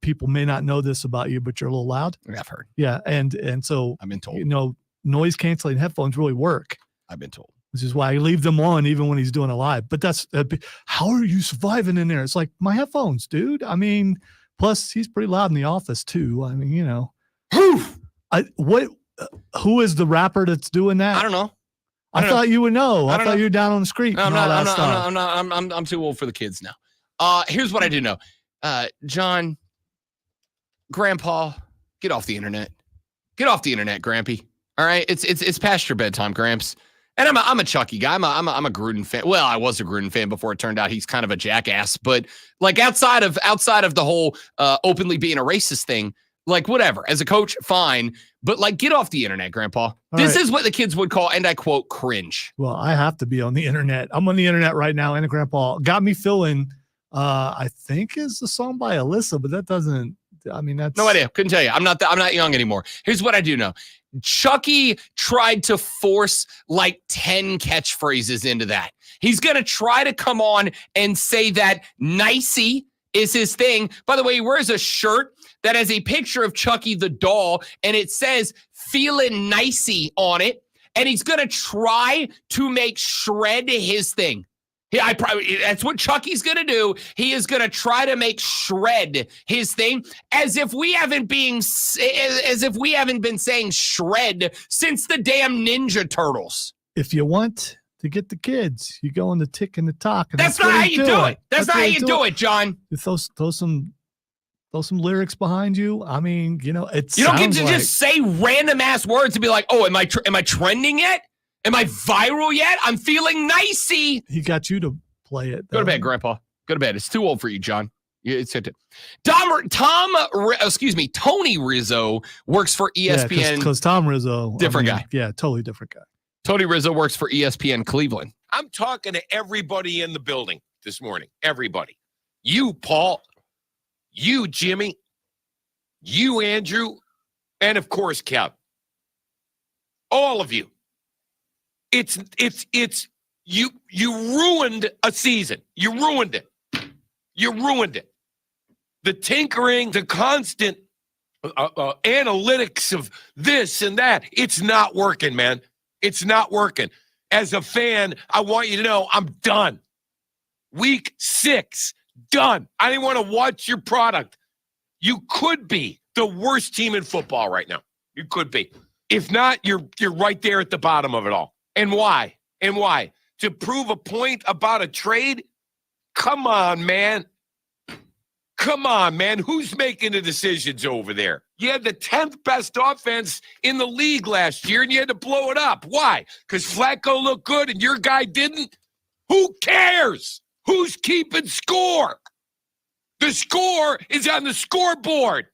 people may not know this about you, but you're a little loud. I've heard. Yeah, and so I've been told. You know, noise canceling headphones really work. I've been told. Which is why I leave them on even when he's doing a live. But that's how are you surviving in there? It's like my headphones, dude. I mean, plus he's pretty loud in the office too. I mean, you know, who is the rapper that's doing that? I don't know. I thought you would know. I thought you were down on the street. No, I'm too old for the kids now. Here's what I do know. John, Grandpa, get off the internet. Get off the internet, Grampy. All right, it's past your bedtime, Gramps. And I'm a Chucky guy. I'm a Gruden fan. Well, I was a Gruden fan before it turned out he's kind of a jackass. But like outside of the whole openly being a racist thing, like whatever. As a coach, fine. But like, get off the internet, Grandpa. This is what the kids would call, and I quote, cringe. Well, I have to be on the internet. I'm on the internet right now. And Grandpa got me feeling. I think is the song by Alyssa, but that doesn't. I mean, that's no idea. Couldn't tell you. I'm not young anymore. Here's what I do know. Chucky tried to force like 10 catchphrases into that. He's going to try to come on and say that nicey is his thing. By the way, he wears a shirt that has a picture of Chucky the doll, and it says feeling nicey on it. And he's going to try to make shred his thing. Yeah, that's what Chucky's going to do. He is going to try to make shred his thing as if we haven't been saying shred since the damn Ninja Turtles. If you want to get the kids, you go on the Tick and the Talk. And that's not how you do it. That's not how you do it, John. You throw some lyrics behind you. I mean, you know, you don't get to just say random ass words and be like, "Oh, am I trending yet? Am I viral yet? I'm feeling nicey." He got you to play it. Go to bed, Grandpa. Go to bed. It's too old for you, John. It's it. Tony Rizzo works for ESPN. Because Tom Rizzo, different guy. Yeah, totally different guy. Tony Rizzo works for ESPN Cleveland. I'm talking to everybody in the building this morning. Everybody. You, Paul. You, Jimmy. You, Andrew. And of course, Kev. All of you. It's you ruined a season. You ruined it. You ruined it. The tinkering, the constant analytics of this and that, it's not working, man. It's not working. As a fan, I want you to know I'm done. Week 6, done. I didn't want to watch your product. You could be the worst team in football right now. You could be. If not, you're right there at the bottom of it all. And why? And why? To prove a point about a trade? Come on, man. Come on, man. Who's making the decisions over there? You had the 10th best offense in the league last year, and you had to blow it up. Why? Because Flacco looked good and your guy didn't? Who cares? Who's keeping score? The score is on the scoreboard.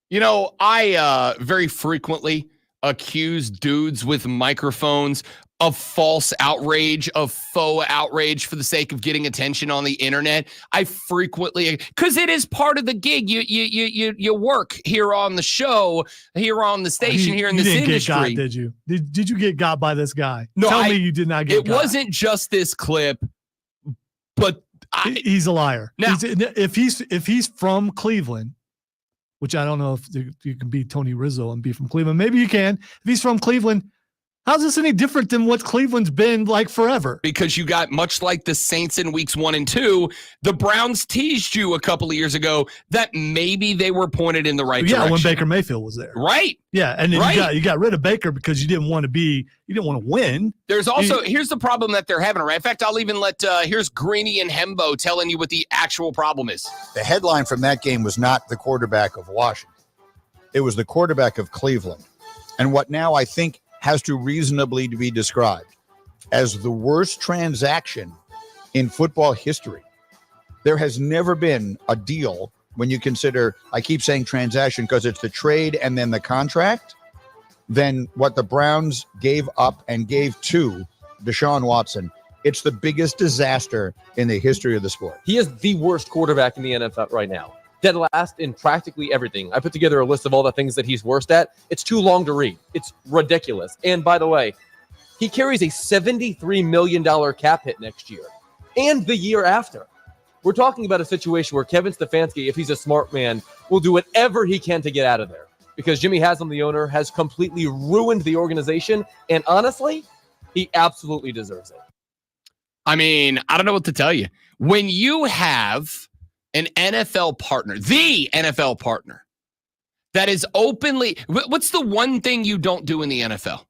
You know, I very frequently accuse dudes with microphones of false outrage, of faux outrage for the sake of getting attention on the internet. I frequently, because it is part of the gig. You work here on the show, here on the station, here in this didn't industry. Get got, did you? Did you get got by this guy? No, Tell me you did not get it got. It wasn't just this clip, but he's a liar. Now, if he's from Cleveland, which I don't know if you can be Tony Rizzo and be from Cleveland. Maybe you can. If he's from Cleveland, how's this any different than what Cleveland's been like forever? Because you got, much like the Saints in weeks 1 and 2, the Browns teased you a couple of years ago that maybe they were pointed in the right direction. Yeah, when Baker Mayfield was there. Right. Yeah, and then you got rid of Baker because you didn't want to win. There's also, here's the problem that they're having, right? In fact, I'll even here's Greeny and Hembo telling you what the actual problem is. The headline from that game was not the quarterback of Washington. It was the quarterback of Cleveland. And what now I think has to reasonably be described as the worst transaction in football history. There has never been a deal when you consider, I keep saying transaction because it's the trade and then the contract, than what the Browns gave up and gave to Deshaun Watson. It's the biggest disaster in the history of the sport. He is the worst quarterback in the NFL right now. Dead last in practically everything. I put together a list of all the things that he's worst at. It's too long to read. It's ridiculous. And by the way, he carries a $73 million cap hit next year and the year after. We're talking about a situation where Kevin Stefanski, if he's a smart man, will do whatever he can to get out of there, because Jimmy Haslam, the owner, has completely ruined the organization. And honestly, he absolutely deserves it. I mean, I don't know what to tell you. When you have an NFL partner, the NFL partner, that is openly, what's the one thing you don't do in the NFL?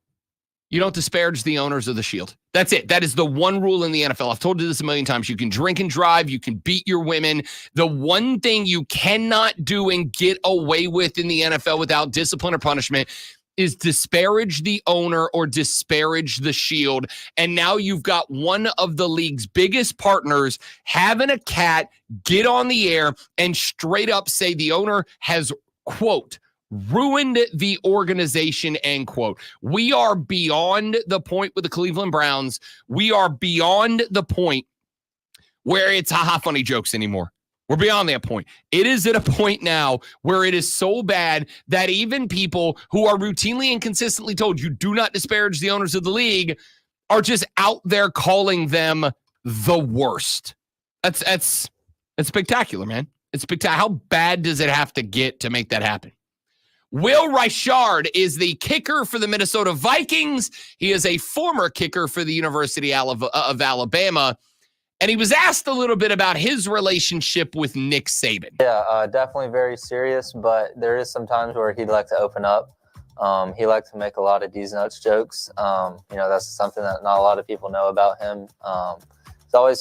You don't disparage the owners of the Shield. That's it. That is the one rule in the NFL. I've told you this a million times. You can drink and drive. You can beat your women. The one thing you cannot do and get away with in the NFL without discipline or punishment is disparage the owner or disparage the Shield. And now you've got one of the league's biggest partners having a cat get on the air and straight up say the owner has, quote, ruined the organization, end quote. We are beyond the point with the Cleveland Browns. We are beyond the point where it's haha funny jokes anymore. We're beyond that point. It is at a point now where it is so bad that even people who are routinely and consistently told you do not disparage the owners of the league are just out there calling them the worst. That's spectacular, man. It's spectacular. How bad does it have to get to make that happen? Will Richard is the kicker for the Minnesota Vikings. He is a former kicker for the University of Alabama. And he was asked a little bit about his relationship with Nick Saban. Yeah, definitely very serious, but there is some times where he'd like to open up. He liked to make a lot of D's Nuts jokes. That's something that not a lot of people know about him.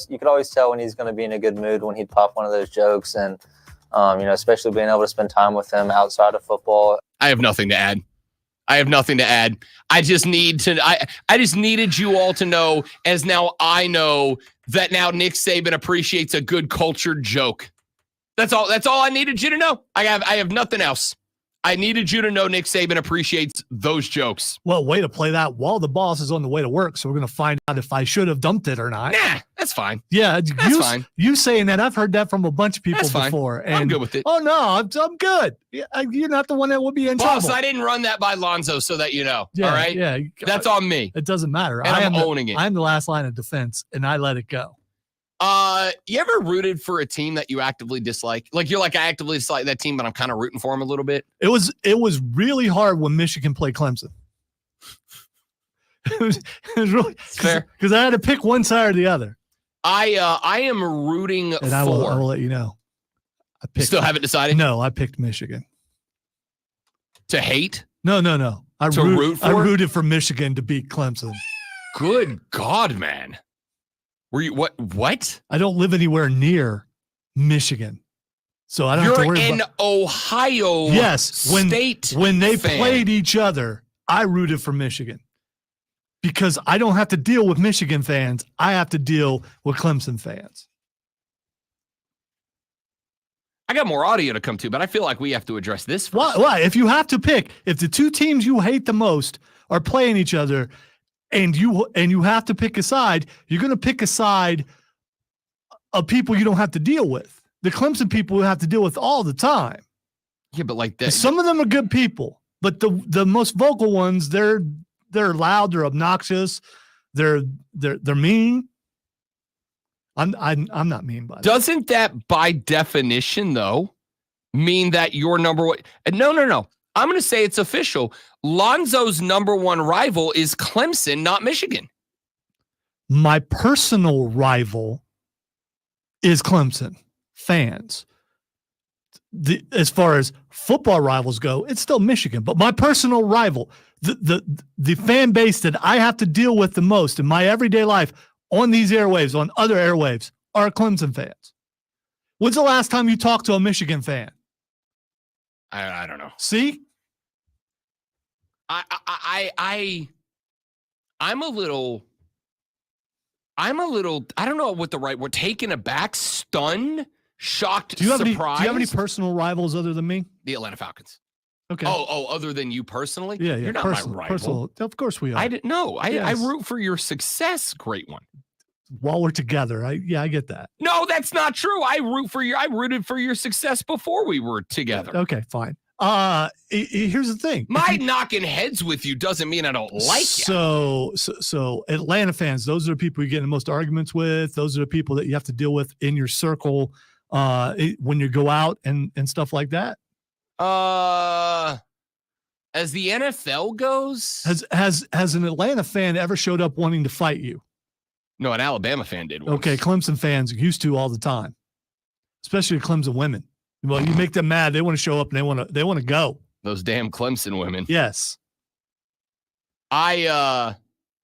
You could always tell when he's going to be in a good mood when he'd pop one of those jokes, and especially being able to spend time with him outside of football. I have nothing to add. I just needed you all to know, as now I know, that now Nick Saban appreciates a good cultured joke. That's all I needed you to know. I have nothing else. I needed you to know Nick Saban appreciates those jokes. Well, way to play that while the boss is on the way to work. So we're going to find out if I should have dumped it or not. Nah, that's fine. Yeah, that's fine. You saying that, I've heard that from a bunch of people before. And I'm good with it. Oh, no, I'm good. Yeah, you're not the one that would be in Boss, trouble. I didn't run that by Lonzo so that you know. Yeah, all right? Yeah. That's on me. It doesn't matter. And I'm owning it. I'm the last line of defense, and I let it go. You ever rooted for a team that you actively dislike? Like you're like, I actively dislike that team, but I'm kind of rooting for them a little bit. It was really hard when Michigan played Clemson. it was really fair because I had to pick one side or the other. I am rooting and for. I will let you know. Still haven't decided? No, I picked Michigan. To hate? No. I root for? I rooted for Michigan to beat Clemson. Good God, man. Were you what? I don't live anywhere near Michigan. So I don't have to worry You're about an Ohio State when they fan. played each other, I rooted for Michigan. Because I don't have to deal with Michigan fans. I have to deal with Clemson fans. I got more audio to come to, but I feel like we have to address this first. Why? If you have to pick, if the two teams you hate the most are playing each other and you have to pick a side, you're going to pick a side of people you don't have to deal with. The Clemson people we have to deal with all the time. Yeah, but like that. Some of them are good people, but the most vocal ones, they're loud, they're obnoxious, they're mean. I'm not mean by that. Doesn't that by definition though mean that your number one? No. I'm going to say it's official. Lonzo's number one rival is Clemson, not Michigan. My personal rival is Clemson fans. As far as football rivals go, it's still Michigan. But my personal rival, the fan base that I have to deal with the most in my everyday life on these airwaves, on other airwaves, are Clemson fans. When's the last time you talked to a Michigan fan? I don't know. See? I'm a little, I don't know what the right word, taken aback, stunned, shocked, Do you have surprised. any personal rivals other than me? The Atlanta Falcons. Okay. Oh, other than you personally? Yeah. You're not personal, my rival. personal. Of course we are. I didn't know. I Yes. root for your success. Great one. While we're together, I get that. No, that's not true. I rooted for your success before we were together. Okay, fine. Here's the thing. My knocking heads with you doesn't mean I don't like you. So Atlanta fans, those are the people you get in the most arguments with. Those are the people that you have to deal with in your circle when you go out and stuff like that. As the NFL goes, Has an Atlanta fan ever showed up wanting to fight you? No, an Alabama fan did once. Okay, Clemson fans used to all the time, especially Clemson women. Well, you make them mad, they want to show up and they want to go. Those damn Clemson women. Yes. I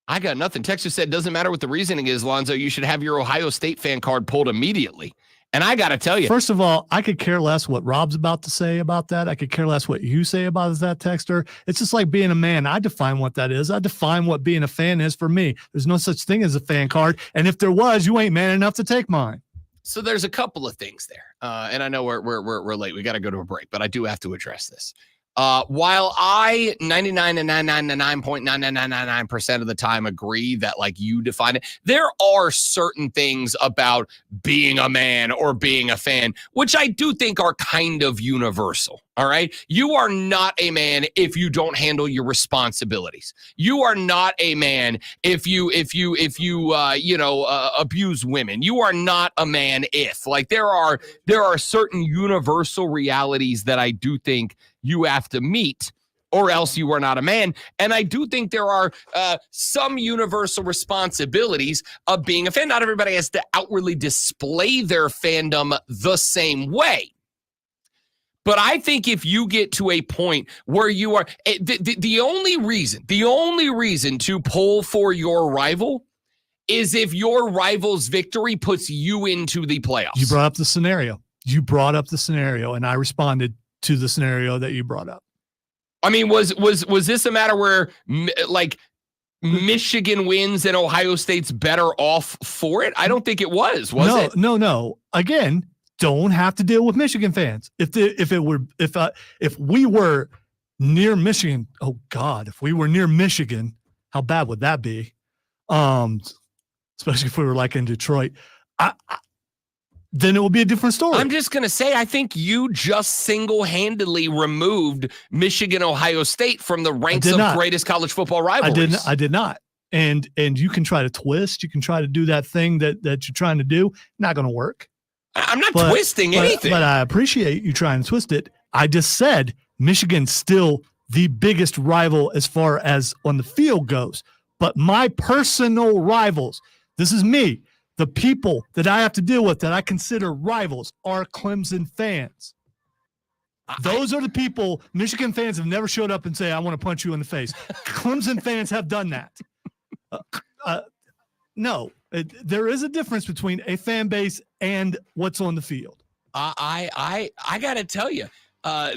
got nothing. Texas said, doesn't matter what the reasoning is, Lonzo, you should have your Ohio State fan card pulled immediately. And I got to tell you. First of all, I could care less what Rob's about to say about that. I could care less what you say about that texter. It's just like being a man. I define what that is. I define what being a fan is for me. There's no such thing as a fan card. And if there was, you ain't man enough to take mine. So there's a couple of things there. And I know we're late. We got to go to a break, but I do have to address this. While I 99.99999% of the time agree that like you define it, there are certain things about being a man or being a fan, which I do think are kind of universal. All right. You are not a man if you don't handle your responsibilities. You are not a man if you abuse women. You are not a man if like there are certain universal realities that I do think you have to meet or else you are not a man. And I do think there are some universal responsibilities of being a fan. Not everybody has to outwardly display their fandom the same way. But I think if you get to a point where you are the only reason to pull for your rival is if your rival's victory puts you into the playoffs. You brought up the scenario, and I responded to the scenario that you brought up. I mean, was this a matter where like Michigan wins and Ohio State's better off for it? I don't think it was it? No. Again, don't have to deal with Michigan fans. If we were near Michigan, oh God, if we were near Michigan, how bad would that be? Especially if we were like in Detroit. Then it will be a different story. I'm just going to say, I think you just single-handedly removed Michigan, Ohio State from the ranks of greatest college football rivalries. I did not. And you can try to twist. You can try to do that thing that you're trying to do. Not going to work. I'm not twisting anything. But I appreciate you trying to twist it. I just said Michigan's still the biggest rival as far as on the field goes. But my personal rivals, this is me. The people that I have to deal with that I consider rivals are Clemson fans. Those are the people. Michigan fans have never showed up and say, I want to punch you in the face. Clemson fans have done that. No, there is a difference between a fan base and what's on the field. I got to tell you,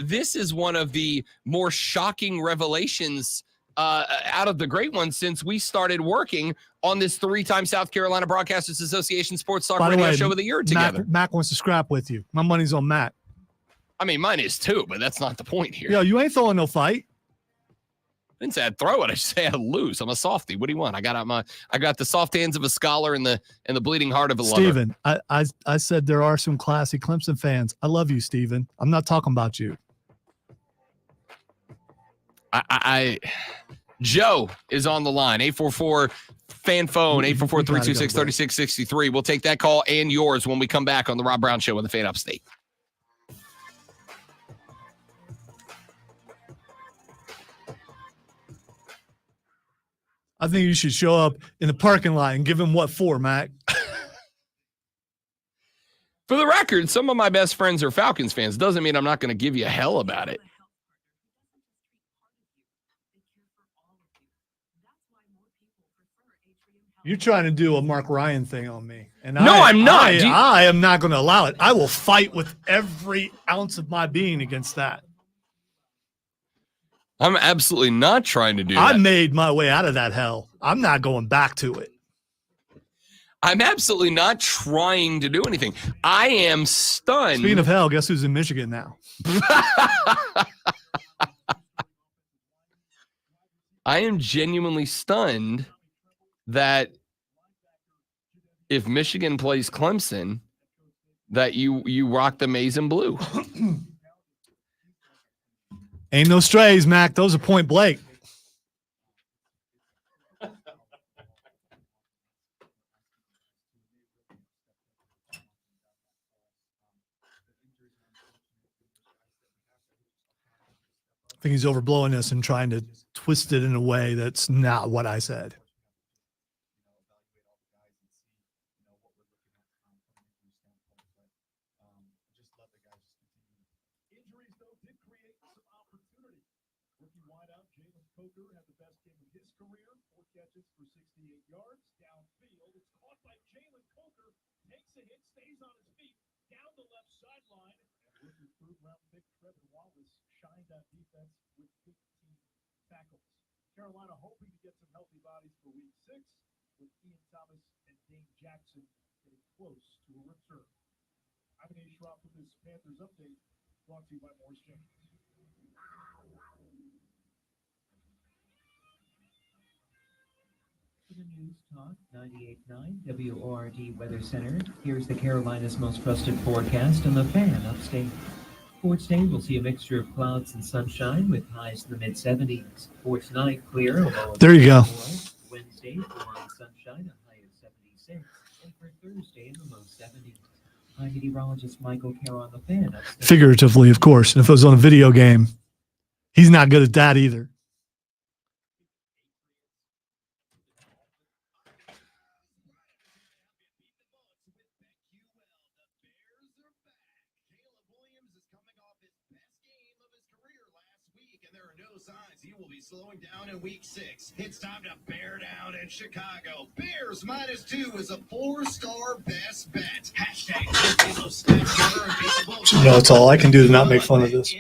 this is one of the more shocking revelations out of the great ones since we started working on this 3-time South Carolina Broadcasters Association Sports Talk Radio show of the year together. Mac wants to scrap with you. My money's on Mac. I mean, mine is too, but that's not the point here. Yo, you ain't throwing no fight. I didn't say I'd throw it. I just say I'd lose. I'm a softie. What do you want? I got the soft hands of a scholar and the bleeding heart of a lover. Steven, I said there are some classy Clemson fans. I love you, Steven. I'm not talking about you. Joe is on the line. 844 fan phone 844-326-3663. We'll take that call and yours when we come back on the Rob Brown Show on the Fan Upstate. I think you should show up in the parking lot and give him what for, Mac? For the record, some of my best friends are Falcons fans. Doesn't mean I'm not going to give you hell about it. You're trying to do a Mark Ryan thing on me. And no, I'm not. I am not going to allow it. I will fight with every ounce of my being against that. I'm absolutely not trying to do that. I made my way out of that hell. I'm not going back to it. I'm absolutely not trying to do anything. I am stunned. Speaking of hell, guess who's in Michigan now? I am genuinely stunned that if Michigan plays Clemson, that you rock the maize and blue. Ain't no strays, Mac. Those are point blank. I think he's overblowing this and trying to twist it in a way that's not what I said. Carolina hoping to get some healthy bodies for week 6, with Ian Thomas and Dane Jackson getting close to a return. I'm Nate Schropp with this Panthers update, brought to you by Morris Jenkins. For the News Talk 98.9 WORD Weather Center, here's the Carolinas' most trusted forecast on the Fan Upstate. For today, we'll see a mixture of clouds and sunshine with highs in the mid-70s. For tonight, clear. There you go. Wednesday, warm sunshine, a high of 76. And for Thursday, in the low 70s. I'm meteorologist Michael Carroll on the Fan Upstate. Figuratively, of course. And if it was on a video game, he's not good at that either. He will be slowing down in week 6. It's time to bear down in Chicago. Bears -2 is a 4-star best bet. Hashtag You know, it's all I can do to not make fun of this.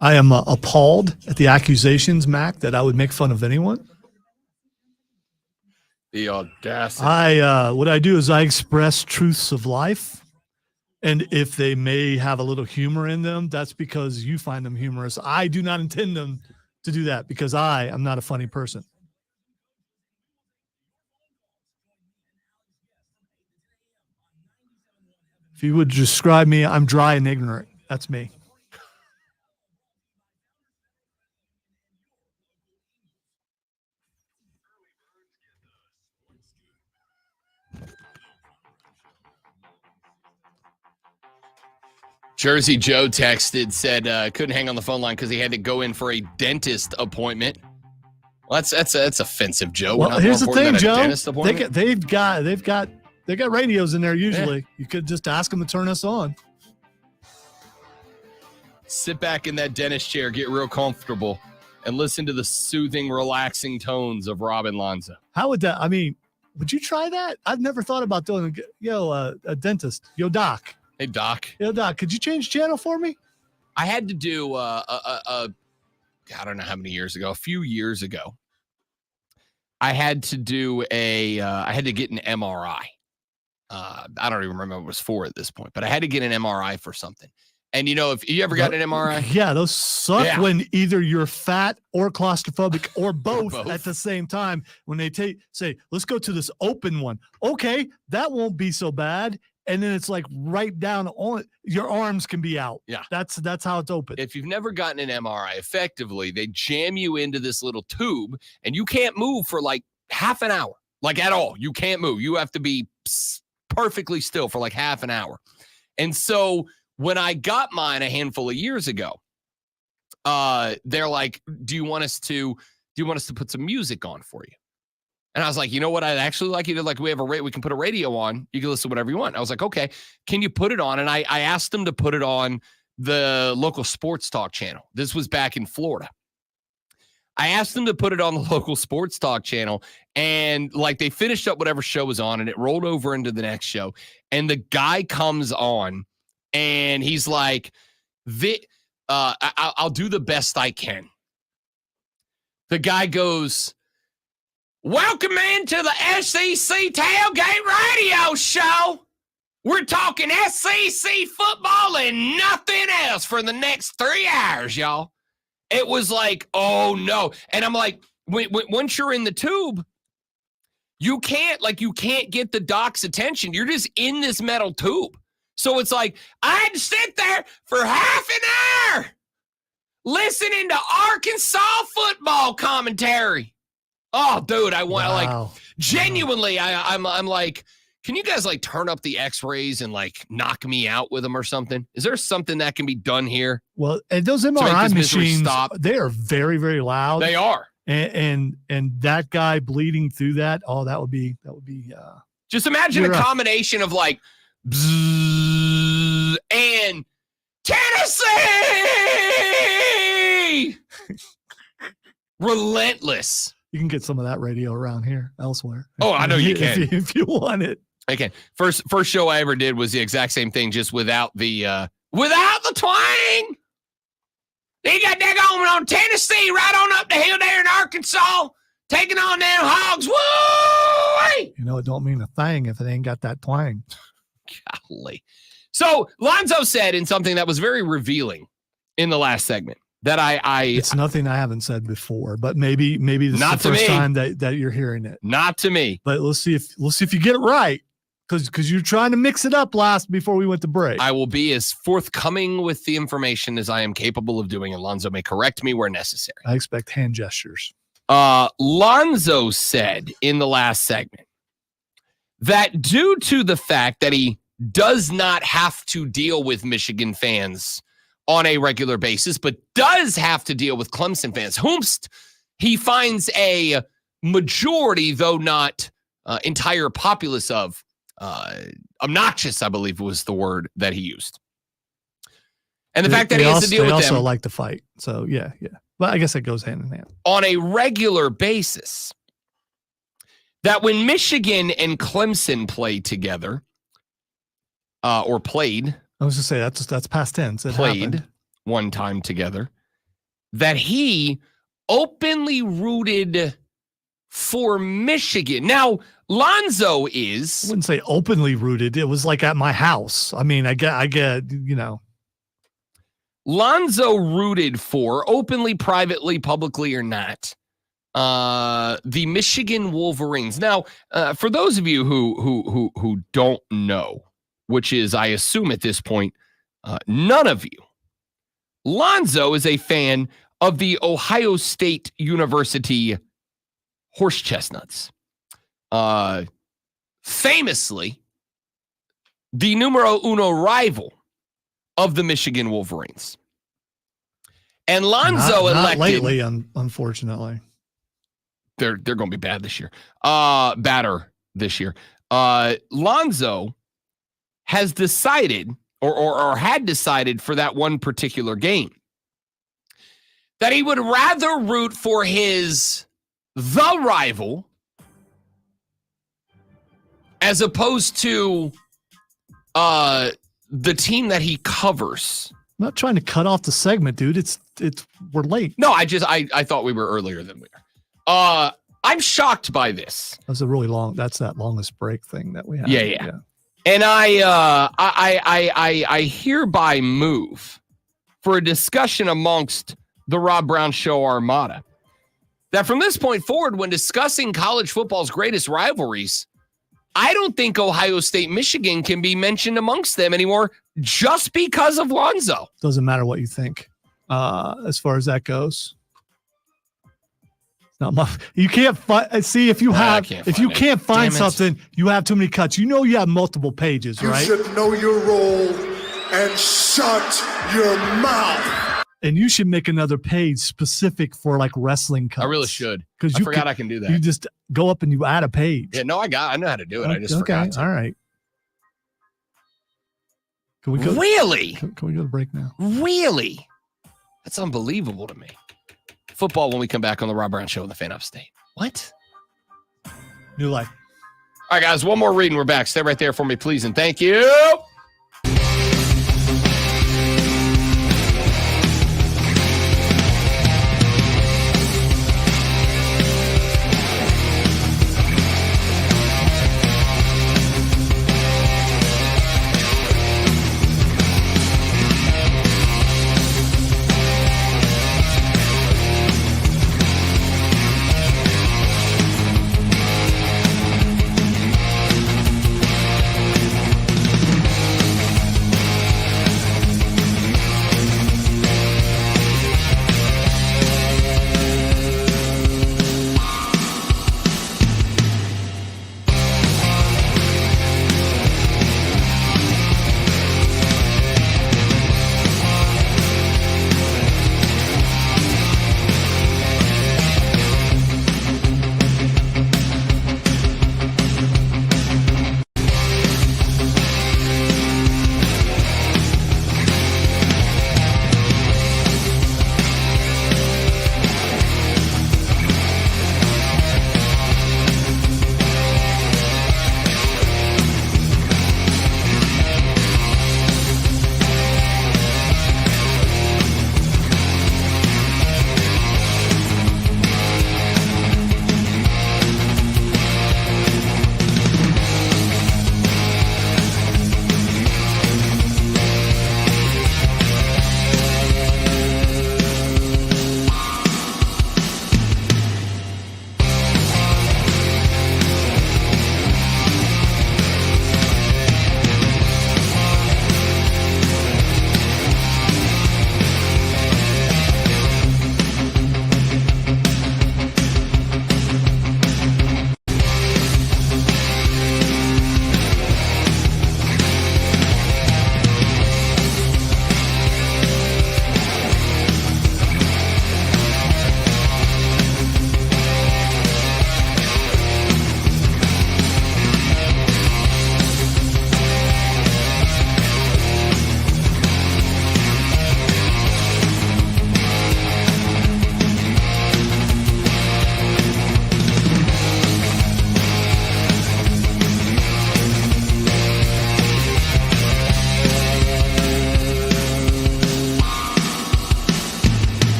I am appalled at the accusations, Mac, that I would make fun of anyone. The audacity. What I do is I express truths of life. And if they may have a little humor in them, that's because you find them humorous. I do not intend them to do that because I am not a funny person. If you would describe me, I'm dry and ignorant. That's me. Jersey Joe texted, said couldn't hang on the phone line because he had to go in for a dentist appointment. Well, that's offensive, Joe. Well, here's the thing, Joe. Dentist appointment? They've got radios in there usually. Yeah. You could just ask them to turn us on. Sit back in that dentist chair, get real comfortable, and listen to the soothing, relaxing tones of Robin Lanza. How would that? I mean, would you try that? I've never thought about doing a dentist. Yo, doc. Hey, Doc. Yo, Doc, could you change channel for me? I had to do I don't know how many years ago, a few years ago, I had to do I had to get an MRI. I don't even remember what it was for at this point, but I had to get an MRI for something. And if you ever got an MRI? Yeah, those suck when either you're fat or claustrophobic or both, at the same time. When they say, let's go to this open one. Okay, that won't be so bad. And then it's like right down on your arms can be out. Yeah. That's how it's open. If you've never gotten an MRI, effectively, they jam you into this little tube and you can't move for like half an hour, like at all. You can't move. You have to be perfectly still for like half an hour. And so when I got mine a handful of years ago, they're like, do you want us to put some music on for you? And I was like, you know what? I'd actually like you to, like, we can put a radio on. You can listen to whatever you want. I was like, okay, can you put it on? And I asked them to put it on the local sports talk channel. This was back in Florida. I asked them to put it on the local sports talk channel, and like they finished up whatever show was on, and it rolled over into the next show. And the guy comes on, and he's like, I'll do the best I can. The guy goes, welcome into the SEC Tailgate Radio Show. We're talking SEC football and nothing else for the next 3 hours, y'all. It was like, oh, no. And I'm like, once you're in the tube, you can't get the doc's attention. You're just in this metal tube. So it's like, I had to sit there for half an hour listening to Arkansas football commentary. Oh, dude, I want genuinely, I'm like, can you guys like turn up the x-rays and like knock me out with them or something? Is there something that can be done here? Well, and those MRI machines, they are very, very loud. They are. And that guy bleeding through that, that would be just imagine a combination of like bzzz and Tennessee. Relentless. You can get some of that radio around here elsewhere. Oh, I know you can. If you want it. I can. First show I ever did was the exact same thing, just without the twang. They got that on Tennessee, right on up the hill there in Arkansas, taking on them Hogs. Woo! You know, it don't mean a thing if it ain't got that twang. Golly. So Lonzo said in something that was very revealing in the last segment that it's nothing I haven't said before, but maybe this is the first time that you're hearing it. Not to me. But let's see if you get it right. Because you're trying to mix it up before we went to break. I will be as forthcoming with the information as I am capable of doing. Alonzo may correct me where necessary. I expect hand gestures. Lonzo said in the last segment that due to the fact that he does not have to deal with Michigan fans on a regular basis, but does have to deal with Clemson fans, whomst he finds a majority, though not entire populace of, obnoxious, I believe was the word that he used. And the fact that he has to deal with them. They also like to fight. So, yeah. But I guess that goes hand in hand. On a regular basis, that when Michigan and Clemson play together, or played. I was going to say, that's past tense. Played one time together. that he openly rooted for Michigan. Now, Lonzo is. I wouldn't say openly rooted. It was like at my house. I mean, I get, you know. Lonzo rooted for, openly, privately, publicly, or not, the Michigan Wolverines. Now, for those of you who don't know, which is, I assume at this point, none of you, Lonzo is a fan of the Ohio State University Horse Chestnuts. Famously, the numero uno rival of the Michigan Wolverines. And Lonzo not elected. lately, unfortunately. They're going to be bad this year. Badder this year. Lonzo has decided or had decided for that one particular game that he would rather root for the rival as opposed to the team that he covers. I'm not trying to cut off the segment, dude. It's we're late. No, I thought we were earlier than we are. I'm shocked by this. That's that longest break thing that we had. Yeah. And I hereby move for a discussion amongst the Rob Brown Show Armada that from this point forward, when discussing college football's greatest rivalries, I don't think Ohio State, Michigan can be mentioned amongst them anymore just because of Lonzo. Doesn't matter what you think as far as that goes. Not my, you can't find. See, if you can't find something, you have too many cuts. You know, you have multiple pages, right? You should know your role and shut your mouth. And you should make another page specific for like wrestling cuts. I really should. Because I forgot I can do that. You just go up and you add a page. Yeah, no, I know how to do it. I just forgot to. All right. Can we go? Really? Can we go to break now? Really? That's unbelievable to me. Football when we come back on the Rob Brown Show on the Fan Upstate. What? New life. All right, guys, one more reading. We're back. Stay right there for me, please, and thank you.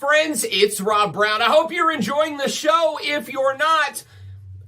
friends? It's Rob Brown. I hope you're enjoying the show. If you're not,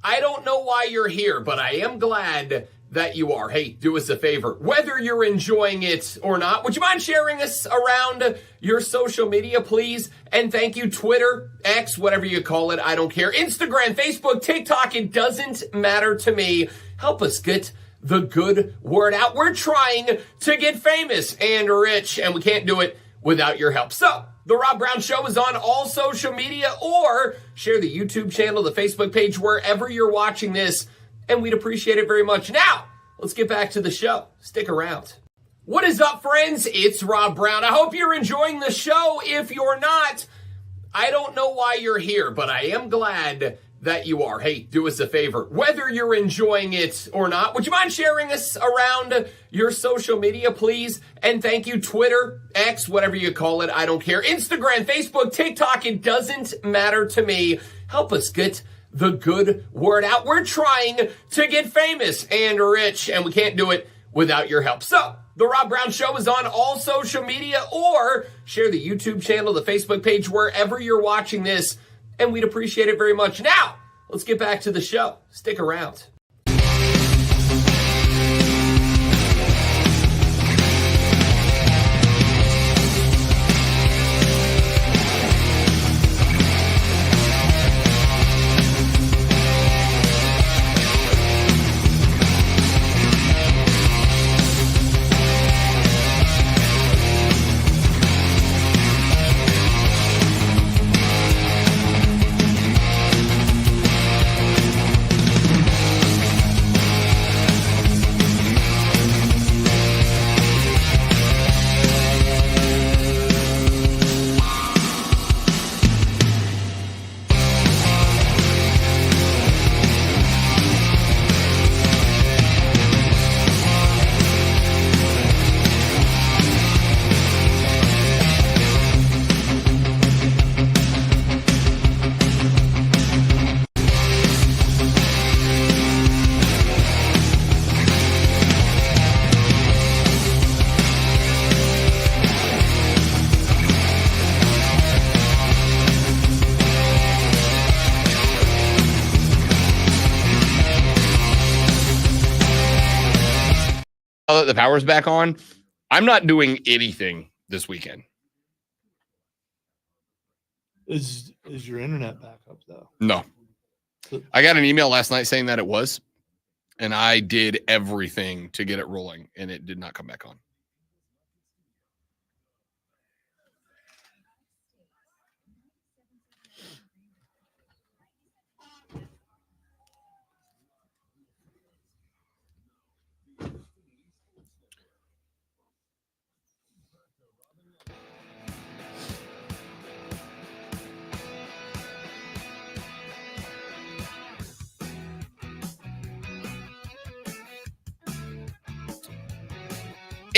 I don't know why you're here, but I am glad that you are. Hey, do us a favor. Whether you're enjoying it or not, would you mind sharing us around your social media, please? And thank you, Twitter, X, whatever you call it. I don't care. Instagram, Facebook, TikTok, it doesn't matter to me. Help us get the good word out. We're trying to get famous and rich, and we can't do it without your help. So, The Rob Brown Show is on all social media, or share the YouTube channel, the Facebook page, wherever you're watching this, and we'd appreciate it very much. Now, let's get back to the show. Stick around. What is up, friends? It's Rob Brown. I hope you're enjoying the show. If you're not, I don't know why you're here, but I am glad that you are. Hey, do us a favor. Whether you're enjoying it or not, would you mind sharing us around your social media, please? And thank you, Twitter, X, whatever you call it. I don't care. Instagram, Facebook, TikTok, it doesn't matter to me. Help us get the good word out. We're trying to get famous and rich, and we can't do it without your help. So, The Rob Brown Show is on all social media, or share the YouTube channel, the Facebook page, wherever you're watching this, and we'd appreciate it very much. Now, let's get back to the show. Stick around. The power's back on. I'm not doing anything this weekend. Is your internet back up though? No. I got an email last night saying that it was, and I did everything to get it rolling, and it did not come back on.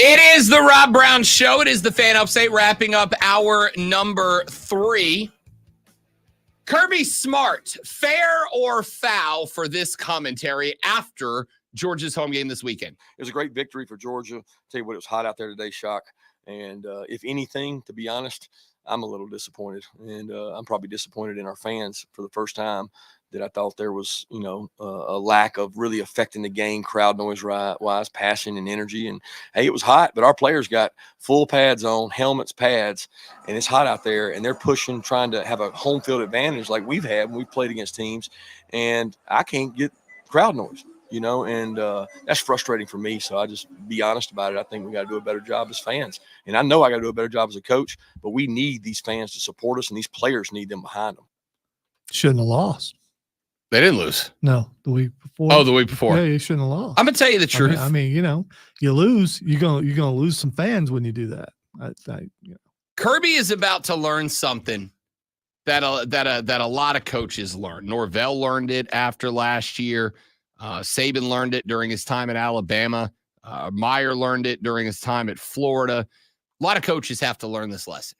It is the Rob Brown Show. It is the Fan Upstate, wrapping up hour number 3. Kirby Smart, fair or foul for this commentary after Georgia's home game this weekend? It was a great victory for Georgia. Tell you what, it was hot out there today, Shock. And if anything, to be honest, I'm a little disappointed. And I'm probably disappointed in our fans for the first time that I thought there was, a lack of really affecting the game, crowd noise wise, passion and energy. And hey, it was hot, but our players got full pads on, helmets, pads, and it's hot out there. And they're pushing, trying to have a home field advantage like we've had when we played against teams. And I can't get crowd noise, and that's frustrating for me. So I just be honest about it. I think we got to do a better job as fans. And I know I got to do a better job as a coach, but we need these fans to support us, and these players need them behind them. Shouldn't have lost. They didn't lose. No, the week before. Oh, the week before. Yeah, you shouldn't have lost. I'm gonna tell you the truth. I mean, you lose, you're gonna lose some fans when you do that. Kirby is about to learn something that a lot of coaches learn. Norvell learned it after last year. Saban learned it during his time at Alabama. Meyer learned it during his time at Florida. A lot of coaches have to learn this lesson.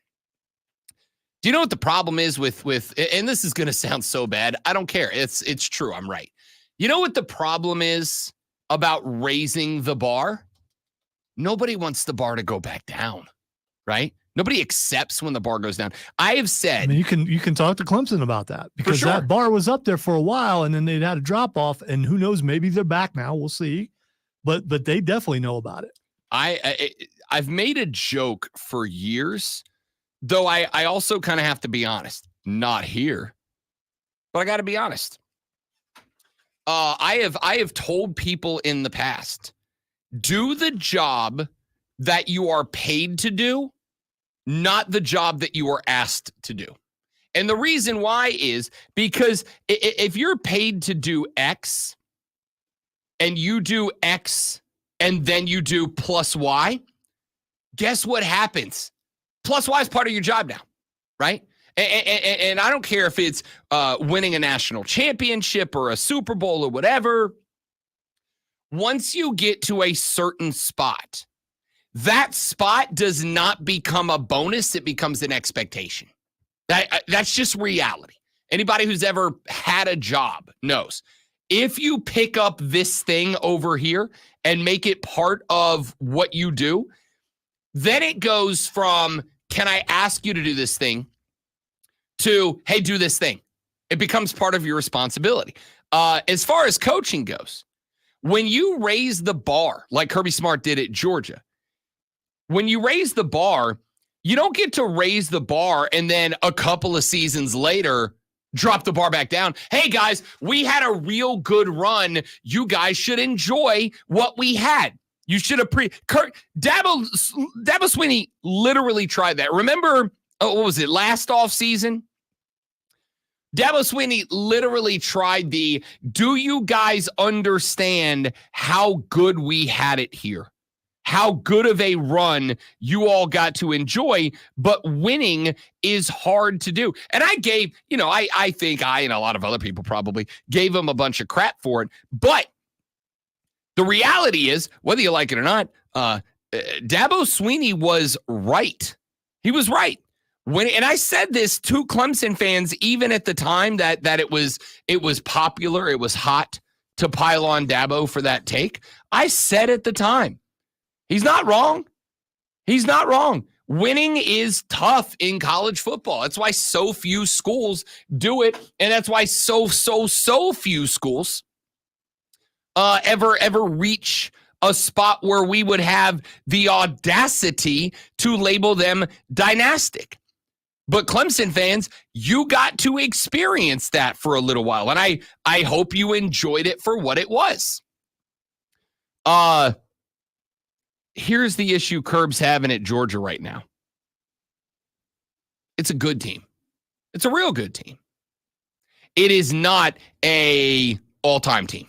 Do you know what the problem is with and this is going to sound so bad. I don't care. It's true. I'm right. You know what the problem is about raising the bar? Nobody wants the bar to go back down, right? Nobody accepts when the bar goes down. I have said, I mean, you can talk to Clemson about that because sure. that bar was up there for a while and then they'd had a drop off, and who knows, maybe they're back now. We'll see. But they definitely know about it. I've made a joke for years, though I also kind of have to be honest. Not here, but I got to be honest. I have told people in the past, do the job that you are paid to do, not the job that you are asked to do. And the reason why is because if you're paid to do X and you do X and then you do plus Y, guess what happens? Plus Y is part of your job now, right? And I don't care if it's winning a national championship or a Super Bowl or whatever. Once you get to a certain spot, that spot does not become a bonus. It becomes an expectation. That's just reality. Anybody who's ever had a job knows. If you pick up this thing over here and make it part of what you do, then it goes from, can I ask you to do this thing, to, hey, do this thing. It becomes part of your responsibility. As far as coaching goes, when you raise the bar, like Kirby Smart did at Georgia, when you raise the bar, you don't get to raise the bar and then a couple of seasons later drop the bar back down. Hey, guys, we had a real good run. You guys should enjoy what we had. You should have Dabo Swinney literally tried that. Remember, what was it, last offseason? Dabo Swinney literally tried do you guys understand how good we had it here? How good of a run you all got to enjoy, but winning is hard to do. And I gave, I think I and a lot of other people probably gave him a bunch of crap for it. But the reality is, whether you like it or not, Dabo Swinney was right. He was right. And I said this to Clemson fans, even at the time that it was popular, it was hot to pile on Dabo for that take. I said at the time, he's not wrong. He's not wrong. Winning is tough in college football. That's why so few schools do it, and that's why so few schools ever reach a spot where we would have the audacity to label them dynastic. But Clemson fans, you got to experience that for a little while, and I hope you enjoyed it for what it was. Here's the issue Curb's having at Georgia right now. It's a good team. It's a real good team. It is not a all-time team.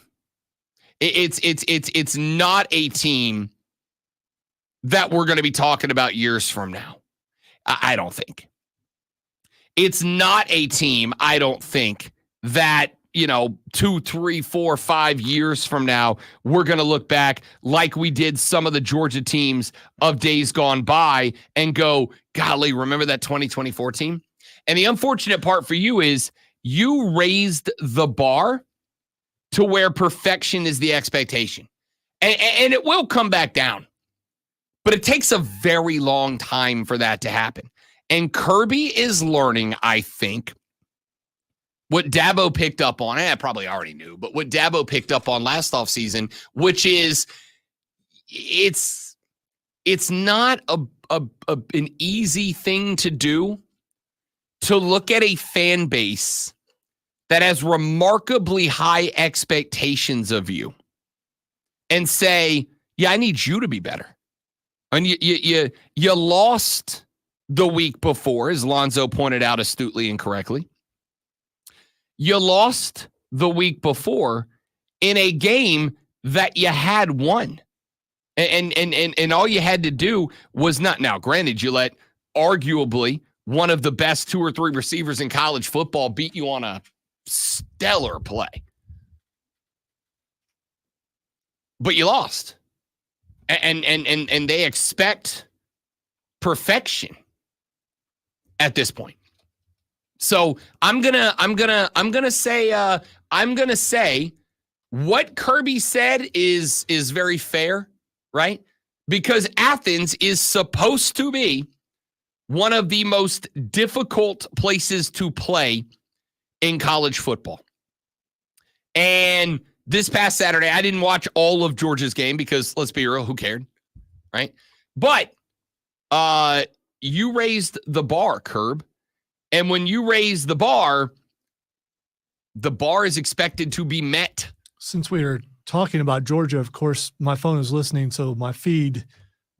It's not a team that we're going to be talking about years from now. I don't think. It's not a team, I don't think, that 2, 3, 4, 5 years from now, we're going to look back like we did some of the Georgia teams of days gone by and go, golly, remember that 2024 team? And the unfortunate part for you is you raised the bar to where perfection is the expectation. And it will come back down. But it takes a very long time for that to happen. And Kirby is learning, I think, what Dabo picked up on, I probably already knew, but what Dabo picked up on last offseason, which is it's not an easy thing to do to look at a fan base that has remarkably high expectations of you and say, yeah, I need you to be better. And you lost the week before, as Lonzo pointed out astutely and correctly. You lost the week before in a game that you had won. And all you had to do was not. Now, granted, you let arguably one of the best 2 or 3 receivers in college football beat you on a stellar play. But you lost. And they expect perfection at this point. So I'm gonna say what Kirby said is very fair, right? Because Athens is supposed to be one of the most difficult places to play in college football. And this past Saturday, I didn't watch all of Georgia's game because, let's be real, who cared, right? But you raised the bar, Curb. And when you raise the bar is expected to be met. Since we are talking about Georgia, of course, my phone is listening, so my feed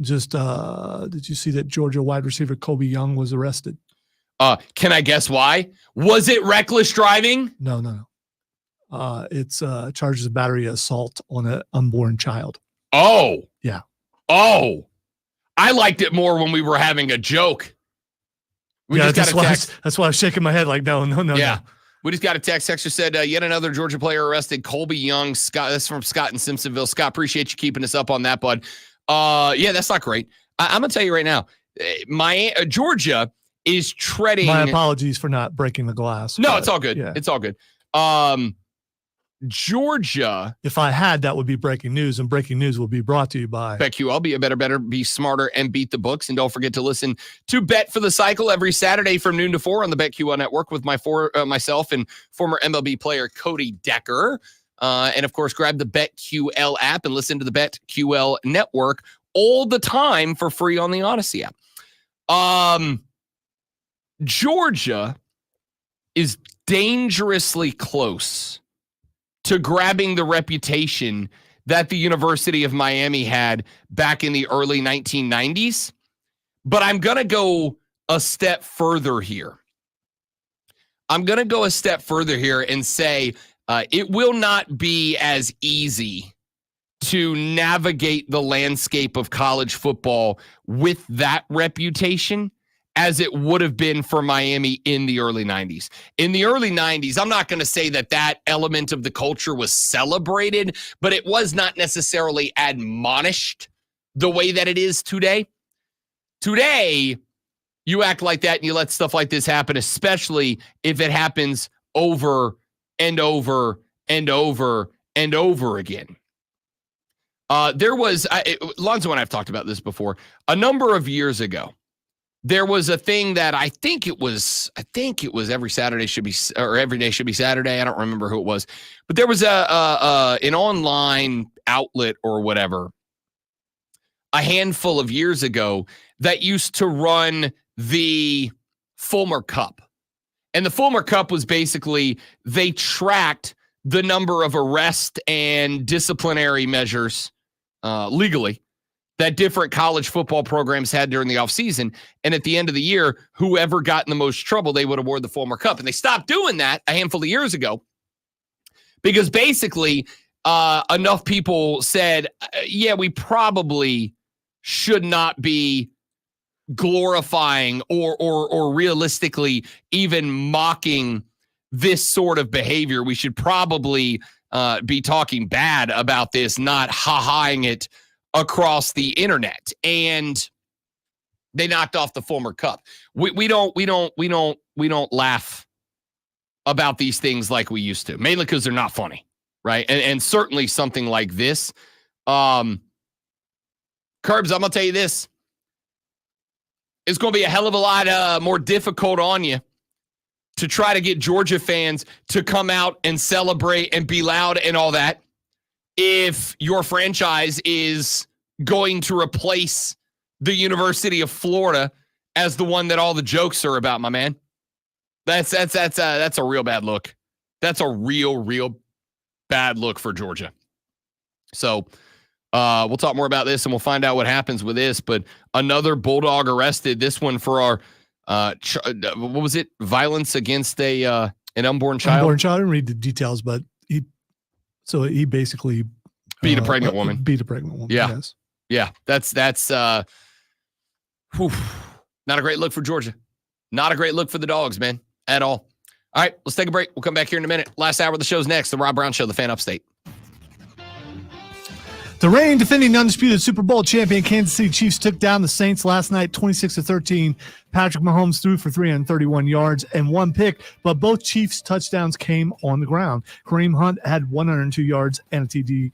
just did you see that Georgia wide receiver Kobe Young was arrested? Can I guess why? Was it reckless driving? No. It's charges of battery assault on an unborn child. Oh. Yeah. Oh. I liked it more when we were having a joke. That's why I was shaking my head like, no. Yeah. We just got a text. Texter said, yet another Georgia player arrested, Colby Young. Scott, that's from Scott in Simpsonville. Scott, appreciate you keeping us up on that, bud. Yeah, that's not great. I'm going to tell you right now, Georgia is treading. My apologies for not breaking the glass. No, it's all good. Yeah. It's all good. Georgia. If I had, that would be breaking news, and breaking news will be brought to you by BetQL. Be a better, be smarter, and beat the books. And don't forget to listen to Bet for the Cycle every Saturday from noon to 4 on the BetQL network with myself and former MLB player Cody Decker. And of course, grab the BetQL app and listen to the BetQL network all the time for free on the Odyssey app. Georgia is dangerously close to grabbing the reputation that the University of Miami had back in the early 1990s. But I'm going to go a step further here. And say it will not be as easy to navigate the landscape of college football with that reputation as it would have been for Miami in the early 90s. In the early 90s, I'm not going to say that element of the culture was celebrated, but it was not necessarily admonished the way that it is today. Today, you act like that and you let stuff like this happen, especially if it happens over and over and over and over again. There was, Lonzo and I have talked about this before, a number of years ago. There was a thing that I think it was every Saturday should be, or every day should be Saturday. I don't remember who it was, but there was an online outlet or whatever a handful of years ago that used to run the Fulmer Cup. And the Fulmer Cup was basically, they tracked the number of arrest and disciplinary measures legally that different college football programs had during the offseason. And at the end of the year, whoever got in the most trouble, they would award the Fulmer Cup. And they stopped doing that a handful of years ago because basically enough people said, yeah, we probably should not be glorifying or realistically even mocking this sort of behavior. We should probably be talking bad about this, not ha-haing it across the internet. And they knocked off the Fulmer Cup. We don't laugh about these things like we used to, mainly because they're not funny, right? And certainly something like this. Curbs, I'm gonna tell you this. It's going to be a hell of a lot more difficult on you to try to get Georgia fans to come out and celebrate and be loud and all that if your franchise is going to replace the University of Florida as the one that all the jokes are about, my man. That's a real bad look. That's a real bad look for Georgia. So we'll talk more about this and we'll find out what happens with this. But another Bulldog arrested. This one for our what was it? Violence against an unborn child. Unborn child. I didn't read the details, but he basically beat a pregnant woman. Beat a pregnant woman. Yeah. Yes. Yeah. That's not a great look for Georgia. Not a great look for the Dogs, man, at all. All right, let's take a break. We'll come back here in a minute. Last hour of the show's next. The Rob Brown Show, the Fan Upstate. The reigning, defending, undisputed Super Bowl champion Kansas City Chiefs took down the Saints last night, 26-13. Patrick Mahomes threw for 331 yards and one pick, but both Chiefs touchdowns came on the ground. Kareem Hunt had 102 yards and a TD.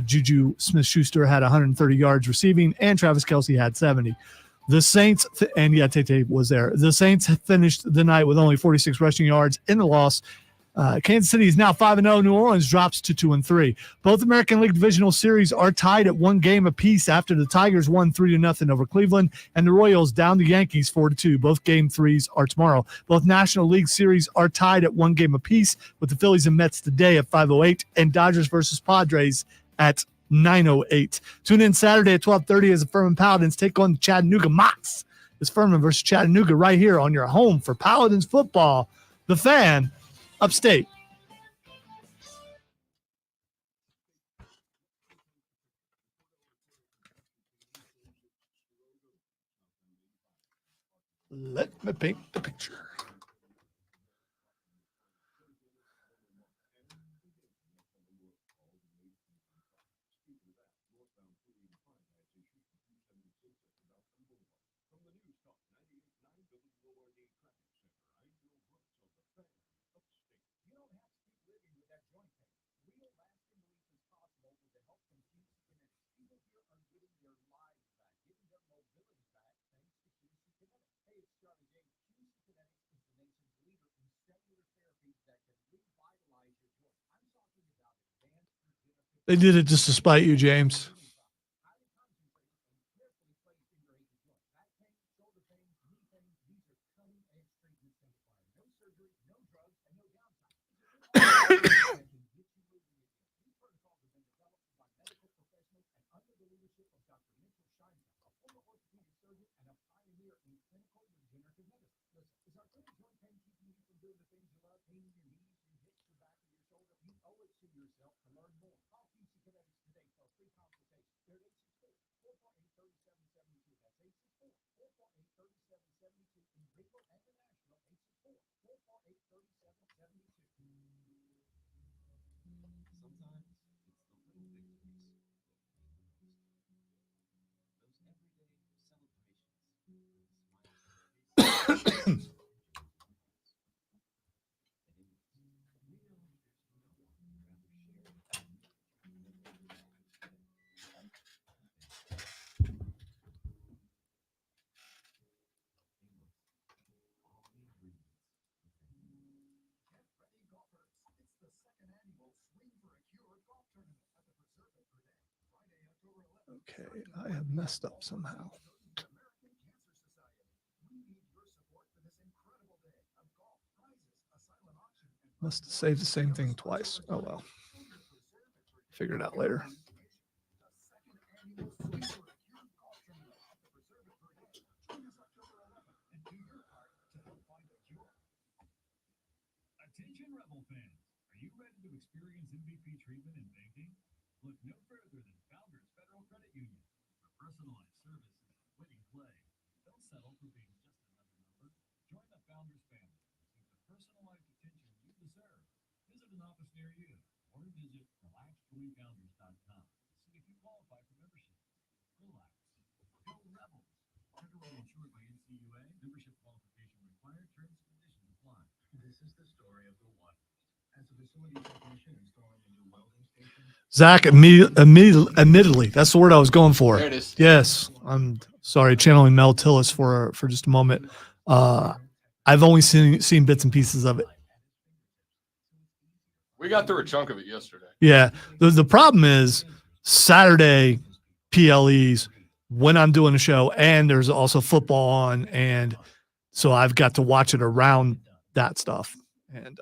Juju Smith-Schuster had 130 yards receiving, and Travis Kelce had 70. The Saints, and yeah, Tate was there. The Saints finished the night with only 46 rushing yards in the loss. Kansas City is now 5-0. New Orleans drops to 2-3. Both American League divisional series are tied at 1 game apiece after the Tigers won 3-0 over Cleveland and the Royals down the Yankees 4-2. Both game threes are tomorrow. Both National League series are tied at 1 game apiece with the Phillies and Mets today at 5:08 and Dodgers versus Padres at 9:08. Tune in Saturday at 12:30 as the Furman Paladins take on the Chattanooga Mocs. It's Furman versus Chattanooga right here on your home for Paladins football. The Fan, Upstate. Let me paint the picture. They did it just to spite you, James. Okay, I have messed up somehow. Must have saved the same thing twice. Oh well. Figure it out later. Attention Rebel fans, are you ready to experience MVP treatment in banking? Look no further than Founders Federal Credit Union for personalized services and winning play. Don't settle for being just another number. Join the Founders family. Receive the personalized attention you deserve. Visit an office near you or visit relaxjoinfounders.com to see if you qualify for membership. Relax. Go Rebels. Federal insured by NCUA. Membership qualification required. Terms and conditions apply. This is the story of the one. As a facility technician installing a new welding station. Zach, admittedly, that's the word I was going for. There it is. Yes, I'm sorry, channeling Mel Tillis for just a moment. I've only seen bits and pieces of it. We got through a chunk of it yesterday. Yeah, the problem is Saturday PLEs when I'm doing a show, and there's also football on, and so I've got to watch it around that stuff. And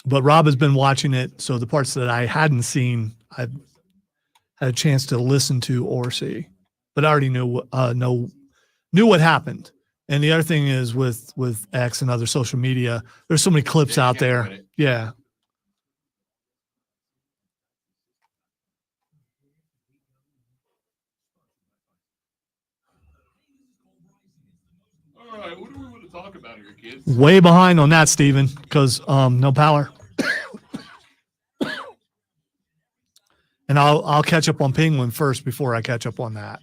but Rob has been watching it, so the parts that I hadn't seen, I've had a chance to listen to or see, but I already knew what happened. And the other thing is with X and other social media, there's so many clips out there. Yeah. All right, what do we want to talk about here, kids? Way behind on that, Steven, because no power. And I'll catch up on Penguin first before I catch up on that.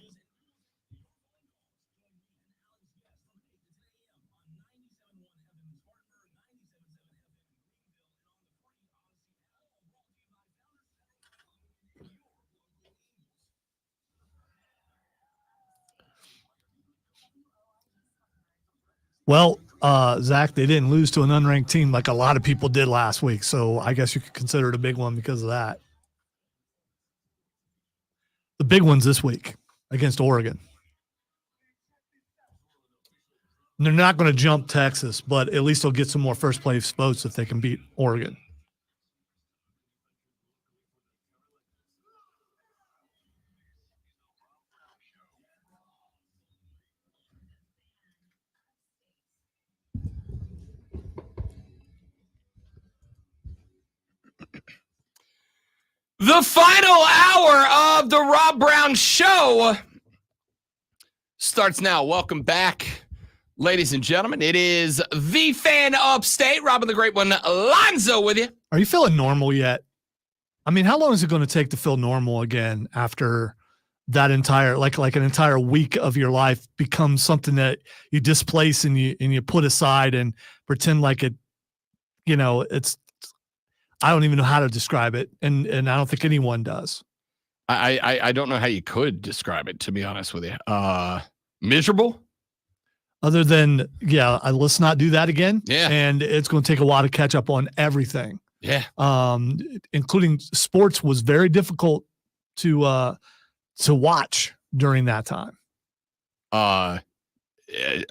Well, Zach, they didn't lose to an unranked team like a lot of people did last week. So I guess you could consider it a big one because of that. The big one's this week against Oregon. And they're not going to jump Texas, but at least they'll get some more first place votes if they can beat Oregon. The final hour of the Rob Brown Show starts now. Welcome back, ladies and gentlemen. It is the Fan Upstate. Robin the Great One, Lonzo with you. Are you feeling normal yet? I mean, how long is it going to take to feel normal again after that entire, like an entire week of your life becomes something that you displace and you put aside and pretend like it, it's, I don't even know how to describe it, and I don't think anyone does. I don't know how you could describe it, to be honest with you. Miserable? Other than, let's not do that again. Yeah. And it's going to take a while to catch up on everything. Yeah. Including sports was very difficult to watch during that time.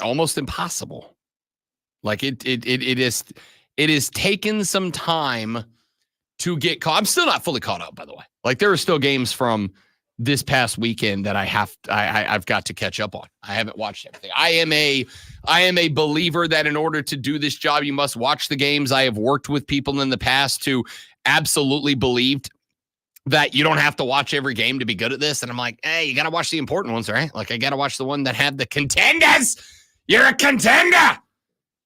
Almost impossible. Like it is taken some time to get caught. I'm still not fully caught up, by the way. Like there are still games from this past weekend that I've got to catch up on. I haven't watched everything. I am a believer that in order to do this job, you must watch the games. I have worked with people in the past who absolutely believed that you don't have to watch every game to be good at this. And I'm like, hey, you got to watch the important ones, right? Like I got to watch the one that have the contenders. You're a contender.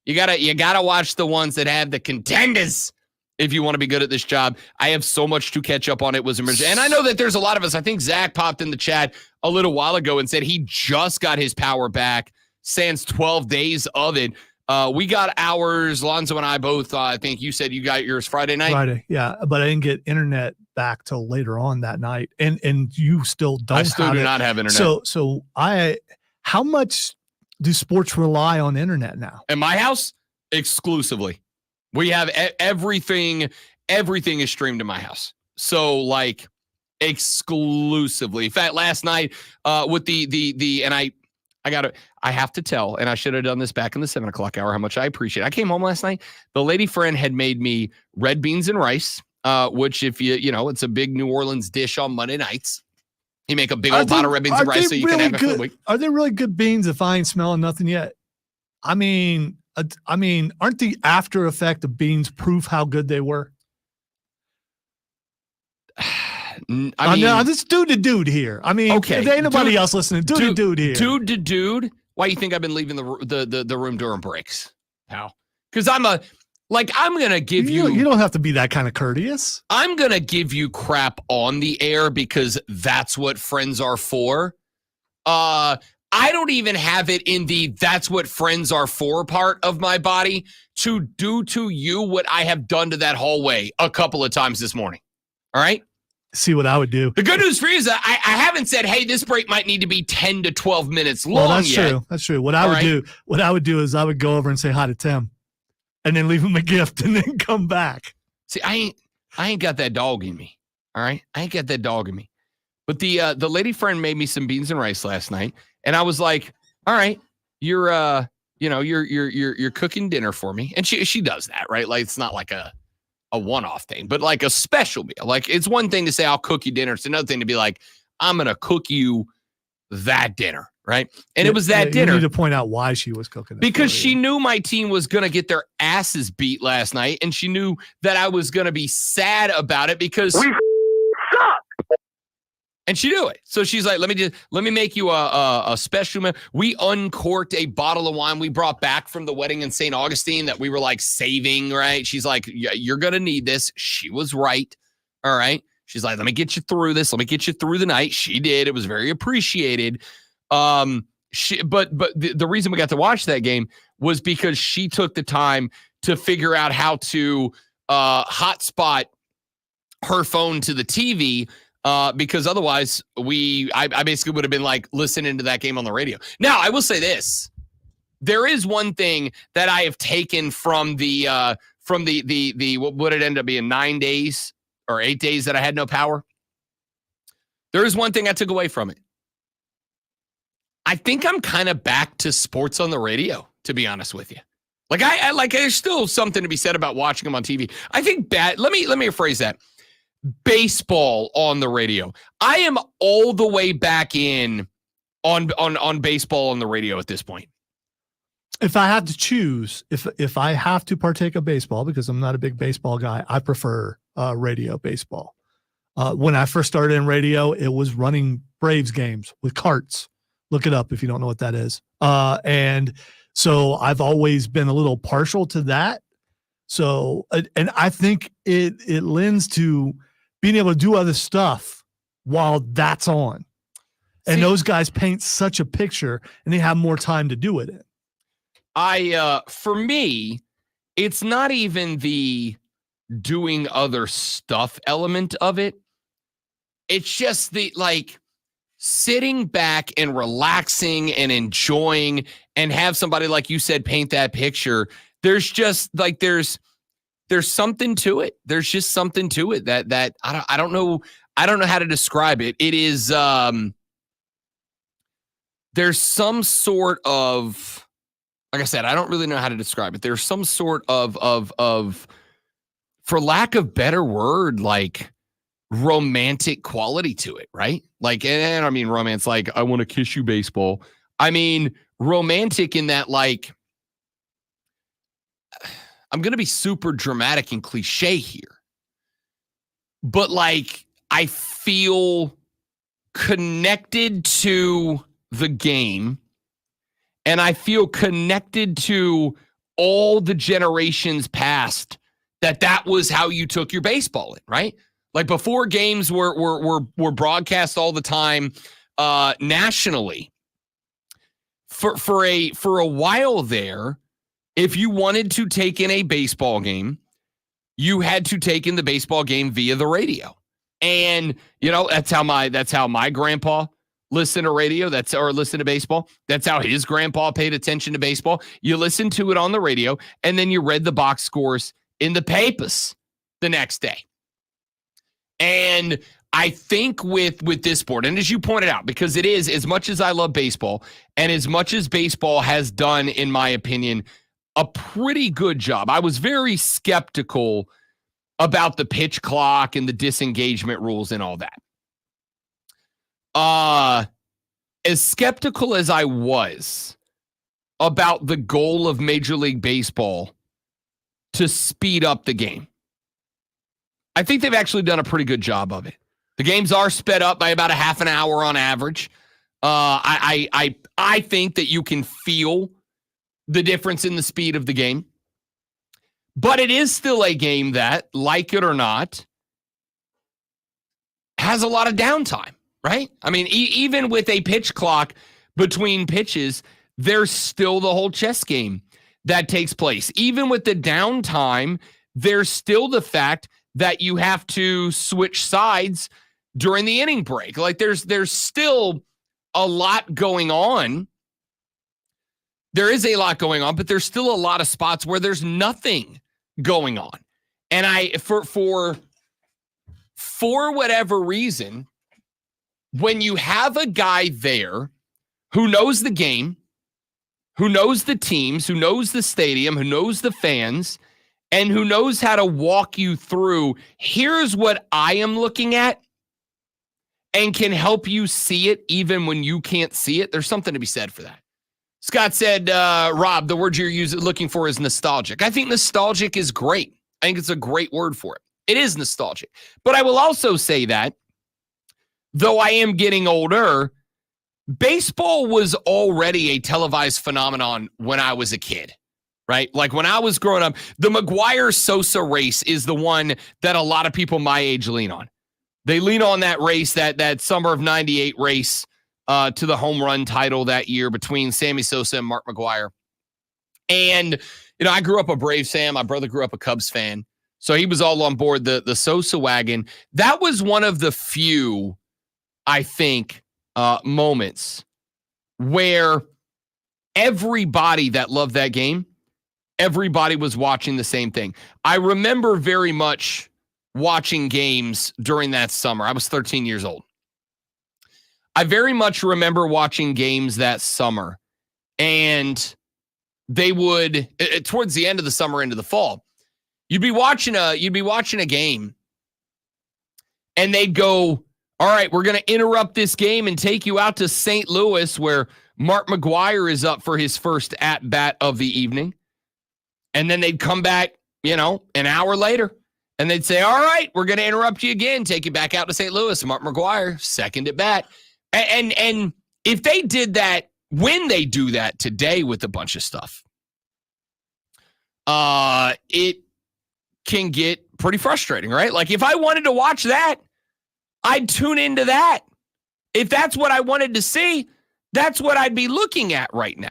You gotta watch the ones that have the contenders if you want to be good at this job. I have so much to catch up on. It was emergent. And I know that there's a lot of us. I think Zach popped in the chat a little while ago and said he just got his power back sans 12 days of it. We got ours, Lonzo and I both. I think you said you got yours Friday night. Friday, yeah. But I didn't get internet back till later on that night. And you still don't I still do not have internet. So how much do sports rely on internet now? In my house, exclusively. We have everything is streamed in my house. So like exclusively. In fact, last night with the and I have to tell, and I should have done this back in the 7:00 hour, how much I appreciate it. I came home last night. The lady friend had made me red beans and rice, which if it's a big New Orleans dish on Monday nights. You make a big old pot of red beans and rice so you can have it for the week. Are they really good beans if I ain't smelling nothing yet? I mean, aren't the after effect of beans proof how good they were? I'm just dude to dude here. I mean, okay. If there ain't nobody else listening, dude to dude here. Dude to dude. Why do you think I've been leaving the room during breaks? How? Because I'm going to give you... You don't have to be that kind of courteous. I'm going to give you crap on the air because that's what friends are for. I don't even have it in the that's what friends are for part of my body to do to you what I have done to that hallway a couple of times this morning. All right? See what I would do. The good news for you is that I haven't said, hey, this break might need to be 10 to 12 minutes long. Well, that's yet. true. That's true. What I would do is I would go over and say hi to Tim. And then leave him a gift and then come back. See, I ain't got that dog in me. All right. I ain't got that dog in me. But the lady friend made me some beans and rice last night. And I was like, all right, you're cooking dinner for me. And she does that, right? Like it's not like a one-off thing, but like a special meal. Like it's one thing to say I'll cook you dinner. It's another thing to be like, I'm gonna cook you that dinner. Right. And it was that dinner. You need to point out why she was cooking it. Because she knew my team was going to get their asses beat last night. And she knew that I was going to be sad about it because we suck. And she knew it. So she's like, let me make you a special meal. We uncorked a bottle of wine we brought back from the wedding in St. Augustine that we were like saving. Right. She's like, yeah, you're going to need this. She was right. All right. She's like, let me get you through this. Let me get you through the night. She did. It was very appreciated. But the reason we got to watch that game was because she took the time to figure out how to hotspot her phone to the TV because otherwise I basically would have been like listening to that game on the radio. Now I will say this. there is one thing that I have taken from the what would it end up being 9 days or 8 days that I had no power. There is one thing I took away from it. I think I'm kind of back to sports on the radio, to be honest with you. Like I like there's still something to be said about watching them on TV. I think let me rephrase that. Baseball on the radio. I am all the way back in on baseball on the radio at this point. If I have to choose, if I have to partake of baseball, because I'm not a big baseball guy, I prefer radio baseball. When I first started in radio, it was running Braves games with carts. Look it up if you don't know what that is. And so I've always been a little partial to that. So, and I think it lends to being able to do other stuff while that's on. And those guys paint such a picture and they have more time to do it in. For me, it's not even the doing other stuff element of it. It's just the sitting back and relaxing and enjoying and have somebody, like you said, paint that picture. There's just there's something to it. There's just something to it that I don't know how to describe it. It is there's some sort of, like I said, I don't really know how to describe it. There's some sort of for lack of better word, like romantic quality to it, right? Like, and I mean romance, like I want to kiss you baseball. I mean romantic in that, like, I'm going to be super dramatic and cliche here, but like I feel connected to the game and I feel connected to all the generations past that was how you took your baseball in, right? Like before games were broadcast all the time nationally. For a while there, if you wanted to take in a baseball game, you had to take in the baseball game via the radio. And that's how my grandpa listened to radio, or listened to baseball. That's how his grandpa paid attention to baseball. You listened to it on the radio and then you read the box scores in the papers the next day. And I think with this sport, and as you pointed out, because it is, as much as I love baseball and as much as baseball has done, in my opinion, a pretty good job. I was very skeptical about the pitch clock and the disengagement rules and all that. As skeptical as I was about the goal of Major League Baseball to speed up the game, I think they've actually done a pretty good job of it. The games are sped up by about a half an hour on average. I think that you can feel the difference in the speed of the game. But it is still a game that, like it or not, has a lot of downtime, right? I mean, even with a pitch clock between pitches, there's still the whole chess game that takes place. Even with the downtime, there's still the fact that you have to switch sides during the inning break. Like there's still a lot going on. There is a lot going on, but there's still a lot of spots where there's nothing going on. And for whatever reason, when you have a guy there who knows the game, who knows the teams, who knows the stadium, who knows the fans, and who knows how to walk you through, here's what I am looking at, and can help you see it even when you can't see it, there's something to be said for that. Scott said, Rob, the word you're looking for is nostalgic. I think nostalgic is great. I think it's a great word for it. It is nostalgic. But I will also say that, though I am getting older, baseball was already a televised phenomenon when I was a kid, right? Like when I was growing up, the McGwire-Sosa race is the one that a lot of people my age lean on. They lean on that race, that summer of 98 race to the home run title that year between Sammy Sosa and Mark McGwire. And, I grew up a Braves fan. My brother grew up a Cubs fan. So he was all on board the Sosa wagon. That was one of the few, I think, moments where everybody that loved that game, everybody was watching the same thing. I remember very much watching games during that summer. I was 13 years old. I very much remember watching games that summer, and they would, towards the end of the summer into the fall, you'd be watching a game, and they'd go, all right, we're going to interrupt this game and take you out to St. Louis, where Mark McGwire is up for his first at-bat of the evening. And then they'd come back, an hour later, and they'd say, all right, we're going to interrupt you again, take you back out to St. Louis. Mark McGwire, second at bat. And if they did that, when they do that today with a bunch of stuff, it can get pretty frustrating, right? Like, if I wanted to watch that, I'd tune into that. If that's what I wanted to see, that's what I'd be looking at right now.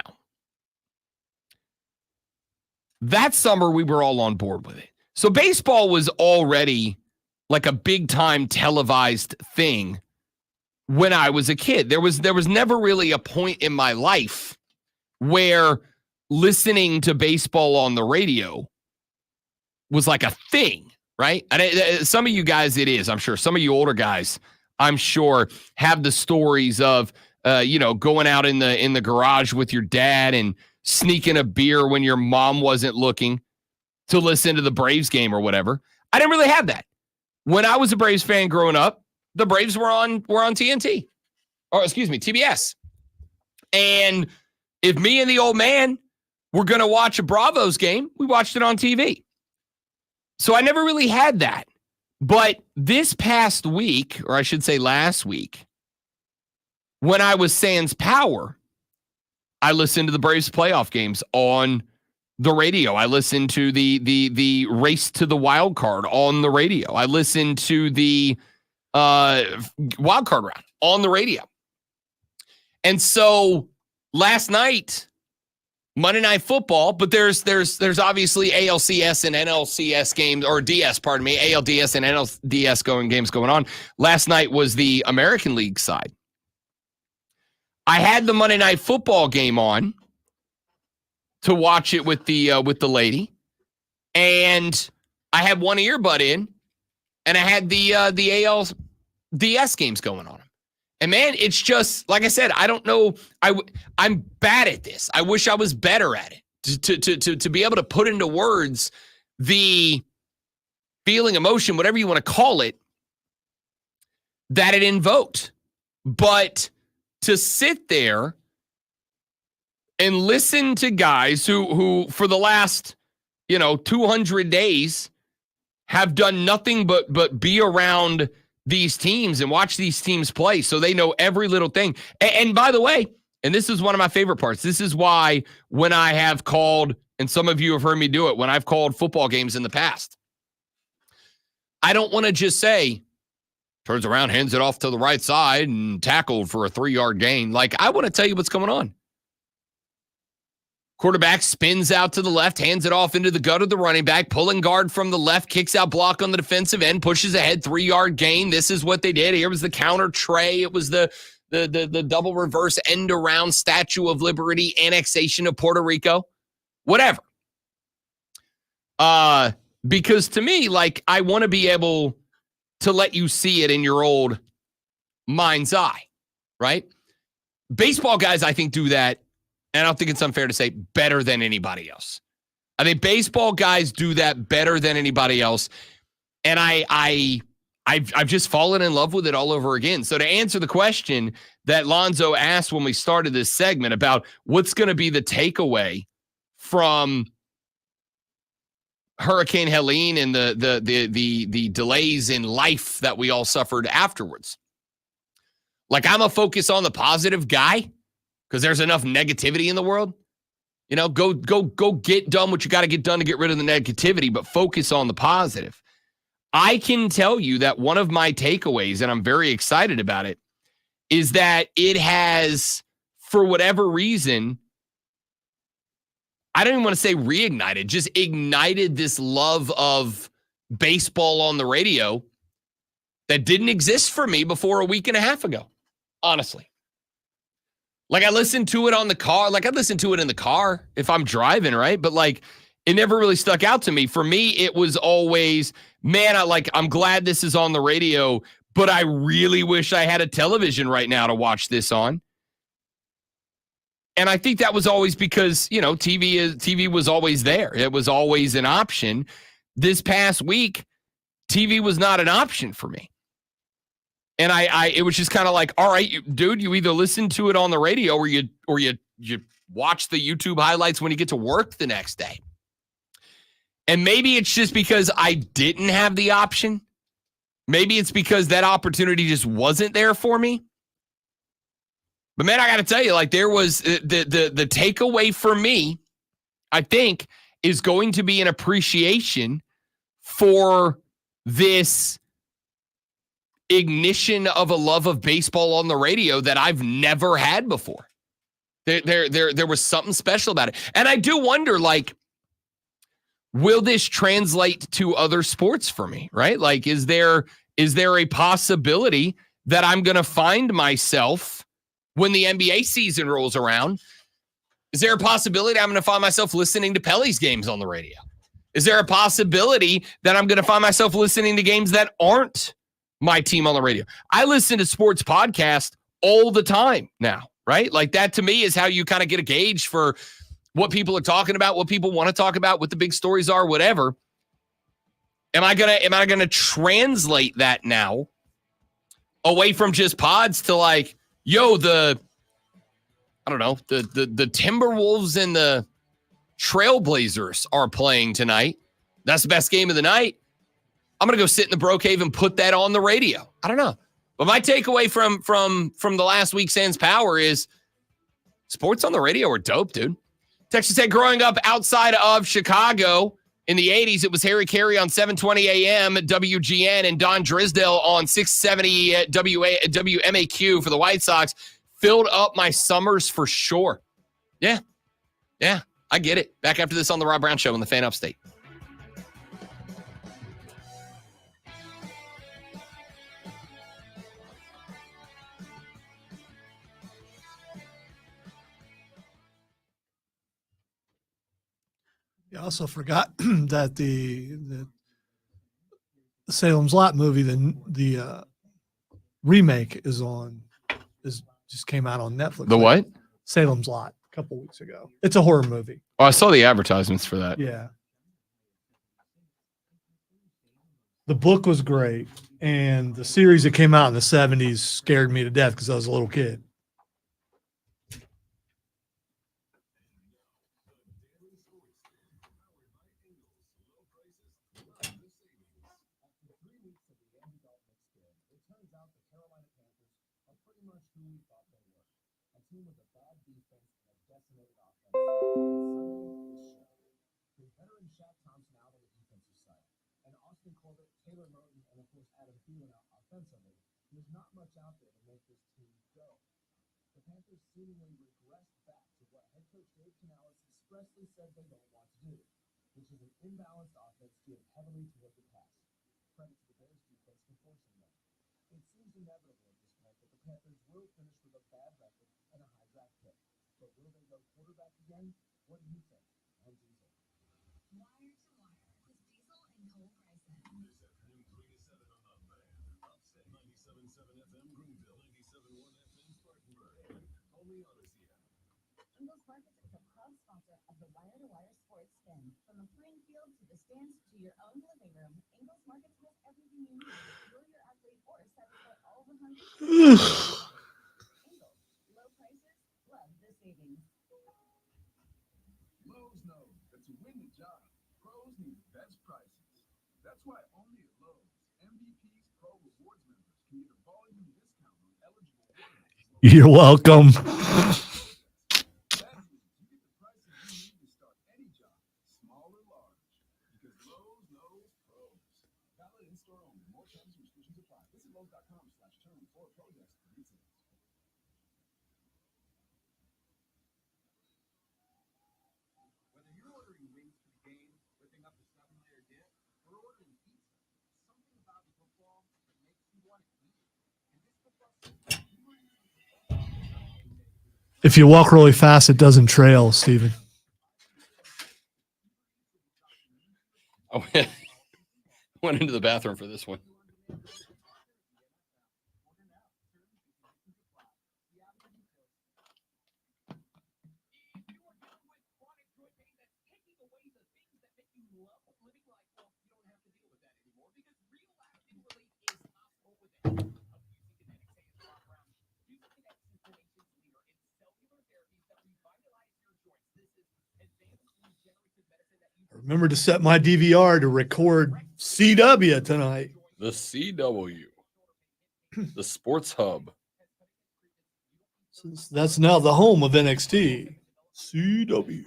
That summer, we were all on board with it. So baseball was already like a big-time televised thing when I was a kid. There was never really a point in my life where listening to baseball on the radio was like a thing, right? And some of you guys, it is, I'm sure. Some of you older guys, I'm sure, have the stories of, going out in the garage with your dad and sneaking a beer when your mom wasn't looking to listen to the Braves game or whatever. I didn't really have that. When I was a Braves fan growing up, the Braves were on TNT, or excuse me, TBS. And if me and the old man were going to watch a Bravos game, we watched it on TV. So I never really had that. But this past week, or I should say last week, when I was sans power, I listened to the Braves playoff games on the radio. I listened to the race to the wild card on the radio. I listened to the wild card round on the radio. And so last night, Monday Night Football, but there's obviously ALCS and NLCS games, or DS, pardon me, ALDS and NLDS games going on. Last night was the American League side. I had the Monday Night Football game on to watch it with the lady, and I had one earbud in, and I had the ALDS games going on. And man, it's just, like I said, I don't know. I'm bad at this. I wish I was better at it to be able to put into words the feeling, emotion, whatever you want to call it, that it invoked. But to sit there and listen to guys who for the last, 200 days have done nothing but be around these teams and watch these teams play, so they know every little thing. And by the way, and this is one of my favorite parts, this is why when I have called, and some of you have heard me do it, when I've called football games in the past, I don't want to just say, turns around, hands it off to the right side, and tackled for a 3-yard gain. Like, I want to tell you what's going on. Quarterback spins out to the left, hands it off into the gut of the running back, pulling guard from the left, kicks out block on the defensive end, pushes ahead, 3-yard gain. This is what they did. Here was the counter tray. It was the double reverse end around Statue of Liberty, annexation of Puerto Rico, whatever. Because to me, like, I want to be able to let you see it in your old mind's eye, right? Baseball guys, I think, do that. And I don't think it's unfair to say better than anybody else. I think baseball guys do that better than anybody else. And I've just fallen in love with it all over again. So to answer the question that Lonzo asked when we started this segment about what's going to be the takeaway from Hurricane Helene and the delays in life that we all suffered afterwards. Like, I'm a focus on the positive guy, because there's enough negativity in the world. Go get done what you got to get done to get rid of the negativity, but focus on the positive. I can tell you that one of my takeaways, and I'm very excited about it, is that it has, for whatever reason, I don't even want to say reignited, just ignited this love of baseball on the radio that didn't exist for me before a week and a half ago, honestly. Like I listen to it on the car. Like I listen to it in the car if I'm driving, right? But like it never really stuck out to me. For me, it was always, man, I'm glad this is on the radio, but I really wish I had a television right now to watch this on. And I think that was always because, TV was always there. It was always an option. This past week, TV was not an option for me. And it was just kind of like, all right, dude, you either listen to it on the radio or you watch the YouTube highlights when you get to work the next day. And maybe it's just because I didn't have the option. Maybe it's because that opportunity just wasn't there for me. But man, I got to tell you, like there was the takeaway for me, I think, is going to be an appreciation for this ignition of a love of baseball on the radio that I've never had before. There was something special about it. And I do wonder, like, will this translate to other sports for me, right? Like, is there a possibility that I'm going to find myself when the NBA season rolls around? Is there a possibility I'm going to find myself listening to Pelly's games on the radio? Is there a possibility that I'm going to find myself listening to games that aren't my team on the radio? I listen to sports podcasts all the time now, right? Like that to me is how you kind of get a gauge for what people are talking about, what people want to talk about, what the big stories are, whatever. Am I gonna translate that now away from just pods to like, yo, the Timberwolves and the Trailblazers are playing tonight. That's the best game of the night. I'm going to go sit in the Bro Cave and put that on the radio. I don't know. But my takeaway from the last week's Sans Power is sports on the radio are dope, dude. Texas said growing up outside of Chicago in the 80s, it was Harry Carey on 720 AM at WGN and Don Drisdale on 670 at WMAQ for the White Sox. Filled up my summers for sure. Yeah, I get it. Back after this on the Rob Brown Show on the Fan Upstate. You also forgot that the Salem's Lot movie, the remake just came out on Netflix. The what? Salem's Lot a couple weeks ago. It's a horror movie. Oh, I saw the advertisements for that. Yeah. The book was great, and the series that came out in the 70s scared me to death because I was a little kid. There's not much out there to make this team go. The Panthers seemingly regressed back to what head coach Dave Canales expressly said they don't want to do, which is an imbalanced offense geared heavily toward the pass. Credit to the Bears defense for forcing them. It seems inevitable at this point that the Panthers will finish with a bad record and a high draft pick. But will they go quarterback again? What do you think? I'm Diesel. Wire to wire with Diesel and Cole Bryson. This afternoon, 3 to 7 on the Fan. Upset 97.7 FM Greenville, 97.1 FM Spartanburg, and only Odyssey app. Ingles Markets is a proud sponsor of the Wire to Wire Sports Spin. From the playing field to the stands to your own living room, Ingles Markets has everything you need to fuel your athlete or satisfy all the hungry. Ingles, low prices, love the savings. Lowe's knows that to win the job, pros need the best prices. That's why only at Lowe's, MVP's Pro Rewards members can get a volume discount on eligible orders. You're welcome. That means you get the prices you need to start any job, small or large. Because Lowe's knows pros. Valid in-store only. More terms and restrictions apply. Visit Lowe's.com/term for projects for details. Whether you're ordering wings for the game, whipping up a 7-layer dip, or ordering pizza, something about football that makes you want to eat. And this football season, you might need to If you walk really fast, it doesn't trail, Steven. I went into the bathroom for this one. Remember to set my DVR to record CW tonight. The CW. The Sports Hub. Since that's now the home of NXT. CW.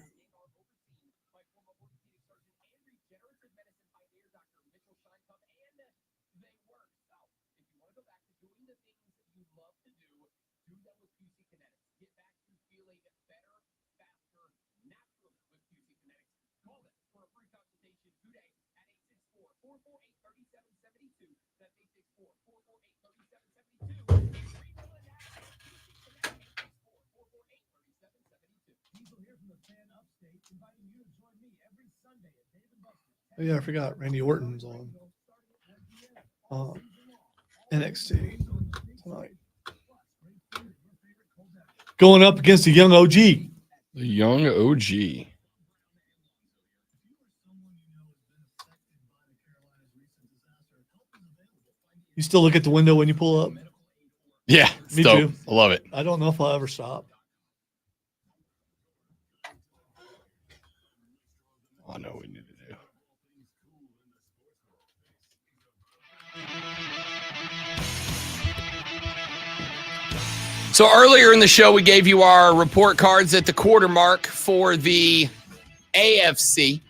Oh, yeah, I forgot. Randy Orton's on NXT tonight. Going up against the young OG. The young OG. You still look at the window when you pull up? Yeah, Me dope. too. I love it. I don't know if I'll ever stop. I know what we need to do. So earlier in the show, we gave you our report cards at the quarter mark for the AFC.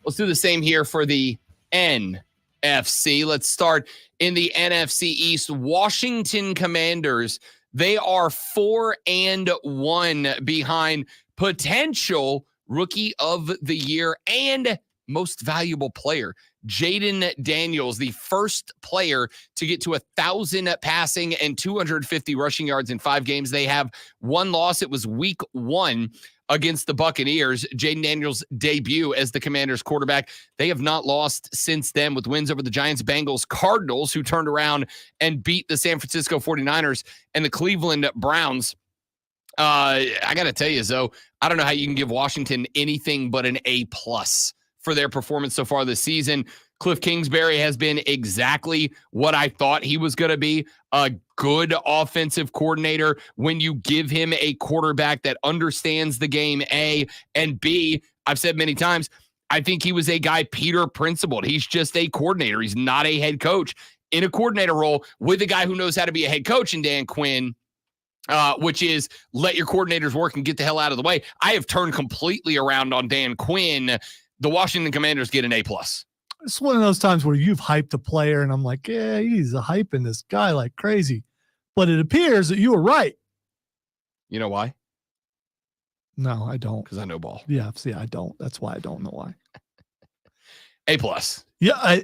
Let's do the same here for the NFC. Let's start in the NFC East. Washington Commanders, they are 4-1 behind potential Rookie of the Year and Most Valuable Player, Jaden Daniels, the first player to get to 1,000 passing and 250 rushing yards in 5 games. They have one loss. It was week 1 against the Buccaneers. Jaden Daniels' debut as the Commanders quarterback. They have not lost since then, with wins over the Giants, Bengals, Cardinals, who turned around and beat the San Francisco 49ers, and the Cleveland Browns. I got to tell you, Zoe, I don't know how you can give Washington anything but an A+ for their performance so far this season. Cliff Kingsbury has been exactly what I thought he was going to be, a good offensive coordinator when you give him a quarterback that understands the game, A, and B, I've said many times, I think he was a guy Peter principled. He's just a coordinator. He's not a head coach. In a coordinator role with a guy who knows how to be a head coach in Dan Quinn, which is let your coordinators work and get the hell out of the way. I have turned completely around on Dan Quinn. The Washington Commanders get an A+. It's one of those times where you've hyped a player and I'm like, yeah, he's hyping this guy like crazy. But it appears that you were right. You know why? No, I don't. Because I know ball. Yeah, see, I don't. That's why I don't know why. A+. Yeah,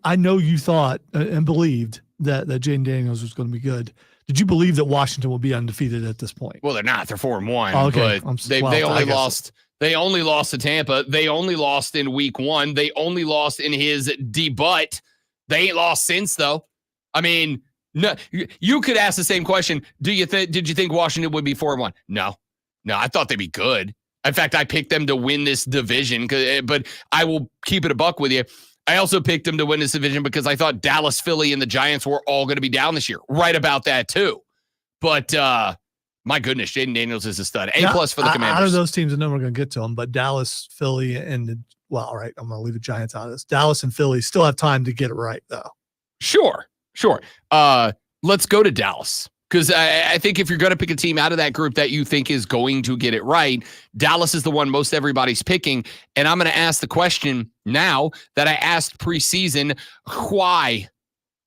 I know you thought and believed that Jaden Daniels was going to be good. Did you believe that Washington will be undefeated at this point? Well, they're not. They're 4-1. Oh, okay. But they only lost. They only lost to Tampa. They only lost in week 1. They only lost in his debut. They ain't lost since, though. I mean, no. You could ask the same question. Did you think Washington would be 4-1? No. I thought they'd be good. In fact, I picked them to win this division. But I will keep it a buck with you. I also picked them to win this division because I thought Dallas, Philly, and the Giants were all going to be down this year. Right about that, too. But my goodness, Jaden Daniels is a stud. A+ for the Commanders. Out of those teams, I know we're going to get to them, but Dallas, Philly, all right, I'm going to leave the Giants out of this. Dallas and Philly still have time to get it right, though. Sure. Let's go to Dallas. Because I think if you're going to pick a team out of that group that you think is going to get it right, Dallas is the one most everybody's picking. And I'm going to ask the question now that I asked preseason, why?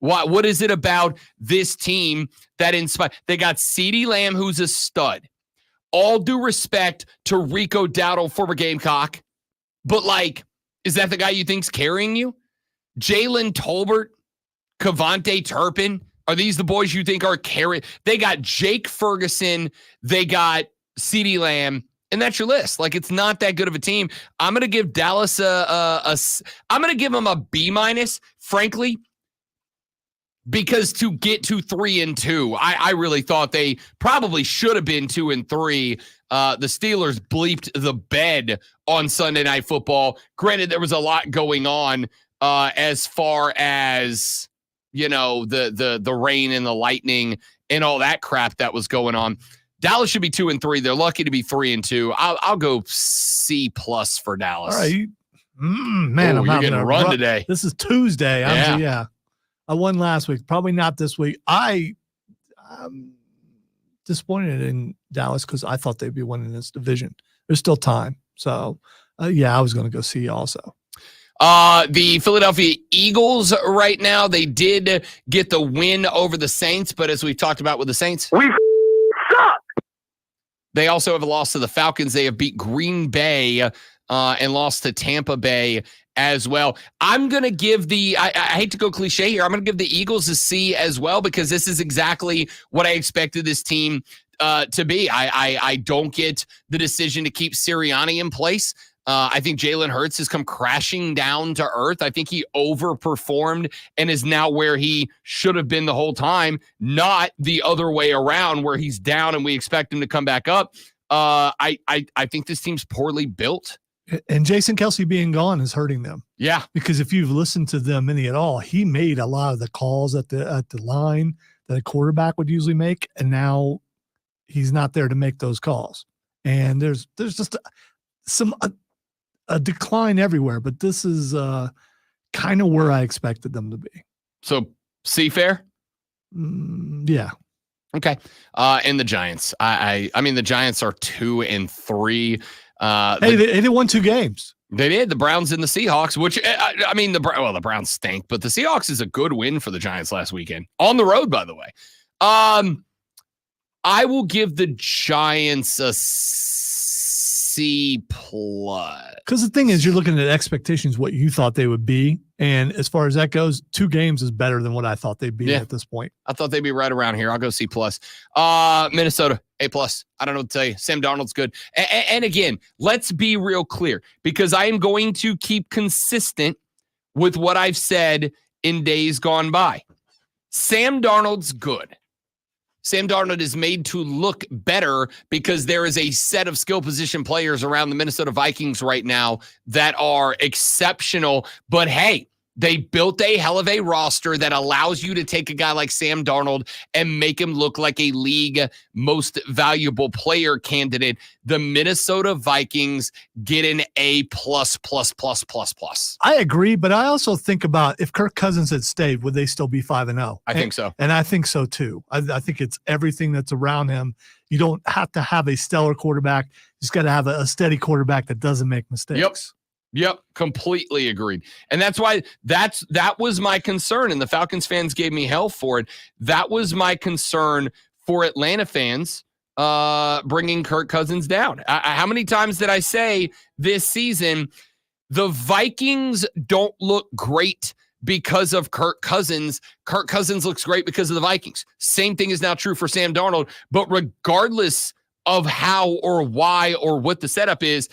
What is it about this team that inspired? They got CeeDee Lamb, who's a stud. All due respect to Rico Dowdle, former Gamecock. But, is that the guy you think's carrying you? Jalen Tolbert, Kevontae Turpin, Are these the boys you think are carrying? They got Jake Ferguson, they got CeeDee Lamb, and that's your list. Like, it's not that good of a team. I'm going to give Dallas I'm going to give them a B-, frankly, because to get to 3-2, I really thought they probably should have been 2-3. The Steelers bleeped the bed on Sunday Night Football. Granted, there was a lot going on as far as, you know, the rain and the lightning and all that crap that was going on. Dallas should be 2-3. They're lucky to be 3-2. I'll go C+ for Dallas. All right. Man, I'm you're not getting going a run today. This is Tuesday. Yeah. I won last week. Probably not this week. I'm disappointed in Dallas because I thought they'd be winning this division. There's still time. So, I was going to go C also. The Philadelphia Eagles right now, they did get the win over the Saints, but as we've talked about with the Saints, we suck. They also have a loss to the Falcons. They have beat Green Bay and lost to Tampa Bay as well. I'm going to give I hate to go cliche here. I'm going to give the Eagles a C as well, because this is exactly what I expected this team to be. I don't get the decision to keep Sirianni in place. I think Jalen Hurts has come crashing down to earth. I think he overperformed and is now where he should have been the whole time, not the other way around where he's down and we expect him to come back up. I think this team's poorly built. And Jason Kelce being gone is hurting them. Yeah. Because if you've listened to them any at all, he made a lot of the calls at the line that a quarterback would usually make, and now he's not there to make those calls. And there's just a decline everywhere, but this is kind of where I expected them to be. So C fair? Yeah. Okay. And the Giants. I mean, the Giants are 2-3. They won 2 games. They did. The Browns and the Seahawks, which, I mean, the Browns stink, but the Seahawks is a good win for the Giants last weekend. On the road, by the way. I will give the Giants a C+. Because the thing is, you're looking at expectations, what you thought they would be. And as far as that goes, 2 games is better than what I thought they'd be at this point. I thought they'd be right around here. I'll go C+. Minnesota, A+. I don't know what to tell you. Sam Darnold's good. And again, let's be real clear, because I am going to keep consistent with what I've said in days gone by. Sam Darnold's good. Sam Darnold is made to look better because there is a set of skill position players around the Minnesota Vikings right now that are exceptional. But hey, they built a hell of a roster that allows you to take a guy like Sam Darnold and make him look like a league most valuable player candidate. The Minnesota Vikings get an A+++++. I agree, but I also think about if Kirk Cousins had stayed, would they still be 5-0? I think so. And I think so too. I think it's everything that's around him. You don't have to have a stellar quarterback. You just got to have a steady quarterback that doesn't make mistakes. Yep, completely agreed. And that's why that was my concern, and the Falcons fans gave me hell for it. That was my concern for Atlanta fans bringing Kirk Cousins down. How many times did I say this season, the Vikings don't look great because of Kirk Cousins. Kirk Cousins looks great because of the Vikings. Same thing is now true for Sam Darnold, but regardless of how or why or what the setup is,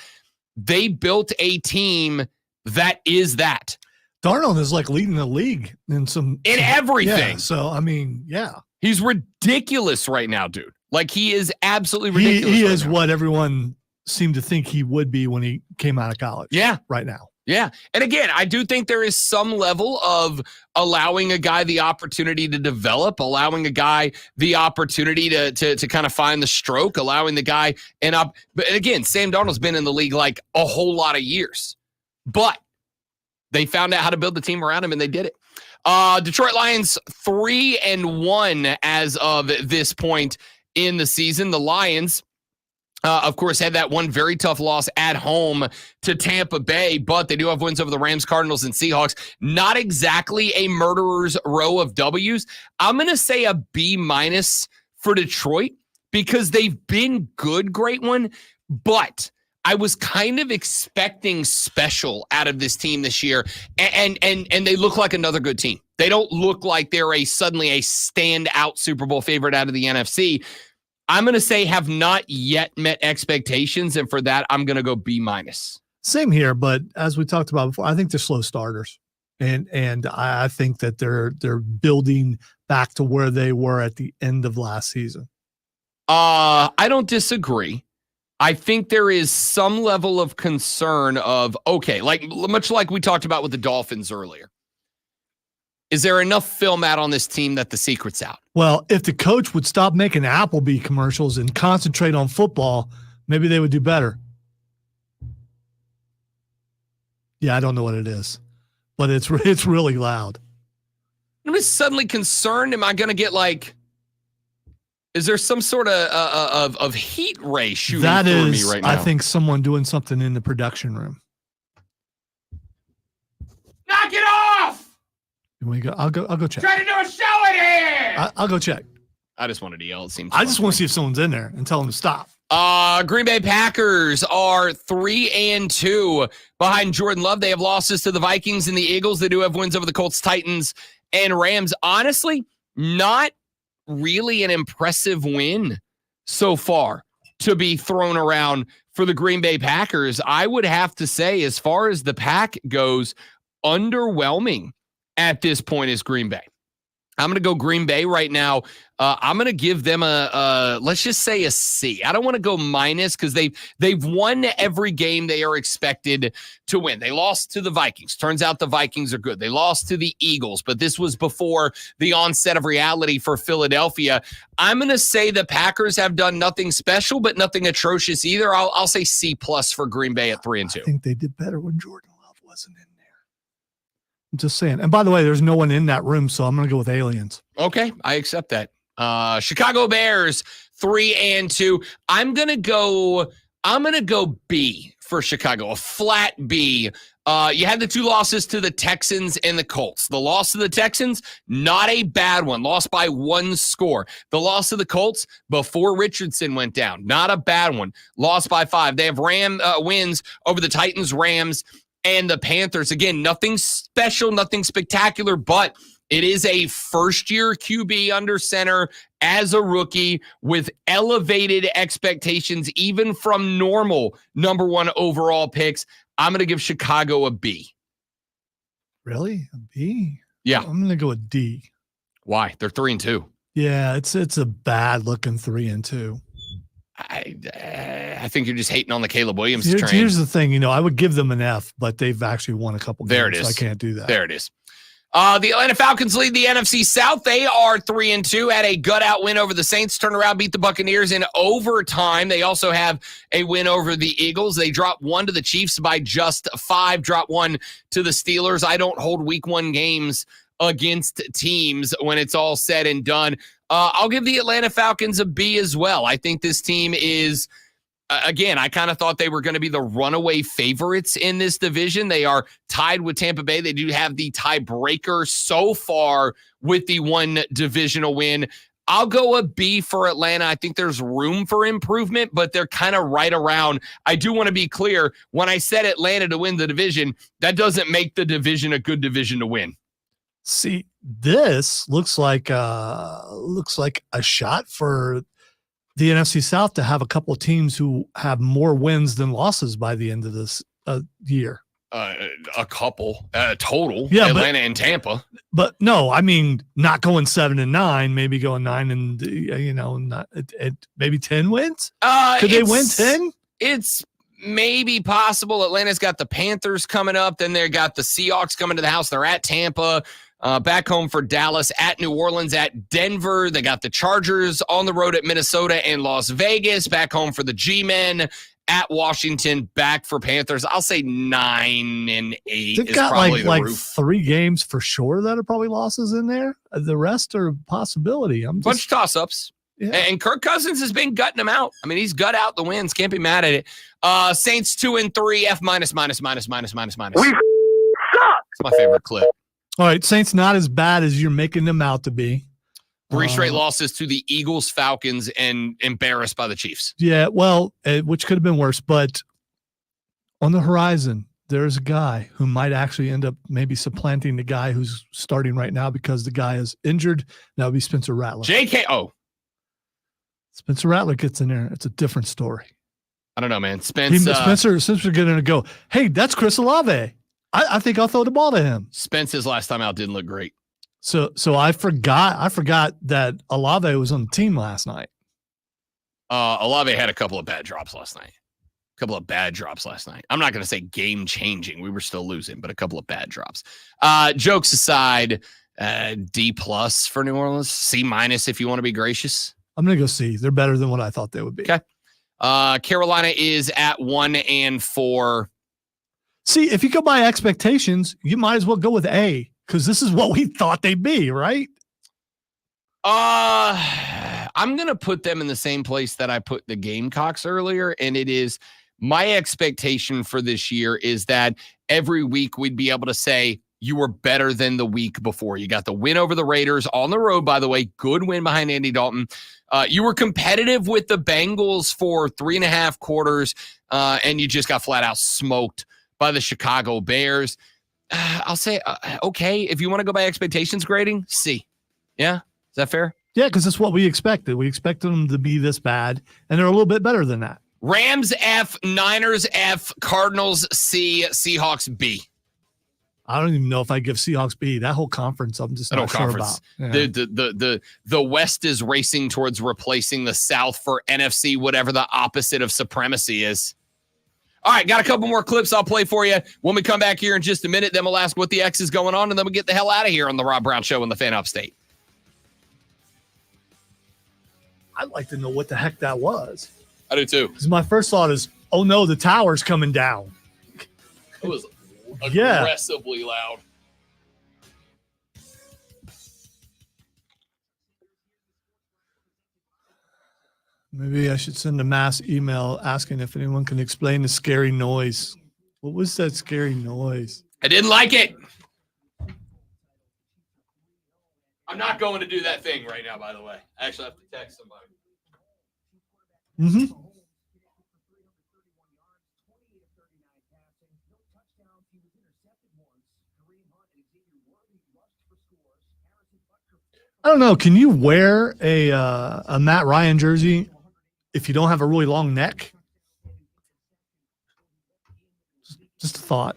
they built a team that is that. Darnold is like leading the league in everything. Yeah, so, I mean, yeah. He's ridiculous right now, dude. Like, he is absolutely ridiculous. He is what everyone seemed to think he would be when he came out of college. Yeah. Right now. Yeah. And again, I do think there is some level of allowing a guy the opportunity to develop, allowing a guy the opportunity to kind of find the stroke, allowing the guy but again, Sam Darnold's been in the league like a whole lot of years, but they found out how to build the team around him and they did it. Detroit Lions 3-1 as of this point in the season. The Lions, of course, had that one very tough loss at home to Tampa Bay, but they do have wins over the Rams, Cardinals, and Seahawks. Not exactly a murderer's row of W's. I'm going to say a B- for Detroit because they've been good, great one, but I was kind of expecting special out of this team this year, and they look like another good team. They don't look like they're suddenly a standout Super Bowl favorite out of the NFC. I'm going to say have not yet met expectations, and for that, I'm going to go B-. Same here, but as we talked about before, I think they're slow starters, and I think that they're building back to where they were at the end of last season. I don't disagree. I think there is some level of concern of, okay, like much like we talked about with the Dolphins earlier. Is there enough film out on this team that the secret's out? Well, if the coach would stop making Applebee commercials and concentrate on football, maybe they would do better. Yeah, I don't know what it is, but it's really loud. I'm just suddenly concerned. Am I going to get is there some sort of heat ray shooting through me right now? I think someone doing something in the production room. Knock it off! We go. I'll go check. Trying to do a show in here. I'll go check. I just wanted to yell. It seems. I just want to see if someone's in there and tell them to stop. Green Bay Packers are 3-2 behind Jordan Love. They have losses to the Vikings and the Eagles. They do have wins over the Colts, Titans, and Rams. Honestly, not really an impressive win so far to be thrown around for the Green Bay Packers. I would have to say, as far as the pack goes, underwhelming at this point is Green Bay. I'm going to go Green Bay right now. I'm going to give them let's just say a C. I don't want to go minus because they've won every game they are expected to win. They lost to the Vikings. Turns out the Vikings are good. They lost to the Eagles, but this was before the onset of reality for Philadelphia. I'm going to say the Packers have done nothing special, but nothing atrocious either. I'll say C+ for Green Bay at 3-2. I think they did better when Jordan Love wasn't in there. I'm just saying. And by the way, there's no one in that room, so I'm going to go with aliens. Okay, I accept that. Chicago Bears 3-2. I'm gonna go B for Chicago, a flat B. You had the two losses to the Texans and the Colts. The loss to the Texans, not a bad one, lost by 1 score. The loss to the Colts before Richardson went down, not a bad one, lost by 5. They have wins over the Titans, Rams, and the Panthers. Again, nothing special, nothing spectacular, but it is a first-year QB under center as a rookie with elevated expectations, even from normal number 1 overall picks. I'm going to give Chicago a B. Really? A B? Yeah. I'm going to go a D. Why? They're 3-2. Yeah, it's a bad-looking 3-2. I think you're just hating on the Caleb Williams train. Here's the thing. I would give them an F, but they've actually won a couple games. There it is. So I can't do that. There it is. The Atlanta Falcons lead the NFC South. They are 3-2, had a gut-out win over the Saints, turn around, beat the Buccaneers in overtime. They also have a win over the Eagles. They dropped 1 to the Chiefs by just 5, dropped 1 to the Steelers. I don't hold week 1 games against teams when it's all said and done. I'll give the Atlanta Falcons a B as well. I think this team is... Again, I kind of thought they were going to be the runaway favorites in this division. They are tied with Tampa Bay. They do have the tiebreaker so far with the 1 divisional win. I'll go a B for Atlanta. I think there's room for improvement, but they're kind of right around. I do want to be clear. When I said Atlanta to win the division, that doesn't make the division a good division to win. See, this looks like a shot for the NFC South to have a couple of teams who have more wins than losses by the end of this year. A couple total. Yeah, Atlanta and Tampa. But no, I mean not going 7-9, maybe going 9 and not maybe 10 wins. Could they win 10? It's maybe possible. Atlanta's got the Panthers coming up. Then they got the Seahawks coming to the house. They're at Tampa. Back home for Dallas, at New Orleans, at Denver. They got the Chargers on the road at Minnesota and Las Vegas. Back home for the G-Men, at Washington, back for Panthers. I'll say 9 and 8 They've is got probably the like roof. 3 games for sure that are probably losses in there. The rest are a possibility. Bunch of toss-ups. Yeah. And Kirk Cousins has been gutting them out. I mean, he's gut out the wins. Can't be mad at it. Saints 2-3, F-. We suck. It's my favorite clip. All right, Saints not as bad as you're making them out to be. 3 straight losses to the Eagles, Falcons, and embarrassed by the Chiefs. Yeah, well, which could have been worse, but on the horizon, there's a guy who might actually end up maybe supplanting the guy who's starting right now because the guy is injured. That would be Spencer Rattler. JKO. Spencer Rattler gets in there. It's a different story. I don't know, man. Spencer getting to go, hey, that's Chris Olave. I think I'll throw the ball to him. Spence's last time out didn't look great. So I forgot that Olave was on the team last night. Olave had a couple of bad drops last night. I'm not going to say game changing. We were still losing, but a couple of bad drops. Jokes aside, D+ for New Orleans, C- if you want to be gracious. I'm going to go C. They're better than what I thought they would be. Okay. Carolina is at 1-4. See, if you go by expectations, you might as well go with A because this is what we thought they'd be, right? I'm going to put them in the same place that I put the Gamecocks earlier, and it is my expectation for this year is that every week we'd be able to say you were better than the week before. You got the win over the Raiders on the road, by the way. Good win behind Andy Dalton. You were competitive with the Bengals for 3.5 quarters, and you just got flat out smoked by the Chicago Bears. I'll say, okay, if you want to go by expectations grading, C. Yeah? Is that fair? Yeah, because that's what we expected. We expected them to be this bad, and they're a little bit better than that. Rams F, Niners F, Cardinals C, Seahawks B. I don't even know if I give Seahawks B. That whole conference, I'm just not sure about. Yeah. The West is racing towards replacing the South for NFC, whatever the opposite of supremacy is. All right, got a couple more clips I'll play for you when we come back here in just a minute. Then we'll ask what the X is going on, and then we'll get the hell out of here on the Rob Brown Show in the Fan Upstate. I'd like to know what the heck that was. I do too. Because my first thought is, oh no, the tower's coming down. It was aggressively loud. Maybe I should send a mass email asking if anyone can explain the scary noise. What was that scary noise? I didn't like it. I'm not going to do that thing right now, by the way. I actually have to text somebody. Mm-hmm. I don't know. Can you wear a Matt Ryan jersey if you don't have a really long neck? Just a thought.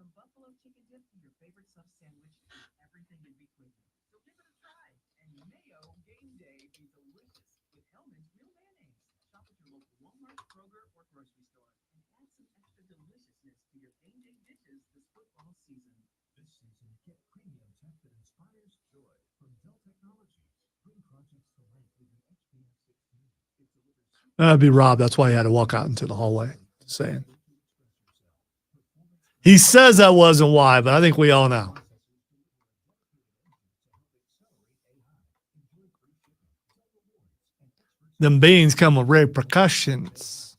From buffalo chicken dip to your favorite sub sandwich, everything in between. So give it a try. And mayo game day be delicious with Hellman's Real Mayonnaise. Shop at your local Walmart, Kroger, or grocery store. And add some extra deliciousness to your game day dishes this football season. This season, get premium tech that inspires joy from Dell Technologies. Bring projects to life with the HBF 16. That'd be Rob. That's why he had to walk out into the hallway. Just saying. He says that wasn't why, but I think we all know. Them beans come with repercussions.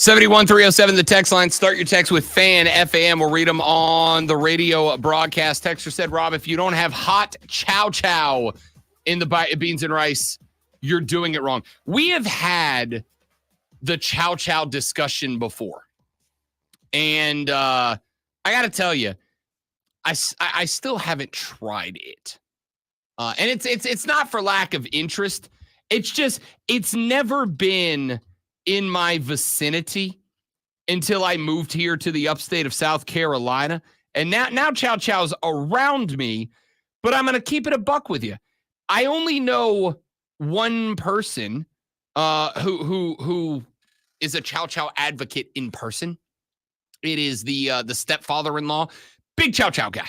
71307, the text line. Start your text with FAN, F-A-M. We'll read them on the radio broadcast. Texter said, Rob, if you don't have hot chow chow in the beans and rice, you're doing it wrong. We have had the chow chow discussion before. And I got to tell you, I still haven't tried it. And it's not for lack of interest. It's just, it's never been in my vicinity until I moved here to the upstate of South Carolina. And now chow chow's around me, but I'm going to keep it a buck with you. I only know one person who is a chow chow advocate in person. It is the stepfather-in-law, big chow chow guy.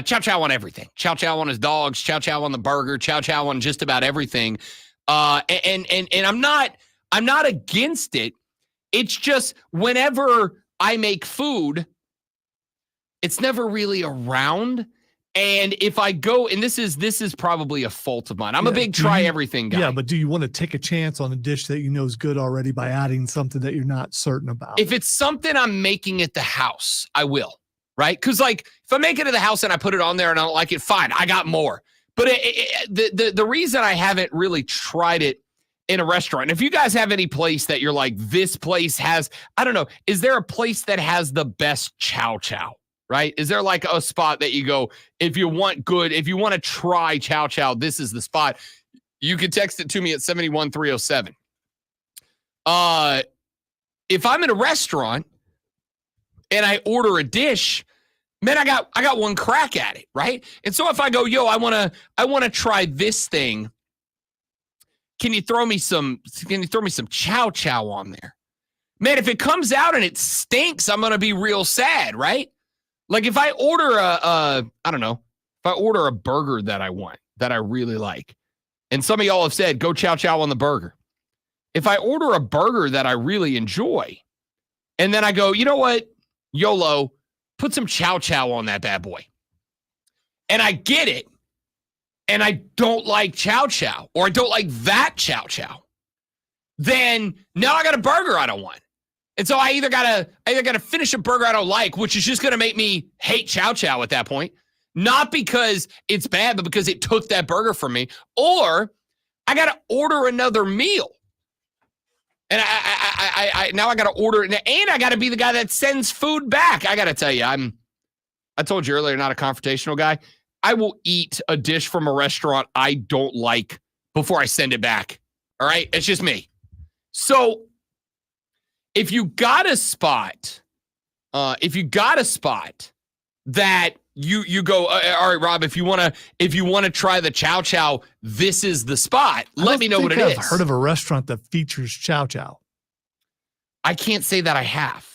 Chow chow on everything. Chow chow on his dogs, chow chow on the burger, chow chow on just about everything. And I'm not against it. It's just whenever I make food, it's never really around. And if I go, and this is probably a fault of mine. I'm a big try everything guy. Yeah, but do you want to take a chance on a dish that you know is good already by adding something that you're not certain about? If it's something I'm making at the house, I will, right? Because like if I make it at the house and I put it on there and I don't like it, fine, I got more. But the reason I haven't really tried it in a restaurant, if you guys have any place that you're like, this place has, I don't know, is there a place that has the best chow chow? Right? Is there like a spot that you go, if you want to try chow chow, this is the spot. You can text it to me at 71307. If I'm in a restaurant and I order a dish, man, I got one crack at it, right? And so if I go, yo, I want to try this thing. Can you throw me some chow chow on there? Man, if it comes out and it stinks, I'm going to be real sad, right? Like if I order I don't know, if I order a burger that I want, that I really like, and some of y'all have said, go chow chow on the burger. If I order a burger that I really enjoy, and then I go, you know what, YOLO, put some chow chow on that bad boy. And I get it, and I don't like chow chow, or I don't like that chow chow, then now I got a burger I don't want. And so I either gotta finish a burger I don't like, which is just gonna make me hate chow chow at that point, not because it's bad, but because it took that burger from me, or I gotta order another meal, and I now I gotta order, and I gotta be the guy that sends food back. I gotta tell you, I told you earlier, not a confrontational guy. I will eat a dish from a restaurant I don't like before I send it back. All right, it's just me. So. If you got a spot that you go, all right, Rob, if you want to try the chow chow, this is the spot. Let me know what it is. I've heard of a restaurant that features chow chow. I can't say that I have.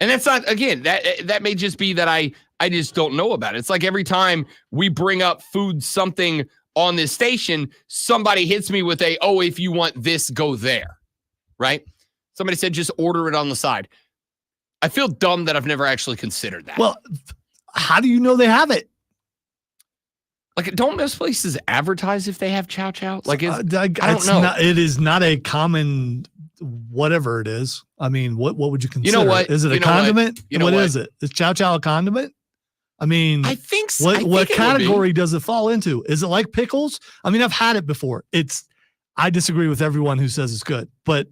And that's not, again, that may just be that I just don't know about it. It's like every time we bring up food, something on this station, somebody hits me with if you want this, go there. Right? Somebody said just order it on the side. I feel dumb that I've never actually considered that. Well, how do you know they have it? Like, don't most places advertise if they have chow chow? Like, I don't know. It is not a common whatever it is. I mean, what would you consider? You know what? Is it a condiment? What is it? Is chow chow a condiment? I mean, I think so. What category does it fall into? Is it like pickles? I mean, I've had it before. I disagree with everyone who says it's good, but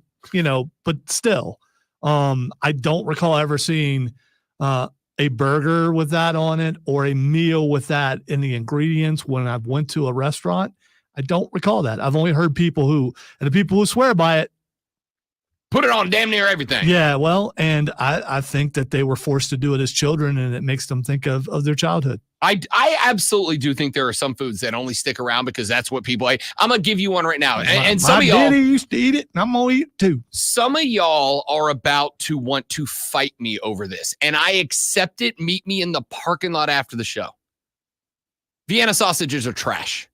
still, I don't recall ever seeing a burger with that on it or a meal with that in the ingredients when I went to a restaurant. I don't recall that. I've only heard the people who swear by it put it on damn near everything. Yeah, well, and I think that they were forced to do it as children, and it makes them think of their childhood. I absolutely do think there are some foods that only stick around because that's what people eat. I'm going to give you one right now. And some of y'all. My daddy used to eat it, and I'm going to eat it too. Some of y'all are about to want to fight me over this, and I accept it. Meet me in the parking lot after the show. Vienna sausages are trash.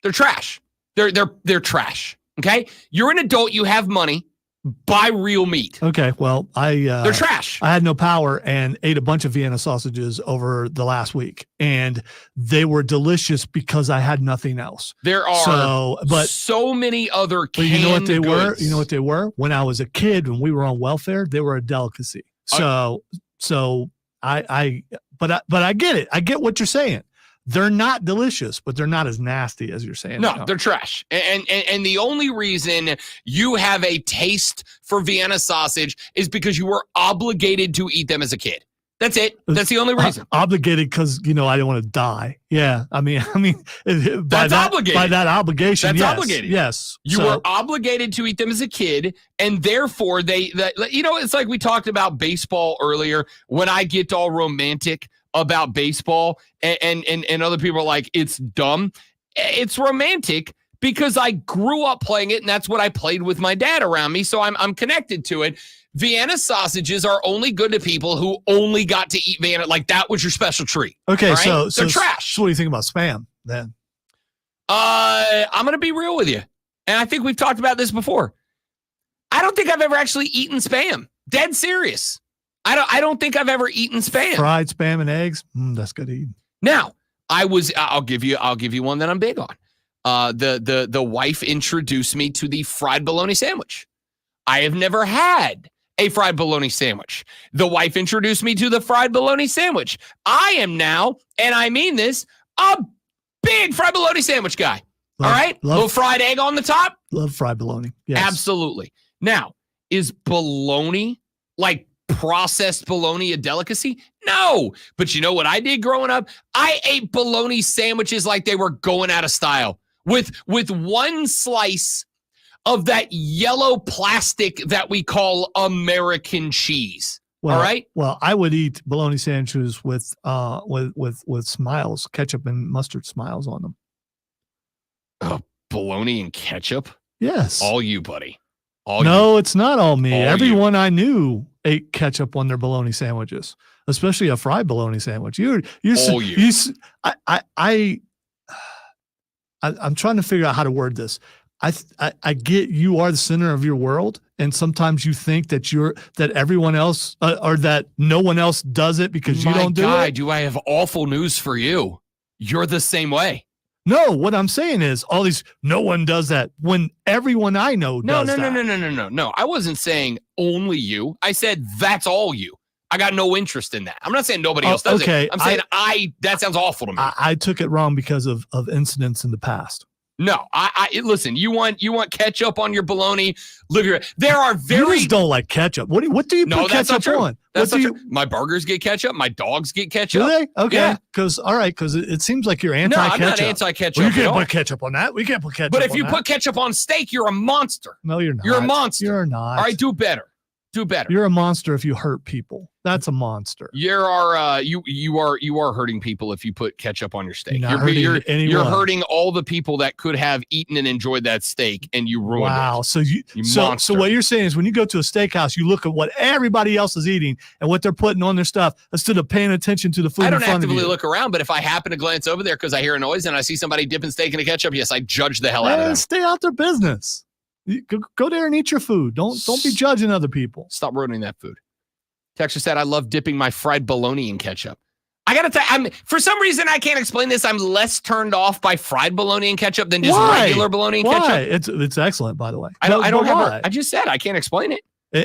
They're trash. They're trash. Okay? You're an adult. You have money. Buy real meat. Okay, well, They're trash. I had no power and ate a bunch of Vienna sausages over the last week, and they were delicious because I had nothing else. There are so many other But canned you know what they were? goods. You know what they were? When I was a kid, when we were on welfare, they were a delicacy. But I get it. I get what you're saying. They're not delicious, but they're not as nasty as you're saying. No, they're trash. And the only reason you have a taste for Vienna sausage is because you were obligated to eat them as a kid. That's it. That's the only reason. Obligated because I didn't want to die. Yeah, I mean, That's obligated. By that obligation, That's yes, obligated. Yes, You were obligated to eat them as a kid, and therefore it's like we talked about baseball earlier. When I get all romantic about baseball, and other people are like, it's dumb. It's romantic because I grew up playing it, and that's what I played with my dad around me, so I'm connected to it. Vienna sausages are only good to people who only got to eat Vienna. Like, that was your special treat. Okay, all right? so they're trash. So what do you think about Spam then? I'm gonna be real with you, and I think we've talked about this before. I don't think I've ever actually eaten Spam. Dead serious. I don't think I've ever eaten Spam. Fried Spam and eggs. That's good to eat. Now, I'll give you one that I'm big on. The wife introduced me to the fried bologna sandwich. I have never had a fried bologna sandwich. The wife introduced me to the fried bologna sandwich. I am now, and I mean this, a big fried bologna sandwich guy. All right? Little fried egg on the top. Love fried bologna. Yes. Absolutely. Now, is bologna, like processed bologna, a delicacy? No. But you know what I did growing up? I ate bologna sandwiches like they were going out of style with one slice of that yellow plastic that we call American cheese. Well, all right? Well, I would eat bologna sandwiches with smiles, ketchup and mustard smiles on them. Oh, bologna and ketchup? Yes. All you, buddy. No, it's not all me. All Everyone I knew ate ketchup on their bologna sandwiches, especially a fried bologna sandwich. I'm trying to figure out how to word this. I get you are the center of your world, and sometimes you think that everyone else or that no one else does it because you don't do it. Do I have awful news for you? You're the same way. No, what I'm saying is no one does that when everyone I know does that. No. I wasn't saying only you. I said that's all you. I got no interest in that. I'm not saying nobody else does it. I'm saying that sounds awful to me. I took it wrong because of incidents in the past. No, listen, you want ketchup on your bologna, there are You just don't like ketchup. What do you put ketchup on? That's not true. My burgers get ketchup. My dogs get ketchup. Do they? Okay. Yeah. Because it seems like you're anti-ketchup. No, I'm not anti-ketchup. Well, you at can't all. put ketchup on that. We can't put ketchup But if on you that. put ketchup on steak, you're a monster. No, you're not. You're a monster. You're not. All right, do better. Do better. You're a monster if you hurt people. That's a monster. You are hurting people if you put ketchup on your steak. You're not hurting anyone. You're hurting all the people that could have eaten and enjoyed that steak, and you ruined it. Wow. So monster. so what you're saying is when you go to a steakhouse, you look at what everybody else is eating and what they're putting on their stuff instead of paying attention to the food I in don't front of actively you. look around, but if I happen to glance over there because I hear a noise and I see somebody dipping steak into ketchup, yes, I judge the hell out of them. Stay out their business. You go there and eat your food. Don't be judging other people. Stop ruining that food. Texture said, I love dipping my fried bologna in ketchup. I gotta tell you, for some reason I can't explain this. I'm less turned off by fried bologna and ketchup than just regular bologna and ketchup. It's excellent, by the way. I don't have. why? I just said I can't explain it.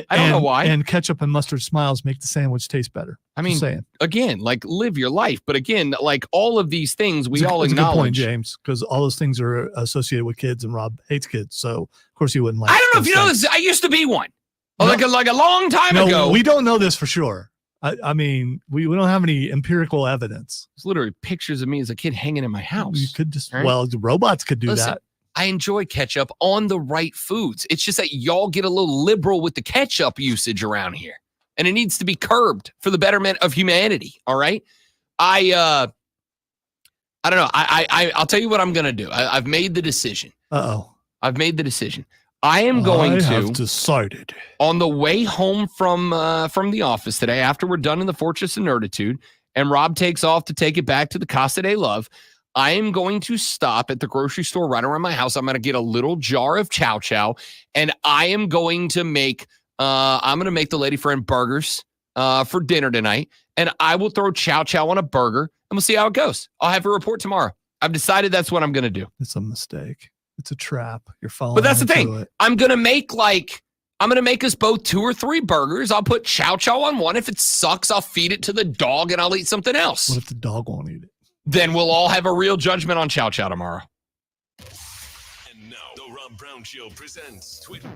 I don't know why. And ketchup and mustard smiles make the sandwich taste better. I mean, Just saying. again, like live your life, but again, like all of these things we all It's a good point, acknowledge. James, because all those things are associated with kids, and Rob hates kids, so of course he wouldn't like. I don't know if those you know things. this. I used to be one. No. Like a long time No, ago. we don't know this for sure. I mean, we don't have any empirical evidence. It's literally pictures of me as a kid hanging in my house. You could just Right? well, the robots could do Listen, that. I enjoy ketchup on the right foods. It's just that y'all get a little liberal with the ketchup usage around here, and it needs to be curbed for the betterment of humanity. All right, I don't know. I'll tell you what I'm gonna do. I've made the decision. I've made the decision. I am going I to have decided on the way home from the office today, after we're done in the Fortress of Nerditude, and Rob takes off to take it back to the Casa de Love. I am going to stop at the grocery store right around my house. I'm going to get a little jar of Chow Chow, and I am going to make the lady friend burgers for dinner tonight, and I will throw Chow Chow on a burger, and we'll see how it goes. I'll have a report tomorrow. I've decided that's what I'm going to do. It's a mistake. It's a trap. You're following. But that's the thing. It. I'm going to make us both 2 or 3 burgers. I'll put Chow Chow on one. If it sucks, I'll feed it to the dog, and I'll eat something else. What if the dog won't eat it? Then we'll all have a real judgment on Chow Chow tomorrow. And now, the Rob Brown Show presents Twitter.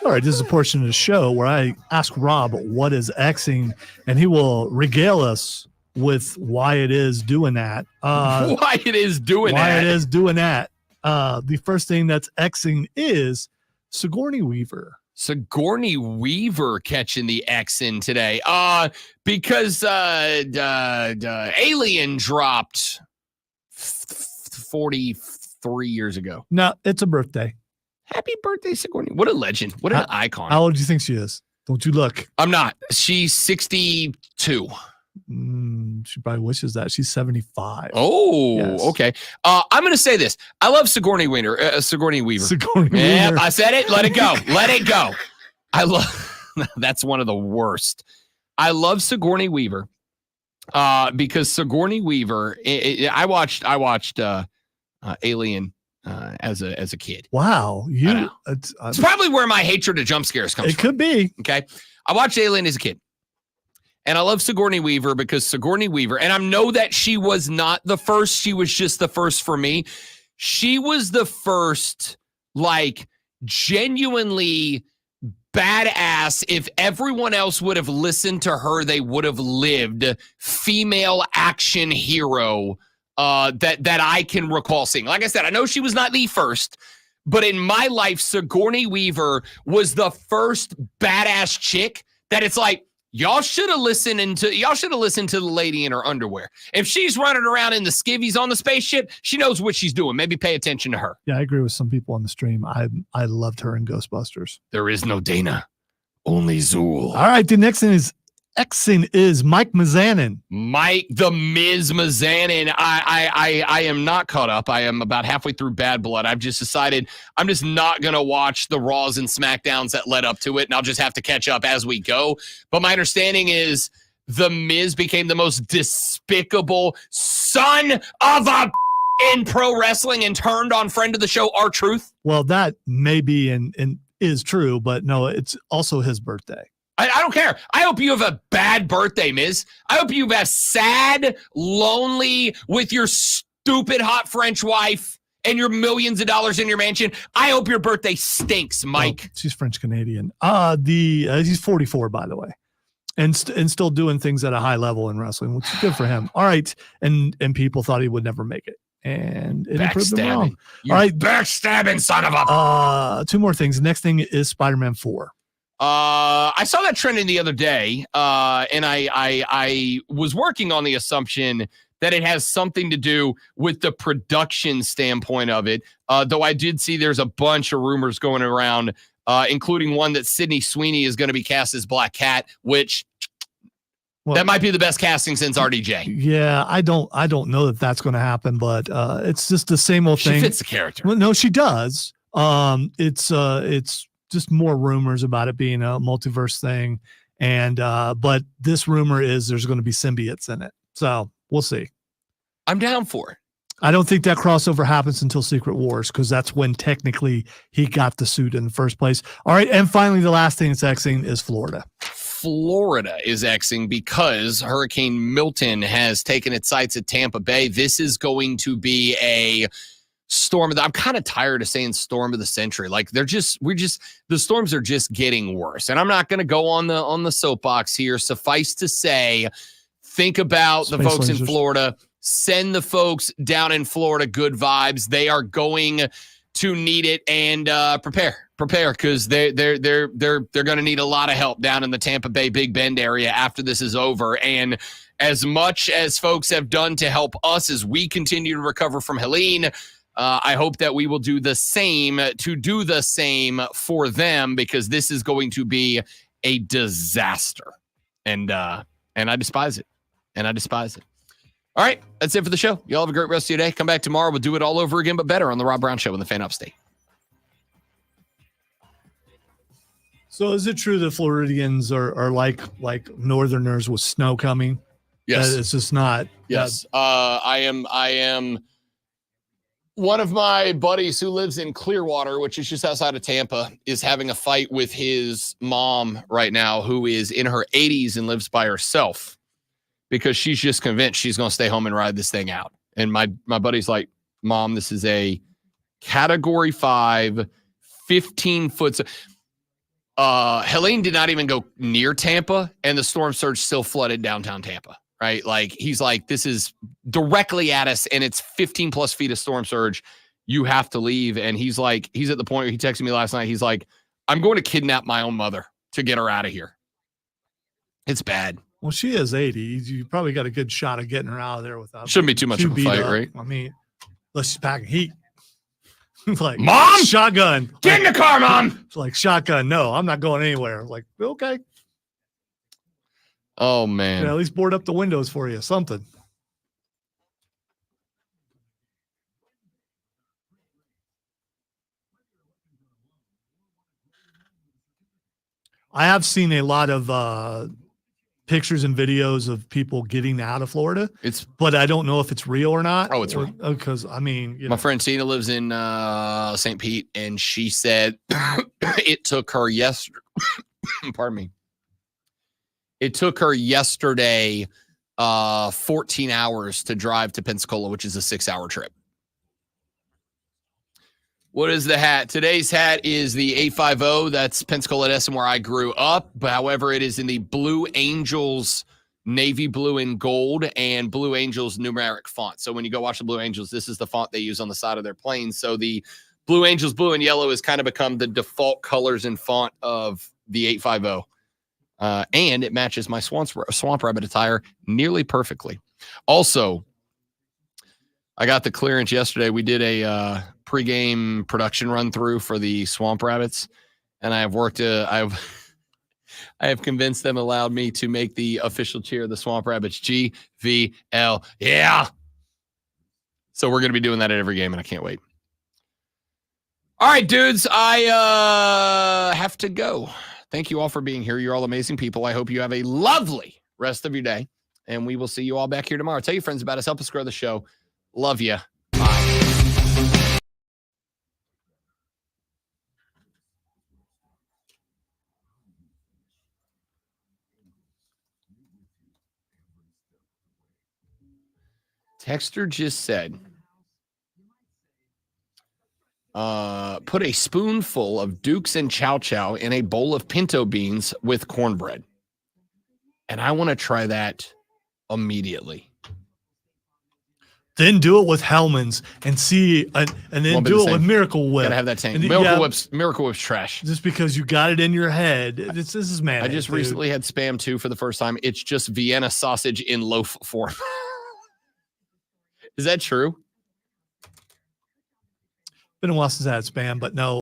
All right, this is a portion of the show where I ask Rob what is Xing, and he will regale us with why it is doing that. Why it is doing that. The first thing that's Xing is Sigourney Weaver. Sigourney Weaver catching the X in today. Because Alien dropped 43 years ago. No, it's a birthday. Happy birthday, Sigourney. What a legend. What an icon. How old do you think she is? Don't you look? I'm not. She's 62. She probably wishes that. She's 75. Oh, Yes. okay. I'm going to say this. I love Sigourney Weaver. Sigourney Weaver. Yeah, I said it. Let it go. Let it go. I love. That's one of the worst. I love Sigourney Weaver because Sigourney Weaver. I watched Alien as a kid. Wow, It's probably where my hatred of jump scares comes from. It could be. Okay, I watched Alien as a kid. And I love Sigourney Weaver because Sigourney Weaver, and I know that she was not the first. She was just the first for me. She was the first, genuinely badass. If everyone else would have listened to her, they would have lived. Female action hero that I can recall seeing. Like I said, I know she was not the first, but in my life, Sigourney Weaver was the first badass chick that it's like, y'all should have listened to the lady in her underwear. If she's running around in the skivvies on the spaceship, she knows what she's doing. Maybe pay attention to her. Yeah, I agree with some people on the stream. I loved her in Ghostbusters. There is no Dana, only Zool. All right, the next thing is Xing is Mike Mizanin. Mike the Miz Mizanin. I am not caught up. I am about halfway through Bad Blood. I've just decided I'm just not going to watch the Raws and SmackDowns that led up to it, and I'll just have to catch up as we go. But my understanding is the Miz became the most despicable son of a in pro wrestling and turned on friend of the show, R-Truth. Well, that may be and is true, but no, it's also his birthday. I don't care. I hope you have a bad birthday, Miz. I hope you have sad, lonely, with your stupid hot French wife and your millions of dollars in your mansion. I hope your birthday stinks, Mike. Oh, she's French Canadian. He's 44, by the way, and still doing things at a high level in wrestling, which is good for him. All right, and people thought he would never make it, and it proved them wrong. You all right, backstabbing son of a. 2 more things. The next thing is Spider-Man 4. I saw that trending the other day, and I was working on the assumption that it has something to do with the production standpoint of it. Though I did see there's a bunch of rumors going around, including one that Sydney Sweeney is going to be cast as Black Cat, which that might be the best casting since RDJ. Yeah, I don't know that that's going to happen, but it's just the same old thing. She fits the character. Well, no, she does. It's just more rumors about it being a multiverse thing, and but this rumor is there's going to be symbiotes in it, so we'll see. I'm down for it. I don't think that crossover happens until Secret Wars, because that's when technically he got the suit in the first place. All right, and finally, the last thing that's Xing is Florida. Florida is Xing because Hurricane Milton has taken its sights at Tampa Bay. This is going to be a storm. I'm kind of tired of saying storm of the century. Like the storms are just getting worse. And I'm not going to go on the soapbox here. Suffice to say, think about the folks in Florida. Send the folks down in Florida good vibes. They are going to need it, and prepare because they're going to need a lot of help down in the Tampa Bay Big Bend area after this is over. And as much as folks have done to help us as we continue to recover from Helene, I hope that we will do the same for them, because this is going to be a disaster. And I despise it. All right, that's it for the show. Y'all have a great rest of your day. Come back tomorrow. We'll do it all over again, but better on the Rob Brown Show in the Fan Upstate. So is it true that Floridians are like Northerners with snow coming? Yes. That it's just not. Yes. I am one of my buddies who lives in Clearwater, which is just outside of Tampa, is having a fight with his mom right now, who is in her 80s and lives by herself, because she's just convinced she's going to stay home and ride this thing out. And my buddy's like, Mom, this is a Category 5, 15-foot. Helene did not even go near Tampa, and the storm surge still flooded downtown Tampa, right? Like, he's like, this is directly at us, and it's 15-plus feet of storm surge. You have to leave. And he's like, he's at the point where he texted me last night. He's like, I'm going to kidnap my own mother to get her out of here. It's bad. Well, she is 80. You probably got a good shot of getting her out of there without. Shouldn't be too much of a beat fight, up. right? I mean, unless she's packing heat. Like, Mom, shotgun. Get in the car, Mom. It's like, shotgun. No, I'm not going anywhere. Like, okay. Oh, man. Yeah, at least board up the windows for you. Something. I have seen a lot of pictures and videos of people getting out of Florida. But I don't know if it's real or not. Oh, it's real. Because, I mean, My friend Tina lives in St. Pete, and she said it took her yesterday. Pardon me. It took her yesterday 14 hours to drive to Pensacola, which is a 6-hour trip. What is the hat? Today's hat is the 850. That's Pensacola Edison, where I grew up. But however, it is in the Blue Angels navy blue and gold and Blue Angels numeric font. So when you go watch the Blue Angels, this is the font they use on the side of their planes. So the Blue Angels blue and yellow has kind of become the default colors and font of the 850. And it matches my Swamp Rabbit attire nearly perfectly. Also, I got the clearance yesterday. We did a pregame production run through for the Swamp Rabbits, and I have convinced them, allowed me to make the official cheer of the Swamp Rabbits GVL. Yeah. So we're going to be doing that at every game, and I can't wait. All right, dudes, I have to go. Thank you all for being here. You're all amazing people. I hope you have a lovely rest of your day, and we will see you all back here tomorrow. Tell your friends about us. Help us grow the show. Love you. Bye. Texter just said, put a spoonful of Dukes and Chow Chow in a bowl of pinto beans with cornbread. And I want to try that immediately. Then do it with Hellman's and see, and then Won't be do the it same. with Miracle Whip. Gotta have that tank. And Miracle Whip's trash. Just because you got it in your head. This is mayonnaise. I just recently had Spam 2 for the first time. It's just Vienna sausage in loaf form. Is that true? Been a while since I had Spam, but no.